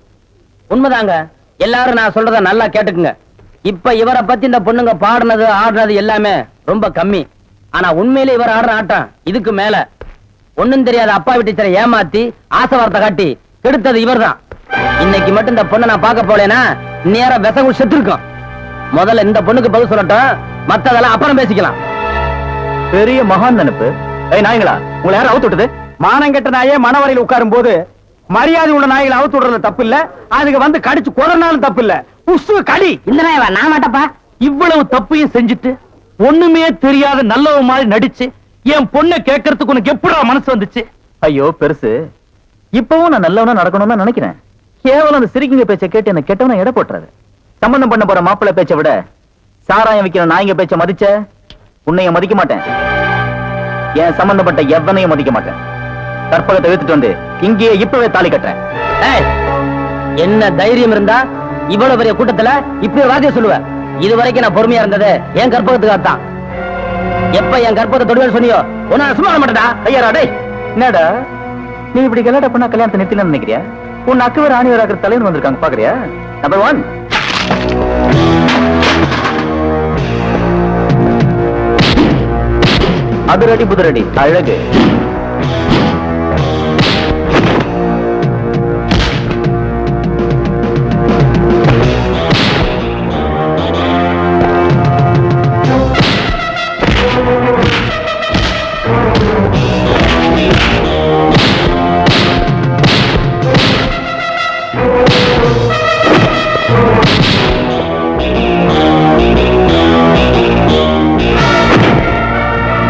உண்மைதாங்க. எல்லாரும் நான் சொல்றத நல்லா கேட்டுக்குங்க. இப்ப இவரை பத்தி இந்த பொண்ணுங்க பாடுனது ஆடுனது எல்லாமே ரொம்ப கம்மி. ஆனா உண்மையில இவர் ஆடுற ஆட்டம் இதுக்கு மேல. ஒண்ணும் தெரியாத அப்பா வீட்டு ஏமாத்தி ஆசை வார்த்தை காட்டி கெடுத்தது இவர்தான். இன்னைக்கு மட்டும் இந்த பொண்ணை நான் பார்க்க போலேனா நேரம் விசகு செத்து இருக்கும். முதல்ல இந்த பொண்ணுக்கு பதில் சொல்லட்டும், மத்ததெல்லாம் அப்புறம் பேசிக்கலாம். பெரிய மகான் நினைப்பு. நாய்களா, உங்களை யாரும் அவுத்து விட்டது? மானங்கெட்ட நாயே மனவரையில் உட்காரும் போது மரியாதை உள்ள நாய்களை அவுத்து விடுறது தப்பு இல்ல, அதுக்கு வந்து கடிச்சு கொடனாலும் தப்பு இல்ல. புஷு கடி இந்த நாயவா நான் மாட்டப்பா. இவ்வளவு தப்பையும் செஞ்சுட்டு ஒண்ணுமே தெரியாத நல்லவ மாதிரி நடிச்சு என் பொண்ணை கேட்கறதுக்கு உனக்கு எப்படா மனசு வந்துச்சு? ஐயோ பெருசு, இப்பவும் நான் நல்லவனா நடக்கணும்னு நினைக்கிறேன். கேவலம் அந்த சிரிக்கிங்க பேச்சை கேட்டு என்ன கெட்டவன எடை போட்டுறாரு. சம்பந்தம் பண்ண போற மாப்பிள்ளை பேச்சை விட சாராயம் வைக்கிற நாய்ங்க பேச்சை மதிச்ச உன்னைய மதிக்க மாட்டேன். என் சம்பந்தப்பட்ட எவனையும் மதிக்க மாட்டேன். கற்பகத்தை எடுத்துட்டு வந்து இங்கேயே இப்பவே தாலி கட்டுறேன். என்ன தைரியம் இருந்தா இவ்வளவு பெரிய கூட்டத்துல இப்படி ஒரு வார்த்தையை சொல்லுவ? இது வரைக்கும் நான் பொறுமையா இருந்தது என் கற்பகத்துக்காகத்தான். எப்ப என் கற்பகத்தை தொடுவேன்னு சொன்னியோ உன்னை சும்மா விட மாட்டேடா. ஐயாரா டேய், என்னடா நீ இப்படி கலாட்ட பண்ணா கல்யாணத்தை நிறுத்தினு நினைக்கிறியா? உன் அக்குவர் ஆணிவர் ஆக்கிற தலைவன் வந்திருக்காங்க பாக்குறியா? நம்பர் 1 அதிரடி புதிரடி அழகு.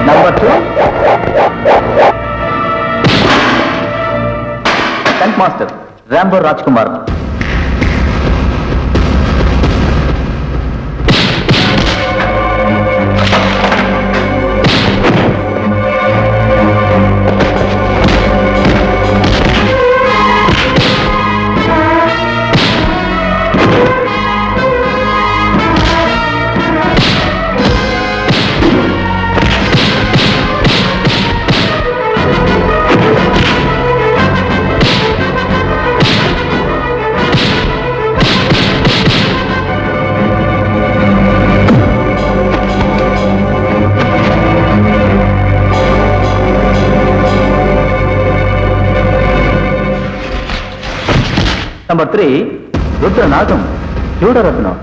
Number 2 stunt master Rambo Rajkumar. Number 3 Rudranagam Judo Rathnam.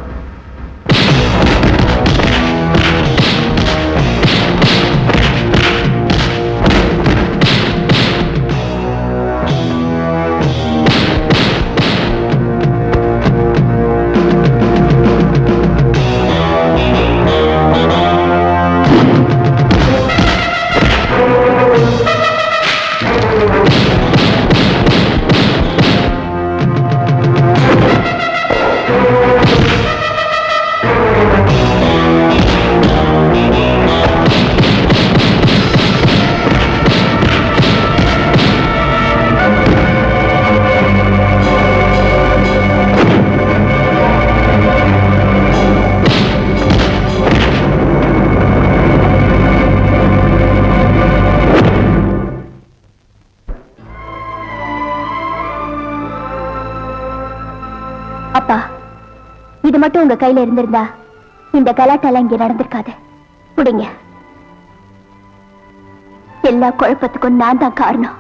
அப்பா, இது மட்டும் உங்க கையில இருந்திருந்தா இந்த கலாட்டால இங்க நடந்திருக்காது. குடிங்க. எல்லா குழப்பத்துக்கும் நான் தான் காரணம்.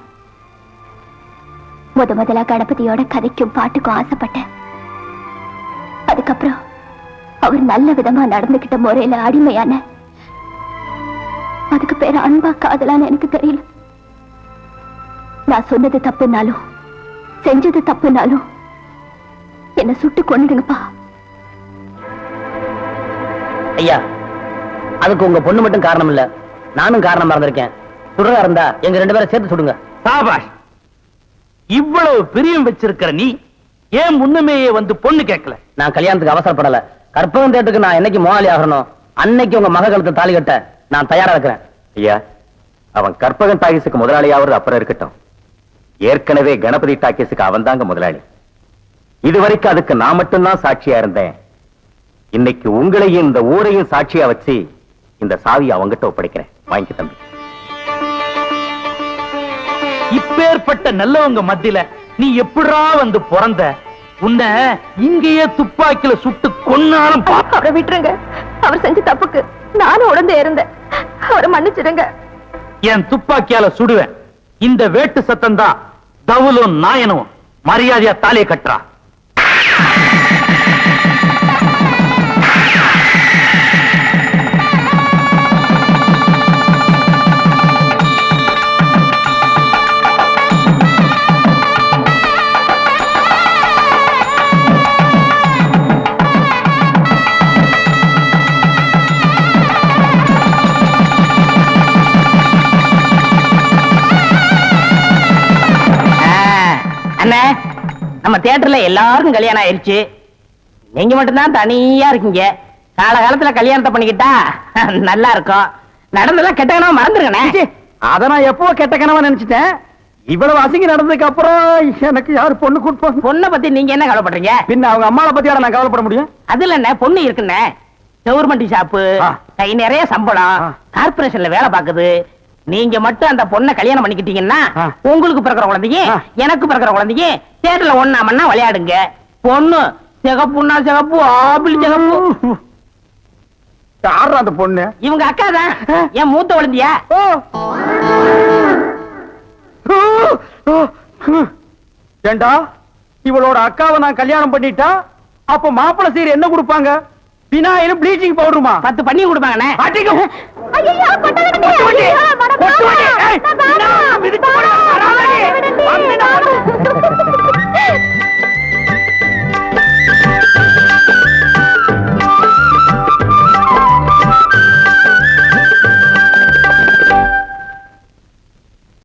முதலா கணபதியோட கதைக்கும் பாட்டுக்கும் ஆசைப்பட்டேன். அதுக்கப்புறம் அவர் நல்ல விதமா நடந்துகிட்ட முறையில அடிமையான, அதுக்கு பேர் அன்பா காதலான்னு எனக்கு தெரியல. நான் சொன்னது தப்புனாலும் செஞ்சது தப்புனாலும் என்ன சுட்டு கொன்னுடுங்கப்பா. ஐயா, அதுக்கு உங்க பொண்ணு மட்டும் காரணம் இல்ல, நானும் காரணமா இருந்திருக்கேன். சுடுறதா இருந்தா எங்க 2 பேரை சேர்த்து சுடுங்க. சாபாஷ். இவ்வளவு பிரியம் வச்சிருக்கிற நீ ஏன் முன்னமேயே வந்து பொண்ணு கேட்கல? நான் கல்யாணத்துக்கு அவசரப்படல. கற்பகம் தேட்டுக்கு நான் என்னைக்கு மோகாலி ஆகணும் அன்னைக்கு உங்க மக கழுத்து தாலி கட்ட நான் தயாரா இருக்கிறேன். ஐயா, அவன் கற்பகன் டாக்கீஸுக்கு முதலாளியாவது அப்புறம் இருக்கட்டும். ஏற்கனவே கணபதி டாக்கீஸுக்கு அவன் தாங்க முதலாளி. இதுவரைக்கும் அதுக்கு நான் மட்டும்தான் சாட்சியா இருந்தேன். இன்னைக்கு உங்களையும் இந்த ஊரையும் சாட்சியா வச்சு இந்த சாவியை அவங்கிட்ட ஒப்படைக்கிறேன். வாங்கி தம்பி. இப்பேற்பட்ட நல்லவங்க மத்தியில நீ எப்படிரா வந்து பிறந்த? உன்னை இங்கேயே துப்பாக்கில சுட்டு கொன்னாலும் அவரை விட்டுருங்க. அவர் செஞ்ச தப்புக்கு நானும் உடந்தே இருந்தேன். அவரை மன்னிச்சிடுங்க. என் துப்பாக்கியால சுடுவேன். இந்த வேட்டு சத்தம் தான் தவுலும் நாயனும் மரியாதையா தாலியை கட்டுறா. அண்ணே, நம்ம தியேட்டர்ல எல்லாருக்கும் கல்யாணம் ஆயிருச்சு. நீங்க மட்டும்தான் தனியா இருக்கீங்க. காலகாலத்துல கல்யாணத்தை பண்ணிக்கிட்டா நல்லா இருக்கும். நடந்ததெல்லாம் கெட்ட கனவா மறந்துருக்கண்ணே. அத நான் எப்போ கெட்ட கனவா நினைச்சிட்டேன். இவ்வளவு அசிங்க நடந்ததுக்கு அப்புறம் எனக்கு யாரு பொண்ணு கொடுப்பாங்க? பொண்ணை பத்தி நீங்க என்ன கவலைப்படுறீங்க? பின்ன அவங்க அம்மாவை பத்தியோட நான் கவலைப்பட முடியும்? அதுல என்ன பொண்ணு இருக்குண்ணே. கவர்மெண்ட் ஷாப்பு, கை நிறைய சம்பளம், கார்பரேஷன்ல வேலை பாக்குது. நீங்க மட்டும் அந்த பொண்ணை கல்யாணம் பண்ணிக்கிட்டீங்கன்னா உங்களுக்கு பிறக்கிற குழந்தையும் எனக்கு பிறக்கிற குழந்தையும் தேட்டர்ல ஒண்ணா மண்ணா விளையாடுங்க. பொண்ணு சிகப்புன்னா சிகப்பு, ஆப்பிள் சிகப்பு. யாரு அந்த பொண்ணு? இவங்க அக்கா தான், என் மூத்த குழந்தையா. ஏண்டா, இவளோட அக்காவை நான் கல்யாணம் பண்ணிட்டா அப்ப மாப்பிள்ளை சீர் என்ன கொடுப்பாங்க? பினாயிலும் ப்ளீச்சிங் பவுடருமா? 10 பண்ணி கொடுப்பாங்கண்ணே. ஐயோ, கொட்டாதீங்க. ஐயோ, மனப்பாவம்.